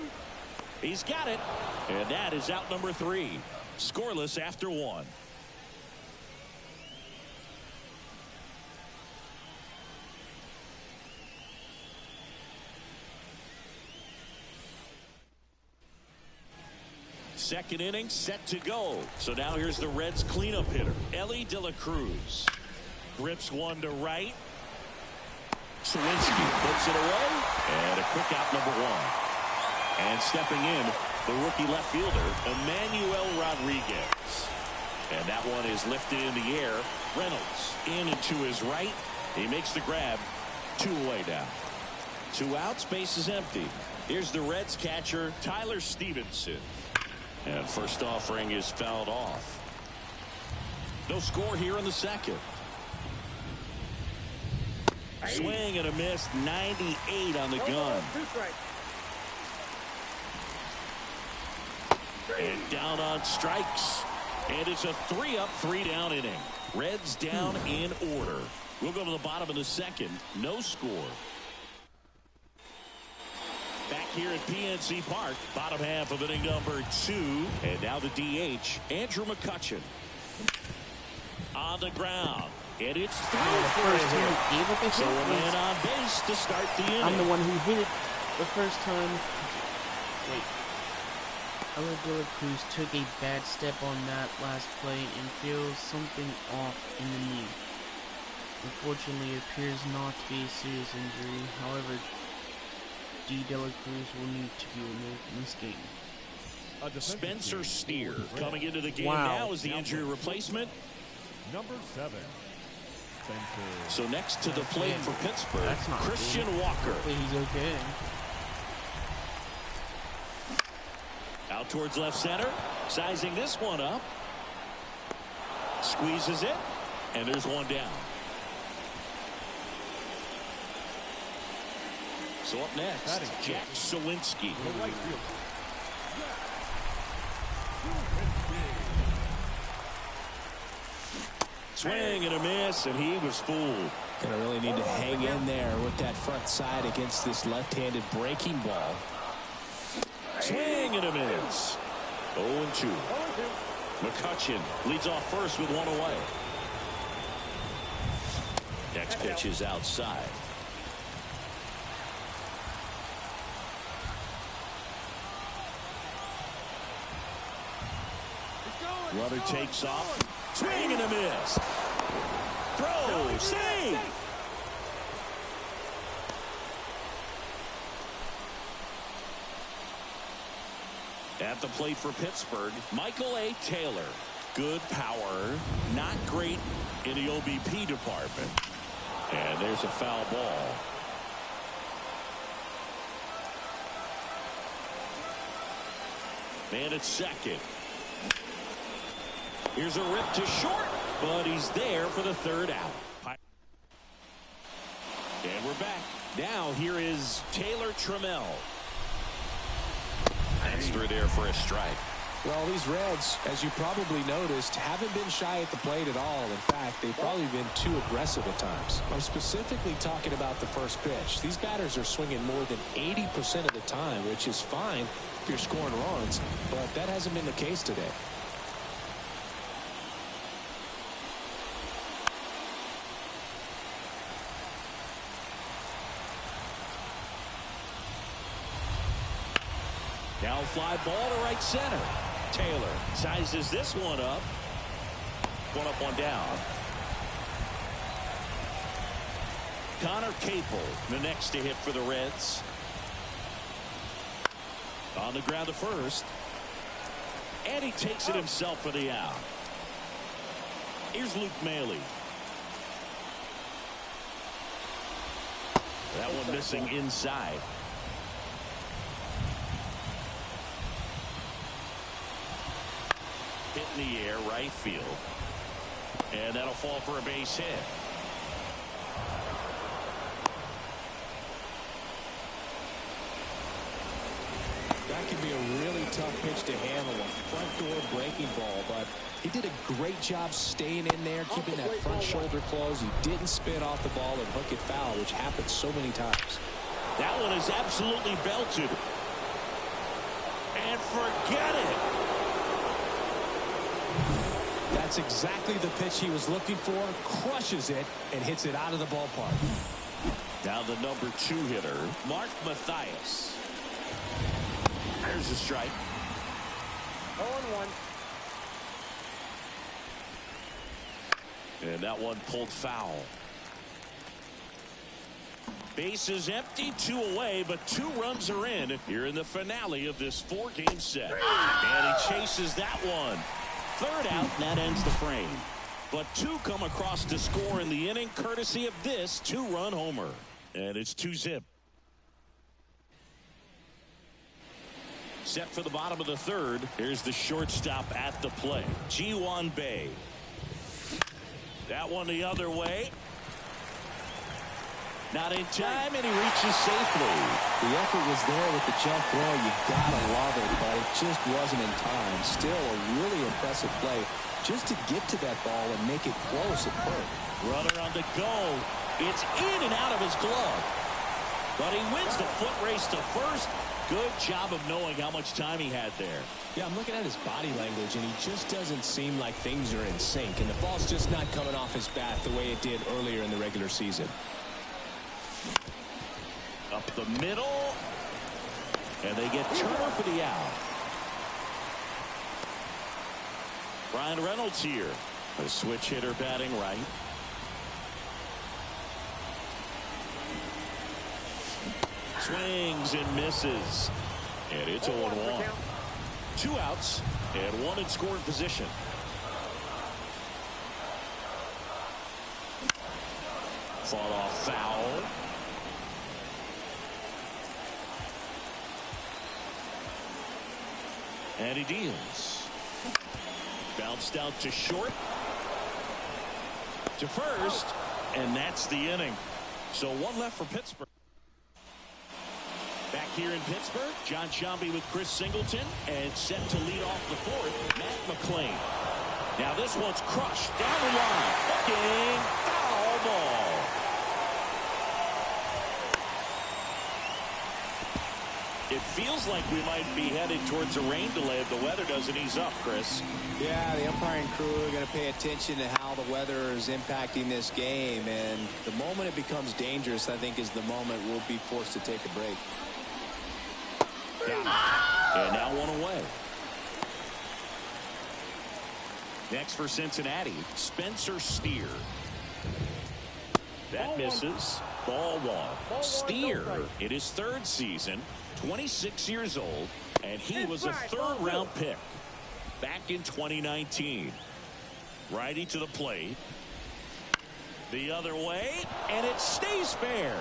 He's got it. And that is out number 3. Scoreless after 1. Second inning set to go. So now here's the Reds cleanup hitter, Ellie De La Cruz. Grips one to right. Sawinski puts it away. And a quick out number 1. And stepping in, the rookie left fielder, Emmanuel Rodriguez. And that one is lifted in the air. Reynolds in and to his right. He makes the grab. 2 away now. 2 outs, base is empty. Here's the Reds catcher, Tyler Stevenson. And first offering is fouled off. No score here in the second. Swing and a miss. 98 on the gun. And down on strikes. And it's a 3-up, 3-down inning. Reds down in order. We'll go to the bottom of the second. No score. Back here at PNC Park, bottom half of inning number 2. And now the DH, Andrew McCutchen. On the ground. And it's 3 for him. So a man on base to start the inning. I'm the one who hit it the first time. Wait. Ellie De La Cruz took a bad step on that last play and feels something off in the knee. Unfortunately, it appears not to be a serious injury. However, De La Cruz will need to be removed from this game. Spencer Steer coming into the game Wow. now as the injury replacement. Number 7. So next to the plate for Pittsburgh, That's not Christian good. Walker. Hopefully he's okay. Out towards left center. Sizing this one up. Squeezes it. And there's one down. So up next, Jack Sawinski. Swing and a miss, and he was fooled. Gonna really need to hang in there with that front side against this left-handed breaking ball. Swing and a miss. 0-2. McCutchen leads off first with one away. Next pitch is outside. Runner takes off. Swing and a miss. Throw. Save. At the plate for Pittsburgh, Michael A. Taylor. Good power. Not great in the OBP department. And there's a foul ball. Man at second. Here's a rip to short, but he's there for the third out. And we're back. Now here is Taylor Trammell. That's through there for a strike. Well, these Reds, as you probably noticed, haven't been shy at the plate at all. In fact, they've probably been too aggressive at times. I'm specifically talking about the first pitch. These batters are swinging more than 80% of the time, which is fine if you're scoring runs, but that hasn't been the case today. Now fly ball to right center. Taylor sizes this one up. One up, one down. Connor Capel, the next to hit for the Reds. On the ground to first. And he takes it himself for the out. Here's Luke Maile. That one missing inside. Hit in the air, right field. And that'll fall for a base hit. That can be a really tough pitch to handle, a front door breaking ball, but he did a great job staying in there, keeping that front shoulder closed. He didn't spin off the ball and hook it foul, which happens so many times. That one is absolutely belted. And forget it. That's exactly the pitch he was looking for. Crushes it and hits it out of the ballpark. Now the number 2 hitter, Mark Mathias. There's a strike. 0-1. And that one pulled foul. Bases empty, 2 away, but 2 runs are in here in the finale of this 4-game set. And he chases that one. Third out, and that ends the frame. But 2 come across to score in the inning, courtesy of this 2-run homer. And it's 2-zip. Set for the bottom of the third. Here's the shortstop at the plate, Ji-Hwan Bae. That one the other way. Not in time, and he reaches safely. The effort was there with the jump throw. You gotta love it, but it just wasn't in time. Still a really impressive play just to get to that ball and make it close at first. Runner on the go. It's in and out of his glove. But he wins the foot race to first. Good job of knowing how much time he had there. Yeah, I'm looking at his body language, and he just doesn't seem like things are in sync. And the ball's just not coming off his bat the way it did earlier in the regular season. Up the middle. And they get Turner for the out. Ryan Reynolds here. A switch hitter batting right. Swings and misses. And it's 0-1. 2 outs and 1 in scoring position. Fought off foul. And he deals. Bounced out to short. To first. And that's the inning. So one left for Pittsburgh. Back here in Pittsburgh, John Sciambi with Chris Singleton. And set to lead off the fourth, Matt McClain. Now this one's crushed down the line. Looking. Foul ball. It feels like we might be headed towards a rain delay if the weather doesn't ease up, Chris. Yeah, the umpiring crew are going to pay attention to how the weather is impacting this game. And the moment it becomes dangerous, I think, is the moment we'll be forced to take a break. And now one away. Next for Cincinnati, Spencer Steer. That misses. Ball one. Steer in his third season, 26 years old, and he was a third-round pick back in 2019. Righty to the plate. The other way, and it stays fair.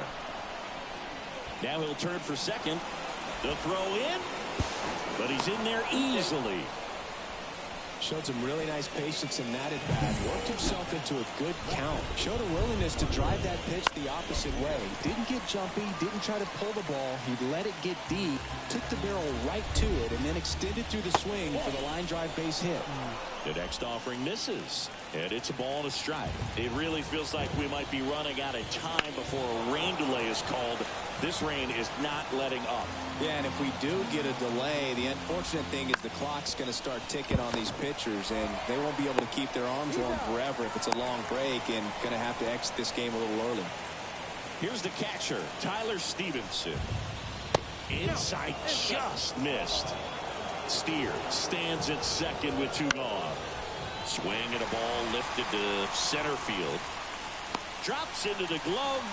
Now he'll turn for second. The throw in, but he's in there easily. Showed some really nice patience in that at bat. Worked himself into a good count. Showed a willingness to drive that pitch the opposite way. Didn't get jumpy. Didn't try to pull the ball. He let it get deep. Took the barrel right to it and then extended through the swing for the line drive base hit. The next offering misses. And it's a ball and a strike. It really feels like we might be running out of time before a rain delay is called. This rain is not letting up. Yeah, and if we do get a delay, the unfortunate thing is the clock's going to start ticking on these pitchers, and they won't be able to keep their arms warm forever if it's a long break, and going to have to exit this game a little early. Here's the catcher, Tyler Stevenson. Inside, just missed. Steer stands at second with two gone. Swing and a ball lifted to center field. Drops into the glove,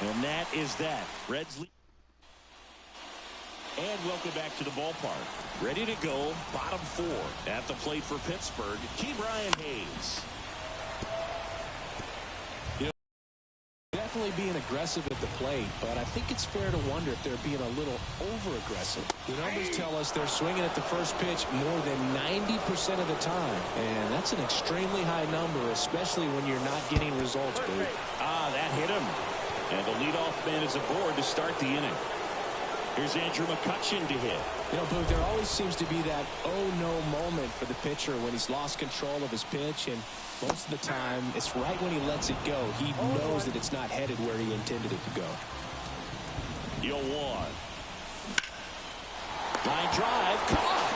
and that is that. Reds lead. And welcome back to the ballpark. Ready to go, bottom four. At the plate for Pittsburgh, Ke'Bryan Hayes. Definitely being aggressive at the plate, but I think it's fair to wonder if they're being a little over-aggressive. The numbers tell us they're swinging at the first pitch more than 90% of the time, and that's an extremely high number, especially when you're not getting results, Boo. That hit him. And the leadoff man is aboard to start the inning. Here's Andrew McCutchen to hit. You know, Boo, there always seems to be that oh-no moment for the pitcher when he's lost control of his pitch, and most of the time, it's right when he lets it go. He knows that it's not headed where he intended it to go. 0-1. Line drive, caught.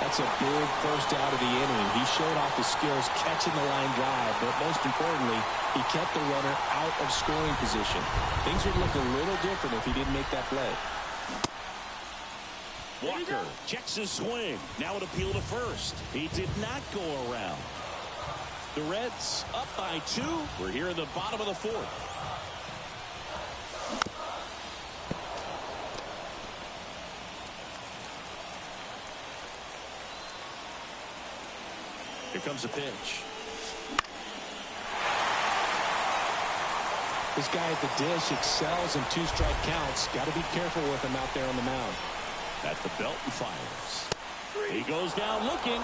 That's a big first out of the inning. He showed off his skills catching the line drive, but most importantly, he kept the runner out of scoring position. Things would look a little different if he didn't make that play. Walker checks his swing. Now an appeal to first. He did not go around. The Reds up by 2. We're here in the bottom of the fourth. Here comes a pitch. This guy at the dish excels in two-strike counts. Got to be careful with him out there on the mound. At the belt and fires. He goes down looking.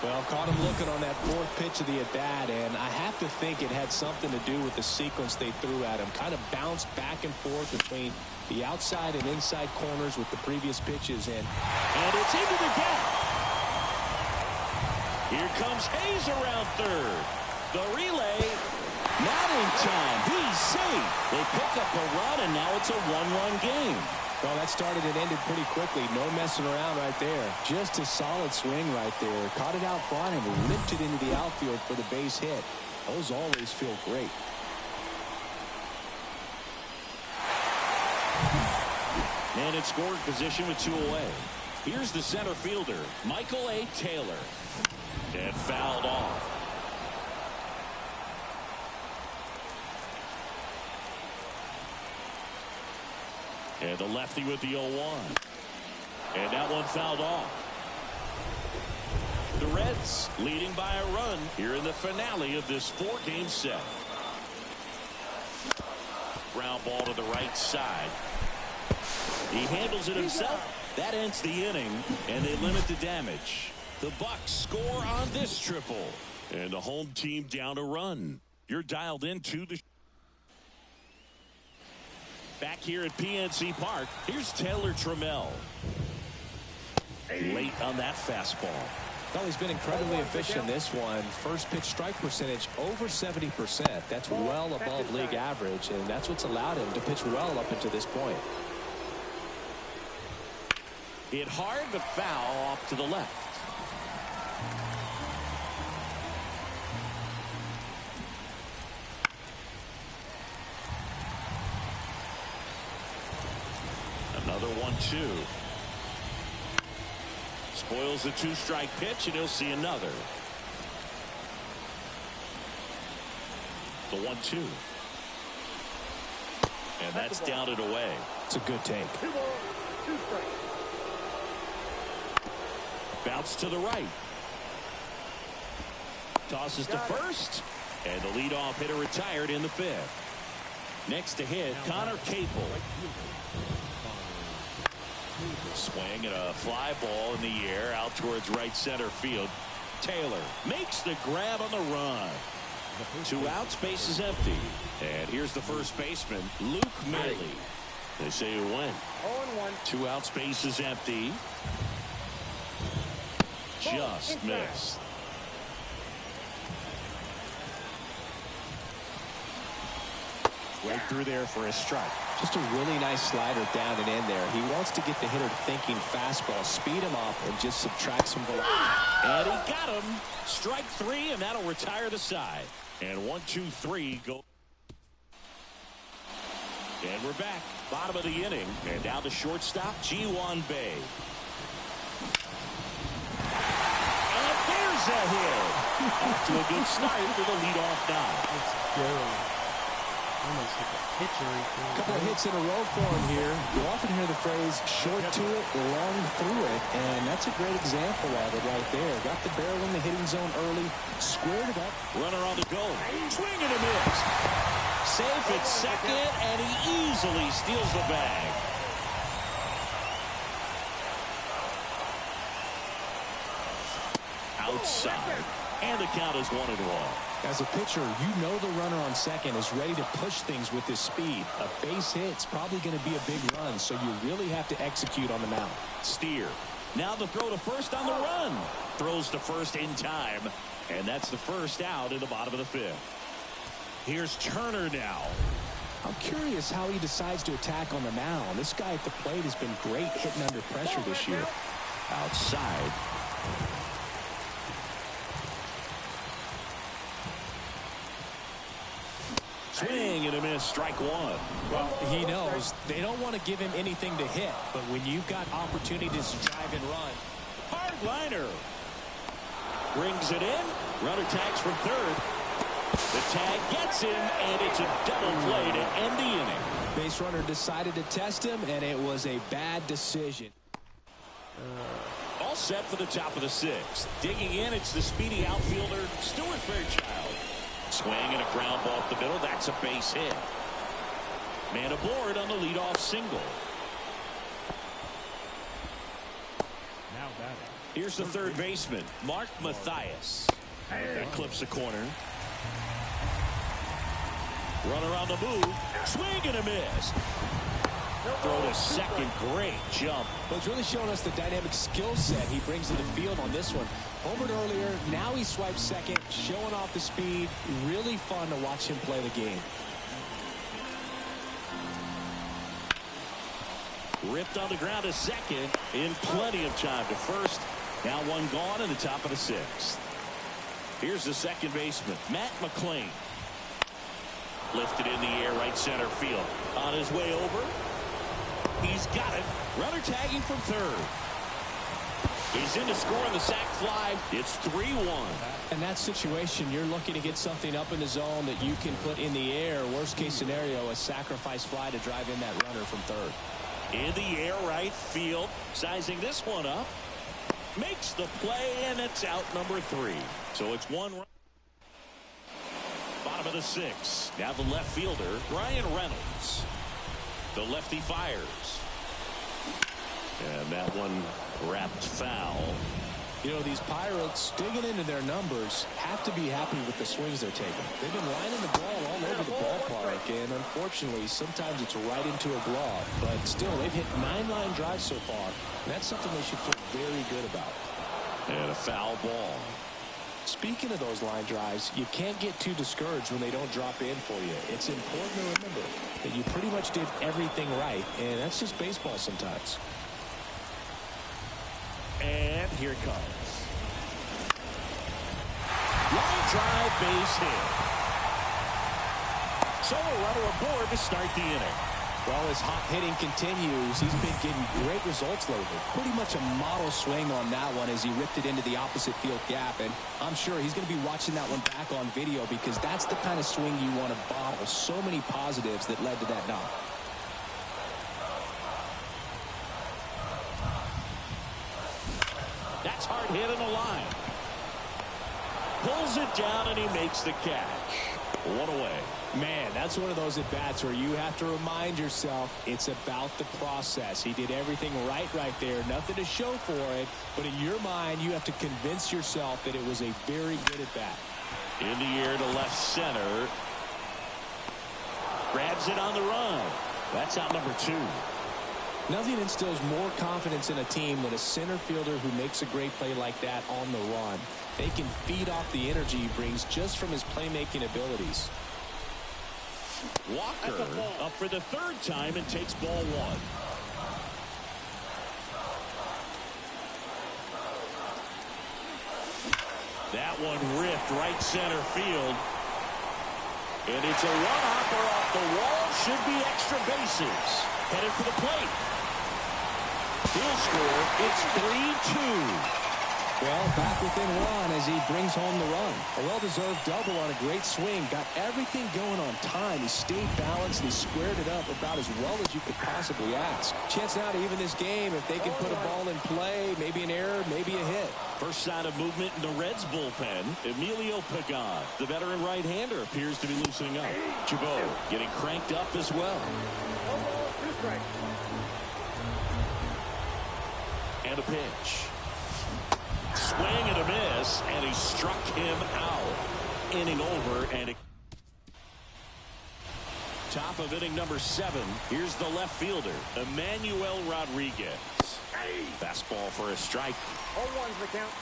Well, caught him looking on that fourth pitch of the at-bat, and I have to think it had something to do with the sequence they threw at him. Kind of bounced back and forth between the outside and inside corners with the previous pitches. And it's into the gap. Here comes Hayes around third. The relay, not in time. He's safe. They pick up a run, and now it's a one-run game. Well, that started and ended pretty quickly. No messing around right there. Just a solid swing right there. Caught it out front and limped it into the outfield for the base hit. Those always feel great. And in scoring position with 2 away. Here's the center fielder, Michael A. Taylor. And fouled off. And the lefty with the 0-1. And that one fouled off. The Reds leading by a run here in the finale of this 4-game set. ground ball to the right side. He handles it himself. That ends the inning, and they limit the damage. The Bucs score on this triple, and the home team down a run. You're dialed into the back here at PNC Park. Here's Taylor Trammell. Late on that fastball. Well, he's been incredibly efficient this one. First pitch strike percentage over 70%. That's well above league average, and that's what's allowed him to pitch well up until this point. Hit hard, but foul off to the left. Another 1-2. Spoils the 2-strike pitch, and he'll see another. The 1-2. And that's down and away. It's a good take. Bounce to the right. Tosses to first. And the leadoff hitter retired in the 5th. Next to hit, Connor Capel. Swing and a fly ball in the air out towards right center field. Taylor makes the grab on the run. 2 outs, base is empty. And here's the first baseman, Luke Maile. They say who went. 0-1. 2 outs, base is empty. Just missed. Right through there for a strike. Just a really nice slider down and in there. He wants to get the hitter thinking fastball, speed him up, and just subtract some velocity. And he got him. Strike 3, and that'll retire the side. And 1-2-3 go. And we're back. Bottom of the inning. And down to shortstop, Ji-Hwan Bae. And there's a hit. Off to a good start with a leadoff knock. Almost like a pitcher. A couple of hits in a row for him here. You often hear the phrase short to it, long through it, and that's a great example of it right there. Got the barrel in the hitting zone early, squared it up. Runner on the go. Swing and a miss. Safe at second, and he easily steals the bag. Outside, and the count is 1-1. As a pitcher, you know the runner on second is ready to push things with his speed. A base hit's probably going to be a big run, so you really have to execute on the mound. Steer. Now the throw to first on the run. Throws to first in time, and that's the first out in the bottom of the 5th. Here's Turner now. I'm curious how he decides to attack on the mound. This guy at the plate has been great hitting under pressure this year. Outside. Swing and a miss, strike 1. Well, he knows they don't want to give him anything to hit, but when you've got opportunities to drive and run. Hard liner. Brings it in. Runner tags from third. The tag gets him, and it's a double play to end the inning. Base runner decided to test him, and it was a bad decision. All set for the top of the 6th. Digging in, it's the speedy outfielder, Stuart Fairchild. Swing and a ground ball up the middle. That's a base hit. Man aboard on the leadoff single. Now batting. Here's the third baseman, Mark Mathias. That clips the corner. Runner on the move. Swing and a miss. Throw to second. Great jump. But it's really showing us the dynamic skill set he brings to the field on this one. Homered earlier, now he swipes second, showing off the speed. Really fun to watch him play the game. Ripped on the ground to second in plenty of time to first. Now one gone in the top of the 6th. Here's the second baseman, Matt McClain. Lifted in the air, right center field. On his way over. He's got it. Runner tagging from third. He's in to score on the sac fly. It's 3-1. In that situation, you're looking to get something up in the zone that you can put in the air. Worst case scenario, a sacrifice fly to drive in that runner from third. In the air, right field. Sizing this one up. Makes the play, and it's out number 3. So it's 1 run. Bottom Bottom of the 6th. Now the left fielder, Brian Reynolds. The lefty fires. And that one wrapped foul. You know, these Pirates, digging into their numbers, have to be happy with the swings they're taking. They've been lining the ball all over the ballpark, and unfortunately, sometimes it's right into a glove. But still, they've hit 9 line drives so far. And that's something they should feel very good about. And a foul ball. Speaking of those line drives, you can't get too discouraged when they don't drop in for you. It's important to remember that you pretty much did everything right, and that's just baseball sometimes. And here it comes. Line drive, base hit. So a runner aboard to start the inning. Well, as hot hitting continues, he's been getting great results lately. Pretty much a model swing on that one as he ripped it into the opposite field gap. And I'm sure he's going to be watching that one back on video because that's the kind of swing you want to bottle. So many positives that led to that knock. That's hard hit on the line. Pulls it down and he makes the catch. 1 away. Man, that's one of those at-bats where you have to remind yourself it's about the process. He did everything right there. Nothing to show for it. But in your mind, you have to convince yourself that it was a very good at-bat. In the air to left center. Grabs it on the run. That's out number 2. Nothing instills more confidence in a team than a center fielder who makes a great play like that on the run. They can feed off the energy he brings just from his playmaking abilities. Walker up for the 3rd time and takes ball 1. That one ripped right center field. And it's a one-hopper off the wall. Should be extra bases. Headed for the plate. He'll score. It's 3-2. Well, back within 1 as he brings home the run. A well-deserved double on a great swing. Got everything going on time. He stayed balanced and he squared it up about as well as you could possibly ask. Chance now to even this game if they can put a ball in play. Maybe an error, maybe a hit. First sign of movement in the Reds bullpen. Emilio Pagan, the veteran right-hander, appears to be loosening up. Chabot getting cranked up as well. And a pitch. Swing and a miss, and he struck him out. Inning over, and it... Top of inning number 7. Here's the left fielder, Emmanuel Rodriguez. Fastball for a strike. 0-1's the count.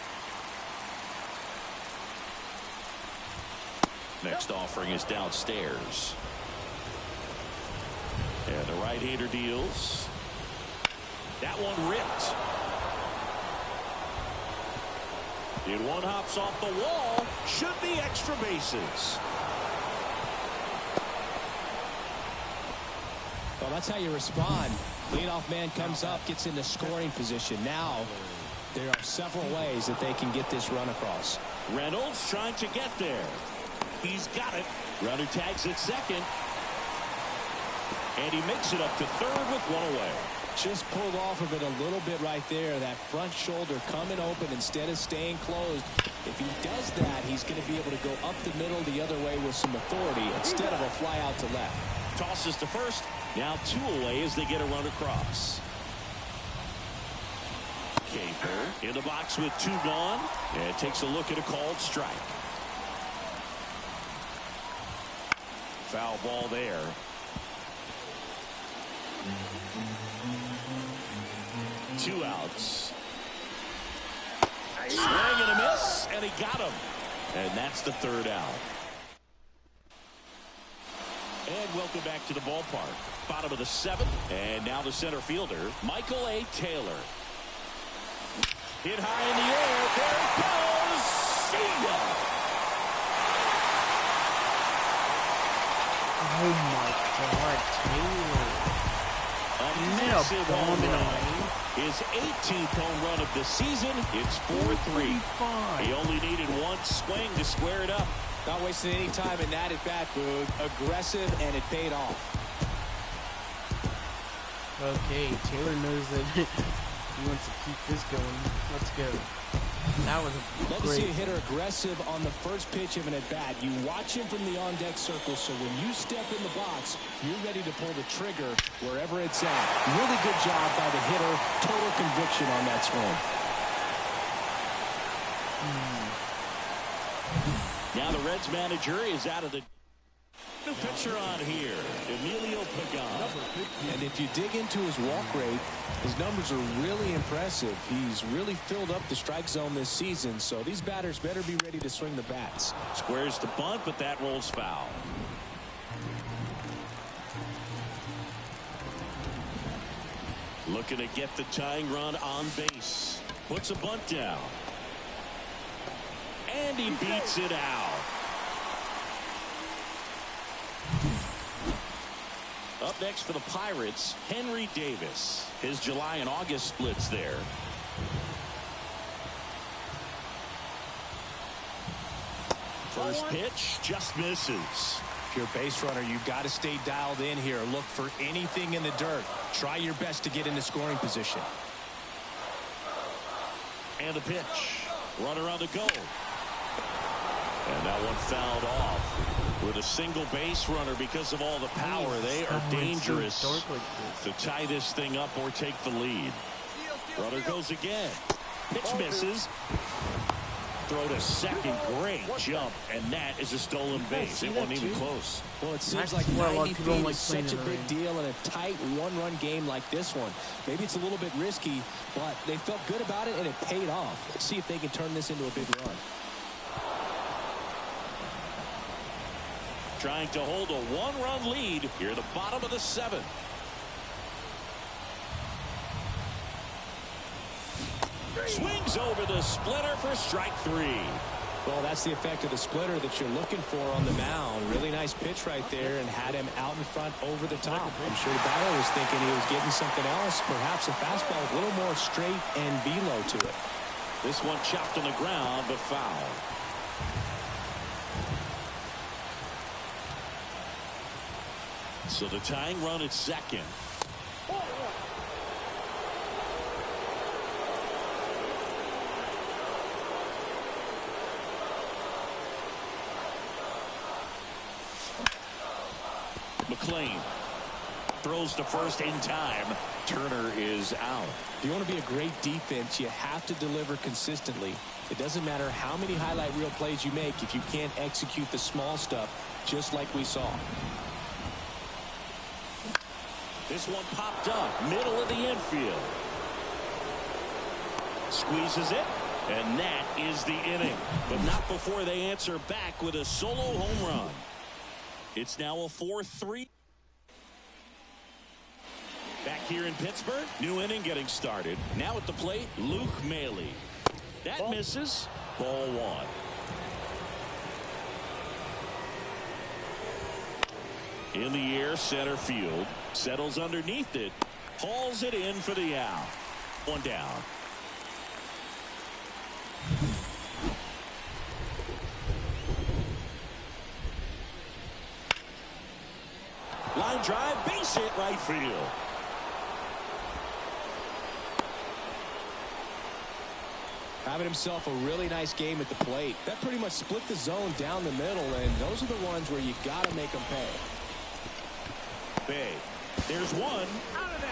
Next offering is downstairs. And the right-hander deals. That one ripped. And one hops off the wall. Should be extra bases. Well, that's how you respond. Leadoff man comes up, gets into scoring position. Now, there are several ways that they can get this run across. Reynolds trying to get there. He's got it. Runner tags at second. And he makes it up to 3rd with 1 away. Just pulled off of it a little bit right there. That front shoulder coming open instead of staying closed. If he does that, he's going to be able to go up the middle the other way with some authority instead of a fly out to left. Tosses to first. Now 2 away as they get a run across. Caper in the box with 2 gone. And takes a look at a called strike. Foul ball there. Two outs. Swing and a miss, and he got him. And that's the 3rd out. And welcome back to the ballpark. Bottom of the 7th, and now the center fielder, Michael A. Taylor. Hit high in the air. There it goes. See ya. Oh my God, Taylor. Massive home run. His 18th home run of the season. It's 4-3. He only needed 1 swing to square it up. Not wasting any time in that at bat, Boog. Aggressive, and it paid off. Okay, Taylor knows that he wants to keep this going. Let's go. That was a Love to see a great. hitter aggressive on the first pitch of an at-bat. You watch him from the on-deck circle, so when you step in the box, you're ready to pull the trigger wherever it's at. Really good job by the hitter. Total conviction on that swing. Now the Reds manager is out of the new pitcher on here, Emilio Pagan. And if you dig into his walk rate, his numbers are really impressive. He's really filled up the strike zone this season, so these batters better be ready to swing the bats. Squares the bunt, but that rolls foul. Looking to get the tying run on base. Puts a bunt down. And he beats it out. Up next for the Pirates, Henry Davis. His July and August splits there. First pitch just misses. If you're a base runner, you've got to stay dialed in here. Look for anything in the dirt. Try your best to get into scoring position. And the pitch. Runner on the go. And that one fouled off with a single base runner because of all the power. They are dangerous to tie this thing up or take the lead. Runner goes again. Pitch misses. Throw to second. Great jump. And that is a stolen base. It wasn't even close. Well, it seems That's like why a lot 90 of people don't feet like is such a playing in the big rain. deal in a tight one-run game like this one. Maybe it's a little bit risky, but they felt good about it, and it paid off. Let's see if they can turn this into a big run. Trying to hold a one-run lead here at the bottom of the seventh. Swings over the splitter for strike three. Well, that's the effect of the splitter that you're looking for on the mound. Really nice pitch right there and had him out in front over the top. I'm sure the batter was thinking he was getting something else, perhaps a fastball a little more straight and velo to it. This one chopped on the ground, but foul. So the tying run at second. McLean throws to first in time. Turner is out. If you want to be a great defense, you have to deliver consistently. It doesn't matter how many highlight reel plays you make if you can't execute the small stuff, just like we saw. This one popped up, middle of the infield. Squeezes it, and that is the inning. But not before they answer back with a solo home run. It's now a 4-3. Back here in Pittsburgh, new inning getting started. Now at the plate, Luke Maley. That misses. Ball one. In the air, center field. Settles underneath it. Hauls it in for the out. One down. Line drive, base hit, right field. Having himself a really nice game at the plate. That pretty much split the zone down the middle, and those are the ones where you got to make them pay. Bay. There's one.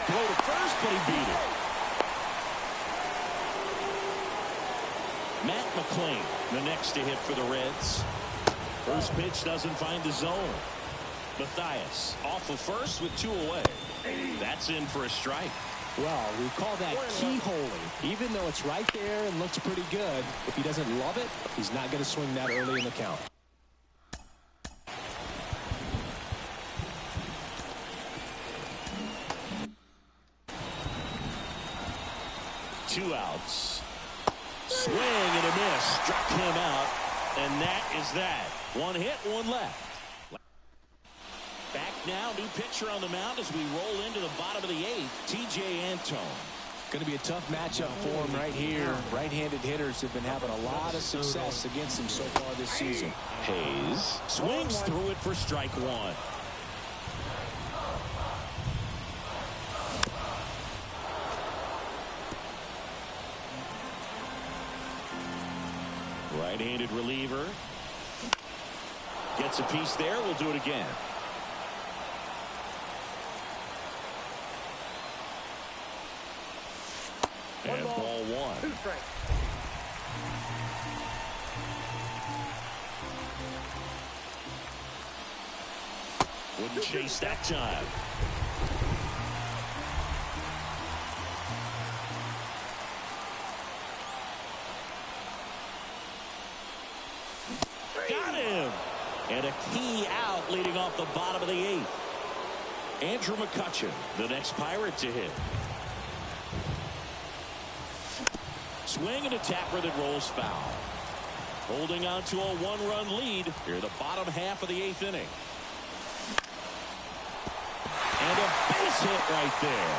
Throw to first, but he beat it. Matt McLean, the next to hit for the Reds. First pitch doesn't find the zone. Matthias off of first with two away. That's in for a strike. Well, we call that keyholing. Even though it's right there and looks pretty good, if he doesn't love it, he's not going to swing that early in the count. Two outs. Swing and a miss. Struck him out. And that is that. One hit, one left. Back now, new pitcher on the mound as we roll into the bottom of the eighth, T.J. Antone. Going to be a tough matchup for him right here. Right-handed hitters have been having a lot of success against him so far this season. Hayes swings through it for strike one. Right-handed reliever. Gets a piece there. We'll do it again. And ball one. 2 strikes. Wouldn't chase that time. Got him. And a key out leading off the bottom of the 8th. Andrew McCutchen, the next Pirate to hit. Swing and a tapper that rolls foul. Holding on to a 1-run lead here in the bottom half of the 8th inning. And a base hit right there.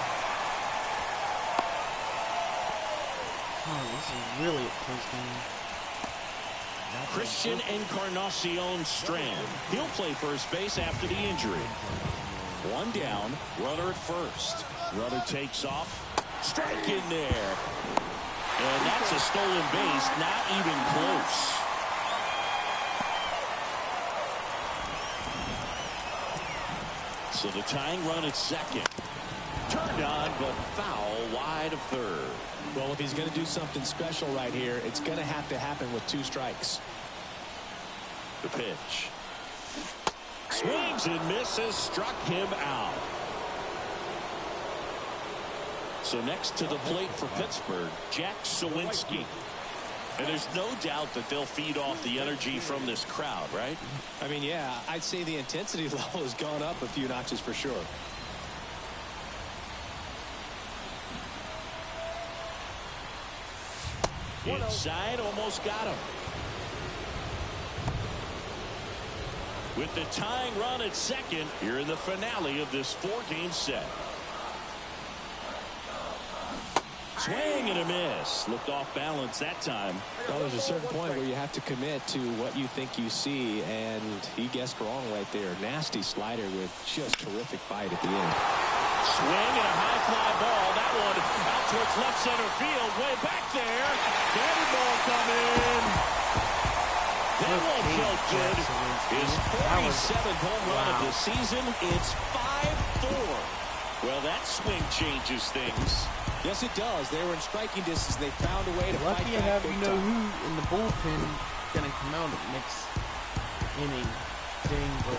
Oh, this is really a close game. Christian Encarnacion Strand. He'll play first base after the injury. 1 down, runner at first. Runner takes off. Strike in there. And that's a stolen base, not even close. So the tying run at second. Turned on, but foul wide of third. Well, if he's going to do something special right here, it's going to have to happen with 2 strikes. The pitch. Swings and misses, struck him out. So next to the plate for Pittsburgh, Jack Sawinski. And there's no doubt that they'll feed off the energy from this crowd, right? I mean, yeah, I'd say the intensity level has gone up a few notches for sure. Inside, almost got him. With the tying run at second, here in the finale of this 4-game set. Swing and a miss. Looked off balance that time. Well, there's a certain point where you have to commit to what you think you see, and he guessed wrong right there. Nasty slider with just terrific bite at the end. Swing and a high fly ball. That one out towards left center field. Way back there. Cannonball coming. That one felt good. His 47th home run of the season. It's 5-4. Well, that swing changes things. Yes, it does. They were in striking distance. They found a way to fight Lucky to back have big you know time. who in the bullpen gonna come out next inning. Dang, bro.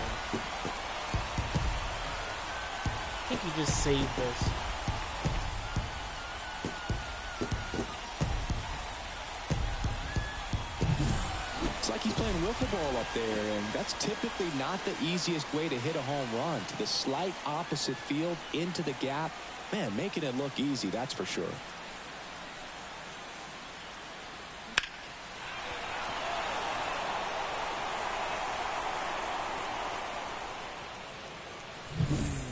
I think he just saved us. It's like he's playing wiffle ball up there, and that's typically not the easiest way to hit a home run. To the slight opposite field, into the gap. Man, making it look easy, that's for sure.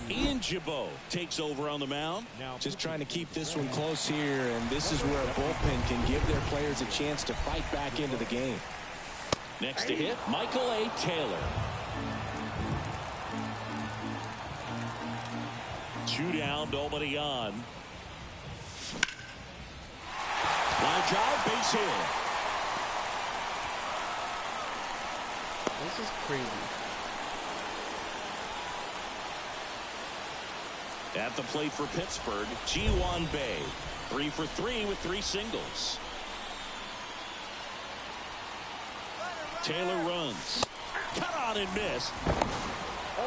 Ian Gibaut takes over on the mound. Just trying to keep this one close here, and this is where a bullpen can give their players a chance to fight back into the game. Next to hit, Michael A. Taylor. 2 down, nobody on. Line drive, base hit. This is crazy. At the plate for Pittsburgh, Ji-Hwan Bae. 3 for 3 with 3 singles. Taylor runs. Cut on and missed.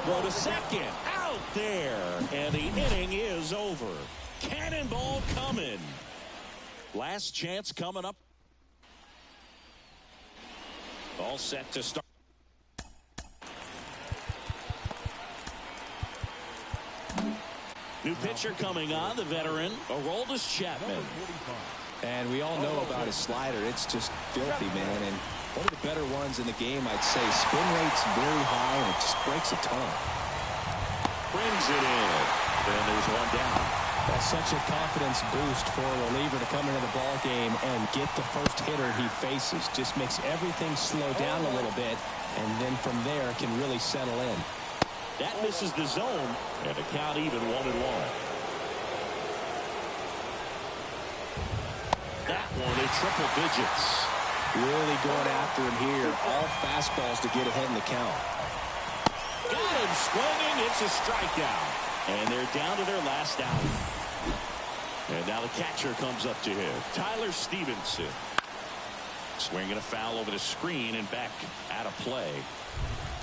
Go to second. Out there. And the inning is over. Cannonball coming. Last chance coming up. All set to start. New pitcher coming on, the veteran, Aroldis Chapman. And we all know about his slider. It's just filthy, man. And one of the better ones in the game, I'd say. Spin rate's very high, and it just breaks a ton. Brings it in. Then there's 1 down. That's such a confidence boost for a reliever to come into the ball game and get the first hitter he faces. Just makes everything slow down a little bit, and then from there can really settle in. That misses the zone, and the count even 1-1. That one in triple digits. Really going after him here. All fastballs to get ahead in the count. Got him swinging. It's a strikeout. And they're down to their last out. And now the catcher comes up to him. Tyler Stevenson. Swinging a foul over the screen and back out of play.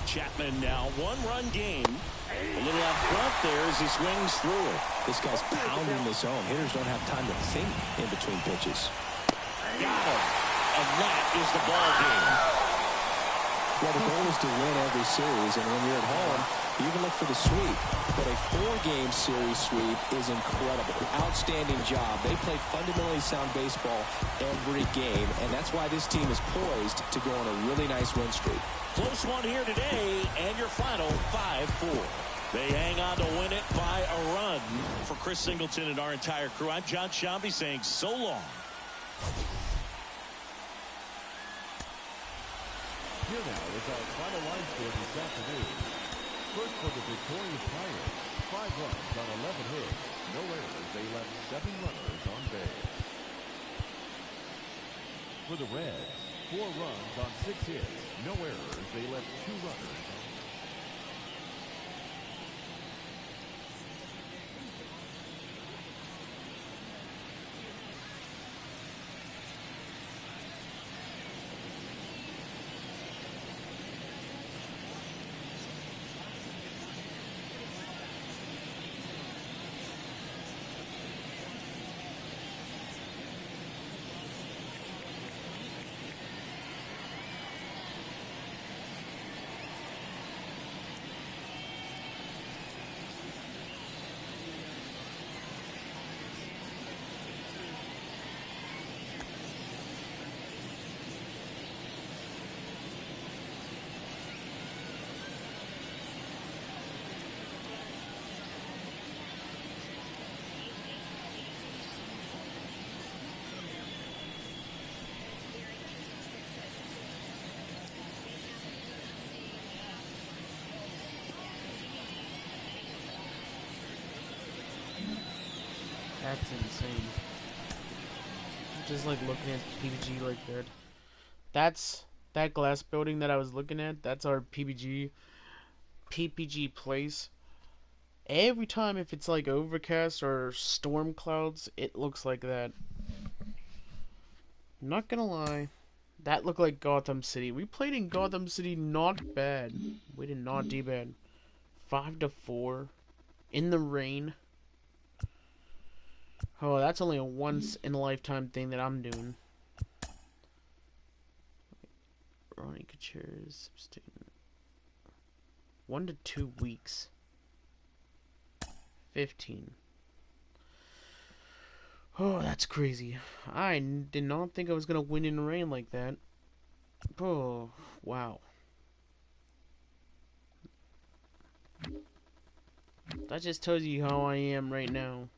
Chapman now one-run game. A little out front there as he swings through it. This guy's pounding the zone. Hitters don't have time to think in between pitches. Got him. And that is the ball game. Well, the goal is to win every series, and when you're at home, you can look for the sweep. But a 4-game series sweep is incredible. Outstanding job. They play fundamentally sound baseball every game, and that's why this team is poised to go on a really nice win streak. Close one here today, and your final 5-4. They hang on to win it by a run. For Chris Singleton and our entire crew, I'm John Shambi saying so long. Here now is our final line score this afternoon. First for the victorious Pirates, 5 runs on 11 hits. No errors. They left 7 runners on base. For the Reds, 4 runs on 6 hits. No errors. They left 2 runners on. That's insane. Just like looking at PBG like that. That's that glass building that I was looking at. That's our PPG place. Every time if it's like overcast or storm clouds, it looks like that. Not gonna lie, that looked like Gotham City. We played in Gotham City, not bad. We did not do bad. 5-4 in the rain. Oh, that's only a once in a lifetime thing that I'm doing. Ronnie Couture's 1 to 2 weeks. 15. Oh, that's crazy. I did not think I was gonna win in the rain like that. Oh, wow. That just tells you how I am right now.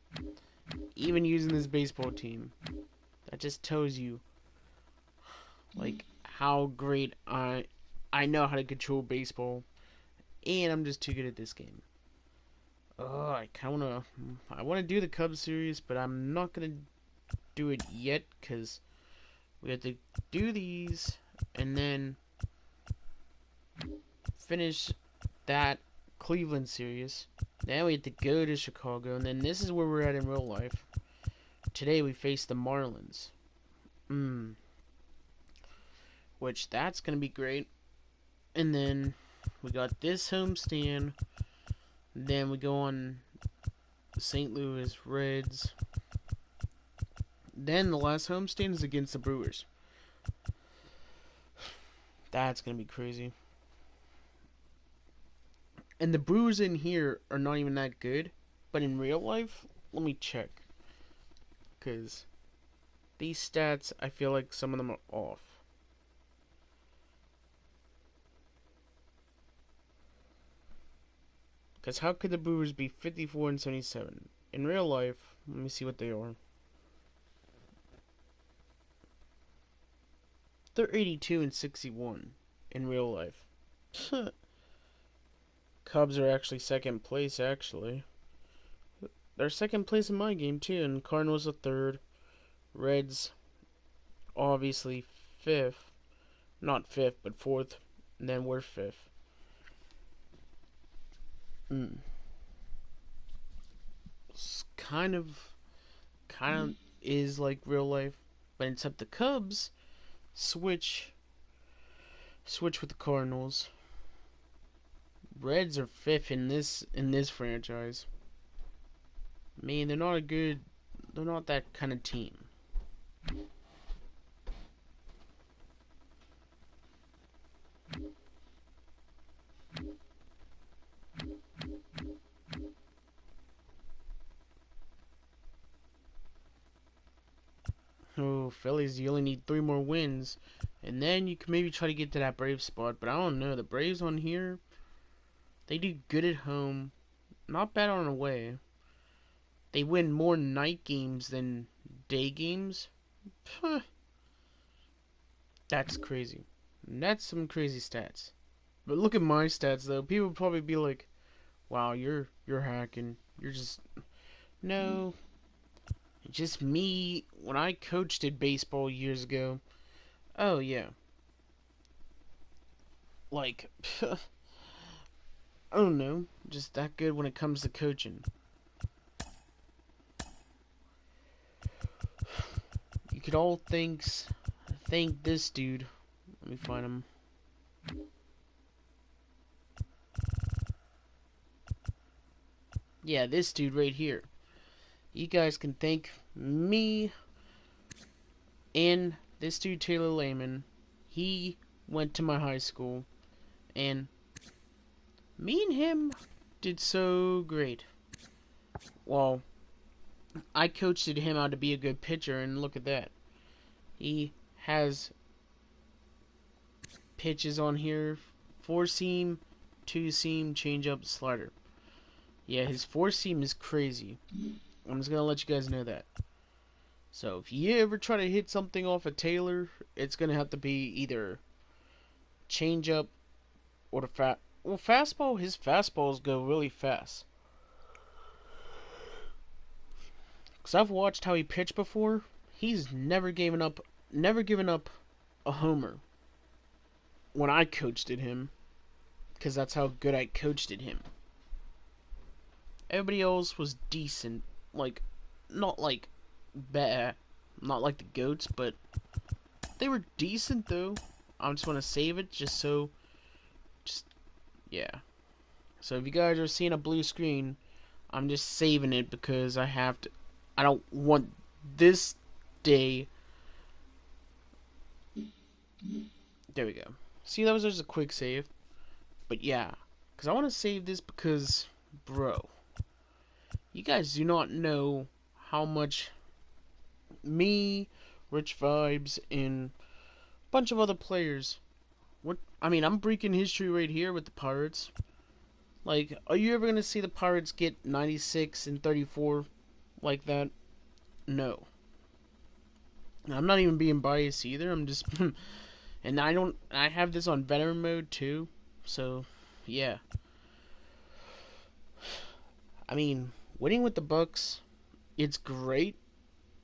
Even using this baseball team. That just tells you like how great I know how to control baseball. And I'm just too good at this game. Oh, I wanna do the Cubs series, but I'm not gonna do it yet because we have to do these and then finish that Cleveland series. Then we have to go to Chicago, and then this is where we're at in real life. Today we face the Marlins. Which that's gonna be great. And then we got this homestand. Then we go on St. Louis Reds. Then the last homestand is against the Brewers. That's gonna be crazy. And the Brewers in here are not even that good. But in real life, let me check. Because these stats, I feel like some of them are off. Because how could the Brewers be 54 and 77? In real life, let me see what they are. They're 82 and 61 in real life. Cubs are actually second place, actually. They're second place in my game, too, and Cardinals are third. Reds, obviously, fifth. Not fifth, but fourth. And then we're fifth. It's kind of is like real life. But except the Cubs switch with the Cardinals. Reds are fifth in this franchise. I mean, they're not that kind of team. Oh, Phillies, you only need 3 more wins. And then you can maybe try to get to that Braves spot. But I don't know. The Braves on here, they do good at home. Not bad on away. They win more night games than day games. Huh. That's crazy. That's some crazy stats. But look at my stats, though. People would probably be like, wow, you're hacking. You're just... No. Just me, when I coached at baseball years ago. Oh, yeah. Like, I don't know. Just that good when it comes to coaching. You could all thank this dude. Let me find him. Yeah, this dude right here. You guys can thank me and this dude, Taylor Lehman. He went to my high school, and me and him did so great. Well, I coached him how to be a good pitcher, and look at that. He has pitches on here: 4-seam, 2-seam, changeup, slider. Yeah, his 4-seam is crazy. I'm just gonna let you guys know that. So if you ever try to hit something off of Taylor, it's gonna have to be either changeup or the fastball. His fastballs go really fast. Cause I've watched how he pitched before. He's never given up a homer when I coached at him. Cause that's how good I coached at him. Everybody else was decent. Like, not like bad, not like the GOATs, but they were decent though. I just want to save it yeah. So if you guys are seeing a blue screen, I'm just saving it because I have to. I don't want this day. There we go. See, that was just a quick save. But yeah, because I want to save this because, bro, you guys do not know how much me, Rich Vibes, and a bunch of other players. I'm breaking history right here with the Pirates. Like, are you ever gonna see the Pirates get 96 and 34 like that? No. I'm not even being biased either. I'm just, and I have this on veteran mode too. So, yeah. I mean, winning with the Bucks, it's great,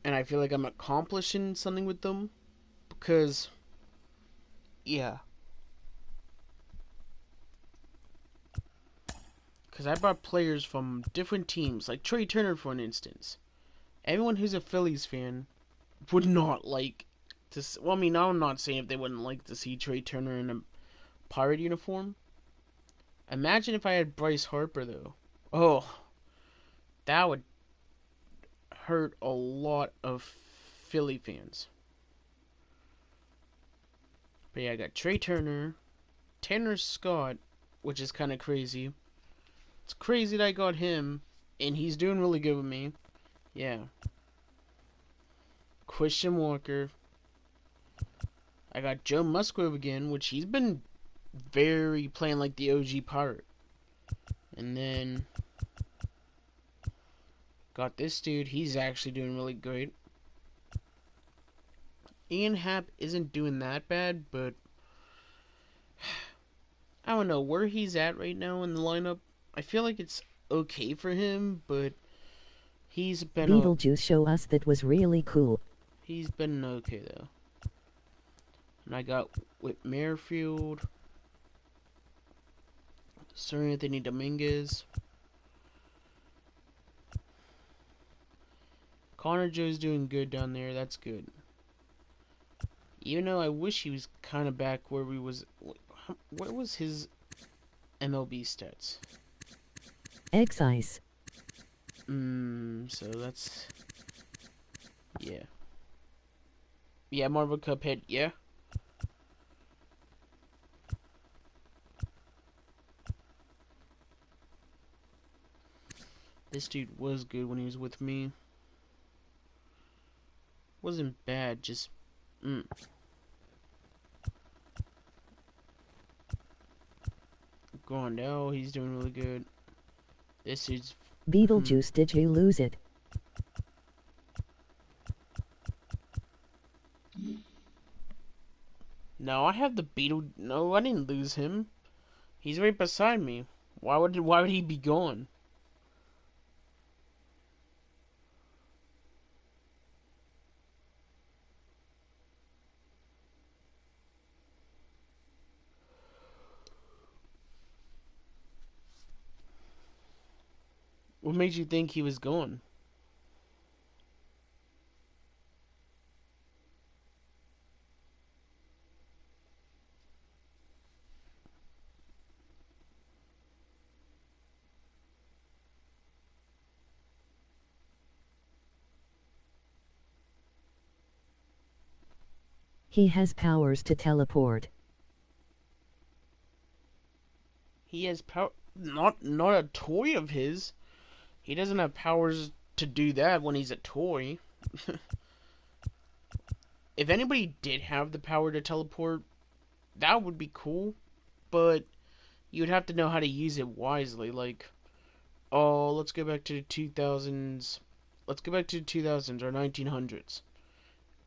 and I feel like I'm accomplishing something with them because, yeah. Because I brought players from different teams, like Trey Turner, for an instance. Everyone who's a Phillies fan would not like to. Well, I mean, I'm not saying if they wouldn't like to see Trey Turner in a Pirate uniform. Imagine if I had Bryce Harper, though. Oh, that would hurt a lot of Philly fans. But yeah, I got Trey Turner, Tanner Scott, which is kind of crazy. It's crazy that I got him, and he's doing really good with me. Yeah. Christian Walker. I got Joe Musgrove again, which he's been playing like the OG Pirate. And then got this dude. He's actually doing really great. Ian Happ isn't doing that bad, but I don't know where he's at right now in the lineup. I feel like it's okay for him, but he's been Beetlejuice show us that was really cool. He's been okay though. And I got Whit Merrifield, Sir Anthony Dominguez, Connor Joe's doing good down there. That's good. Even though I wish he was kind of back where we was. What was his MLB stats? xIce. So that's... Yeah. Yeah, Marvel Cuphead, yeah. This dude was good when he was with me. Wasn't bad, just... Grandel, he's doing really good. This dude's... Beetlejuice, did you lose it? No, I have the Beetle... No, I didn't lose him. He's right beside me. Why would he be gone? What made you think he was gone? He has powers to teleport. He has power... Not a toy of his. He doesn't have powers to do that when he's a toy. If anybody did have the power to teleport, that would be cool. But you'd have to know how to use it wisely. Like, oh, let's go back to the 2000s. Let's go back to the 2000s or 1900s.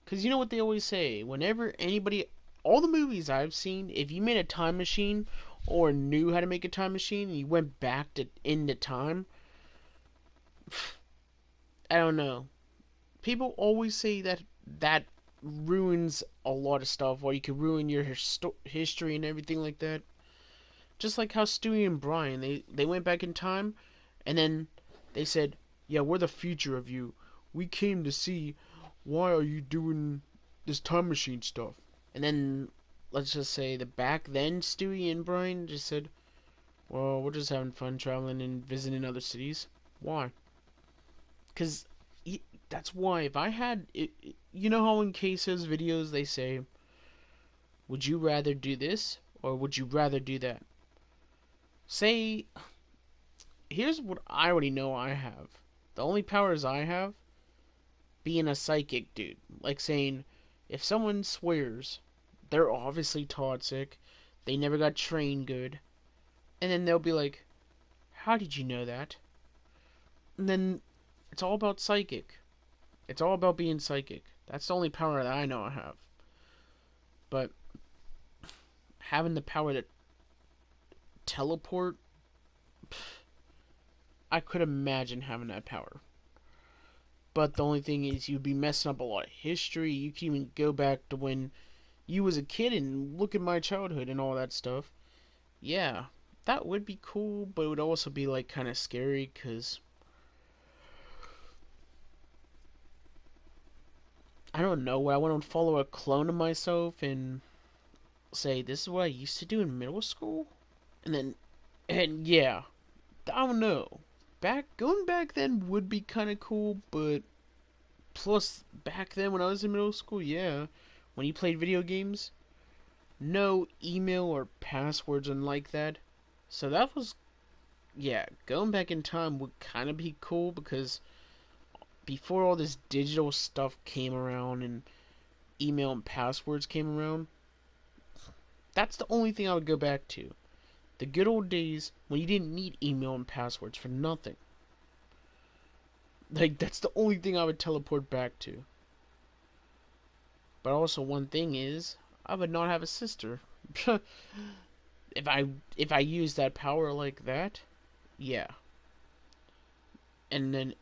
Because you know what they always say? Whenever anybody... All the movies I've seen, if you made a time machine or knew how to make a time machine and you went back to into time... I don't know. People always say that ruins a lot of stuff, or you could ruin your history and everything like that. Just like how Stewie and Brian, they went back in time, and then they said, yeah, we're the future of you. We came to see why are you doing this time machine stuff. And then, let's just say that back then, Stewie and Brian just said, well, we're just having fun traveling and visiting other cities. Why? Because that's why. If I had... you know how in Queso's videos they say, would you rather do this or would you rather do that? Say, here's what I already know I have. The only powers I have, being a psychic dude. Like saying, if someone swears, they're obviously toxic, they never got trained good, and then they'll be like, how did you know that? And then it's all about psychic. It's all about being psychic. That's the only power that I know I have. But having the power to teleport, I could imagine having that power. But the only thing is you'd be messing up a lot of history. You can even go back to when you was a kid and look at my childhood and all that stuff. Yeah, that would be cool, but it would also be like kind of scary because I don't know. I want to follow a clone of myself and say this is what I used to do in middle school, and yeah, I don't know. Going back then would be kind of cool, but plus back then when I was in middle school, yeah, when you played video games, no email or passwords and like that. So that was, yeah, going back in time would kind of be cool because before all this digital stuff came around and email and passwords came around, that's the only thing I would go back to. The good old days when you didn't need email and passwords for nothing. Like, that's the only thing I would teleport back to. But also one thing is, I would not have a sister. if I use that power like that, yeah. And then,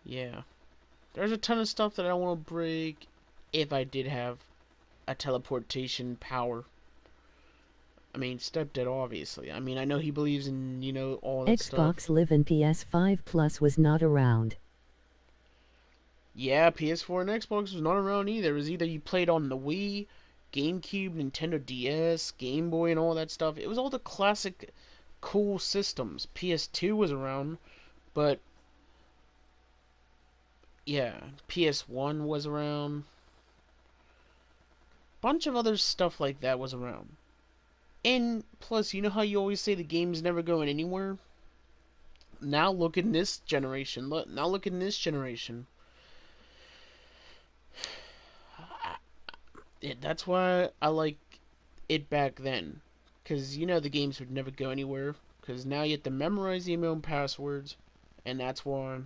yeah. There's a ton of stuff that I want to break if I did have a teleportation power. I mean, Stepdad, obviously. I mean, I know he believes in, all that stuff. Xbox Live and PS5 Plus was not around. Yeah, PS4 and Xbox was not around either. It was either you played on the Wii, GameCube, Nintendo DS, Game Boy, and all that stuff. It was all the classic cool systems. PS2 was around, but yeah, PS1 was around. Bunch of other stuff like that was around. And plus, you know how you always say the game's never going anywhere? Now look in this generation. Now look in this generation. That's why I like it back then. Because, the games would never go anywhere. Because now you have to memorize your own passwords. And that's why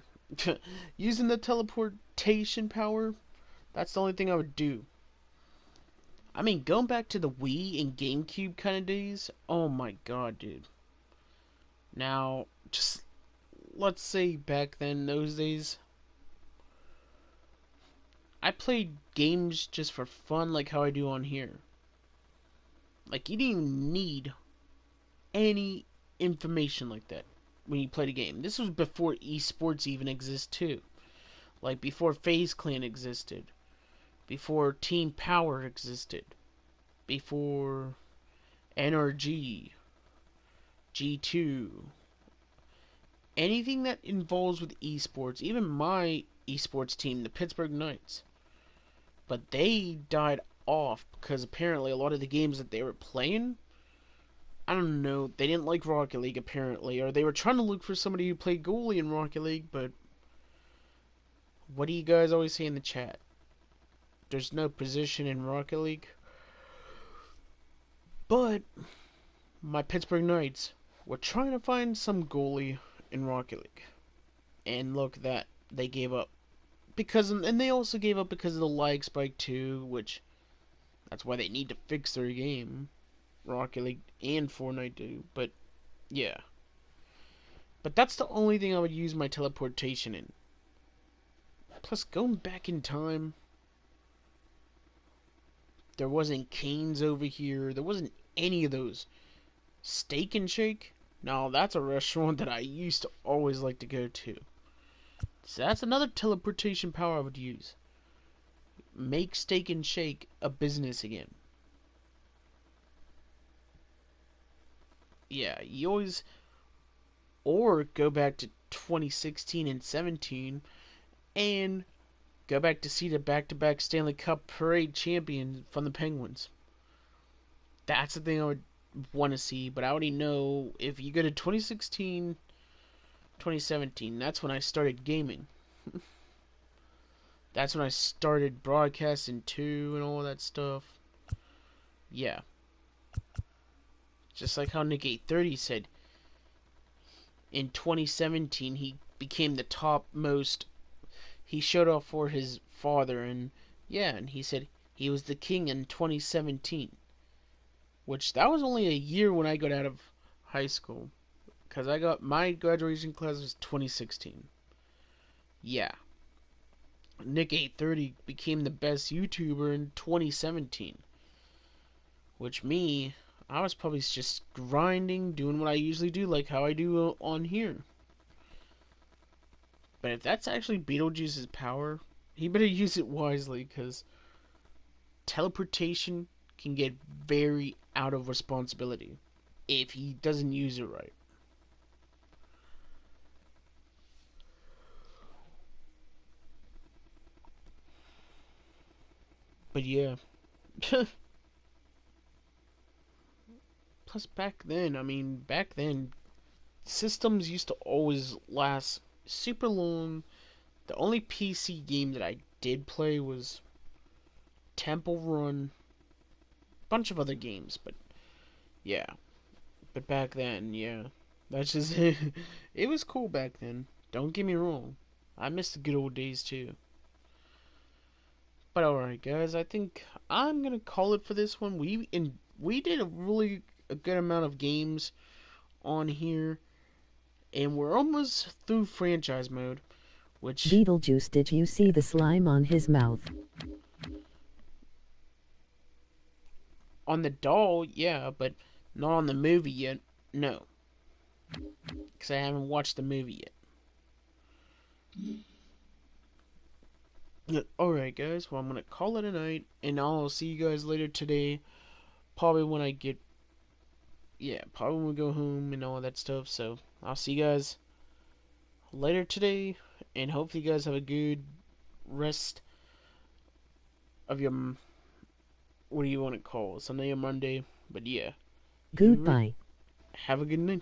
using the teleportation power, that's the only thing I would do. I mean, going back to the Wii and GameCube kind of days, oh my god, dude. Now, just let's say back then, those days, I played games just for fun, like how I do on here. Like, you didn't even need any information like that when you played a game. This was before esports even exist too. Like, before FaZe Clan existed. Before Team Power existed. Before NRG. G2. Anything that involves with esports, even my esports team, the Pittsburgh Knights. But they died off because apparently a lot of the games that they were playing, I don't know, they didn't like Rocket League apparently, or they were trying to look for somebody who played goalie in Rocket League, but what do you guys always say in the chat? There's no position in Rocket League. But my Pittsburgh Knights were trying to find some goalie in Rocket League. And look, that they gave up. And they also gave up because of the lag spike too, which that's why they need to fix their game. Rocket League and Fortnite do, but yeah. But that's the only thing I would use my teleportation in. Plus, going back in time, there wasn't Cane's over here. There wasn't any of those. Steak and Shake? Now, that's a restaurant that I used to always like to go to. So that's another teleportation power I would use. Make Steak and Shake a business again. Yeah, you always... Or go back to 2016 and 17 and go back to see the back-to-back Stanley Cup parade champion from the Penguins. That's the thing I would want to see, but I already know if you go to 2016, 2017, that's when I started gaming. That's when I started broadcasting too and all that stuff. Yeah. Just like how Nick 830 said, in 2017 he became the top most. He showed off for his father, and yeah, and he said he was the king in 2017. Which, that was only a year when I got out of high school. Because my graduation class was 2016. Yeah. Nick 830 became the best YouTuber in 2017. Which I was probably just grinding, doing what I usually do, like how I do on here. But if that's actually Beetlejuice's power, he better use it wisely, because teleportation can get very out of responsibility if he doesn't use it right. But yeah. Plus back then, systems used to always last super long. The only PC game that I did play was Temple Run. Bunch of other games, but yeah. But back then, yeah. That's just it was cool back then. Don't get me wrong. I miss the good old days too. But alright guys, I think I'm gonna call it for this one. We did a good amount of games on here, and we're almost through franchise mode, Which Beetlejuice, did you see the slime on his mouth? on the doll, yeah, but not on the movie yet. No, because I haven't watched the movie yet. Alright, guys. Well, I'm gonna call it a night, and I'll see you guys later today. Probably when I get, probably when we go home and all that stuff. So I'll see you guys later today, and hopefully you guys have a good rest of your, what do you want to call it, Sunday or Monday? But yeah, Goodbye. have a good night.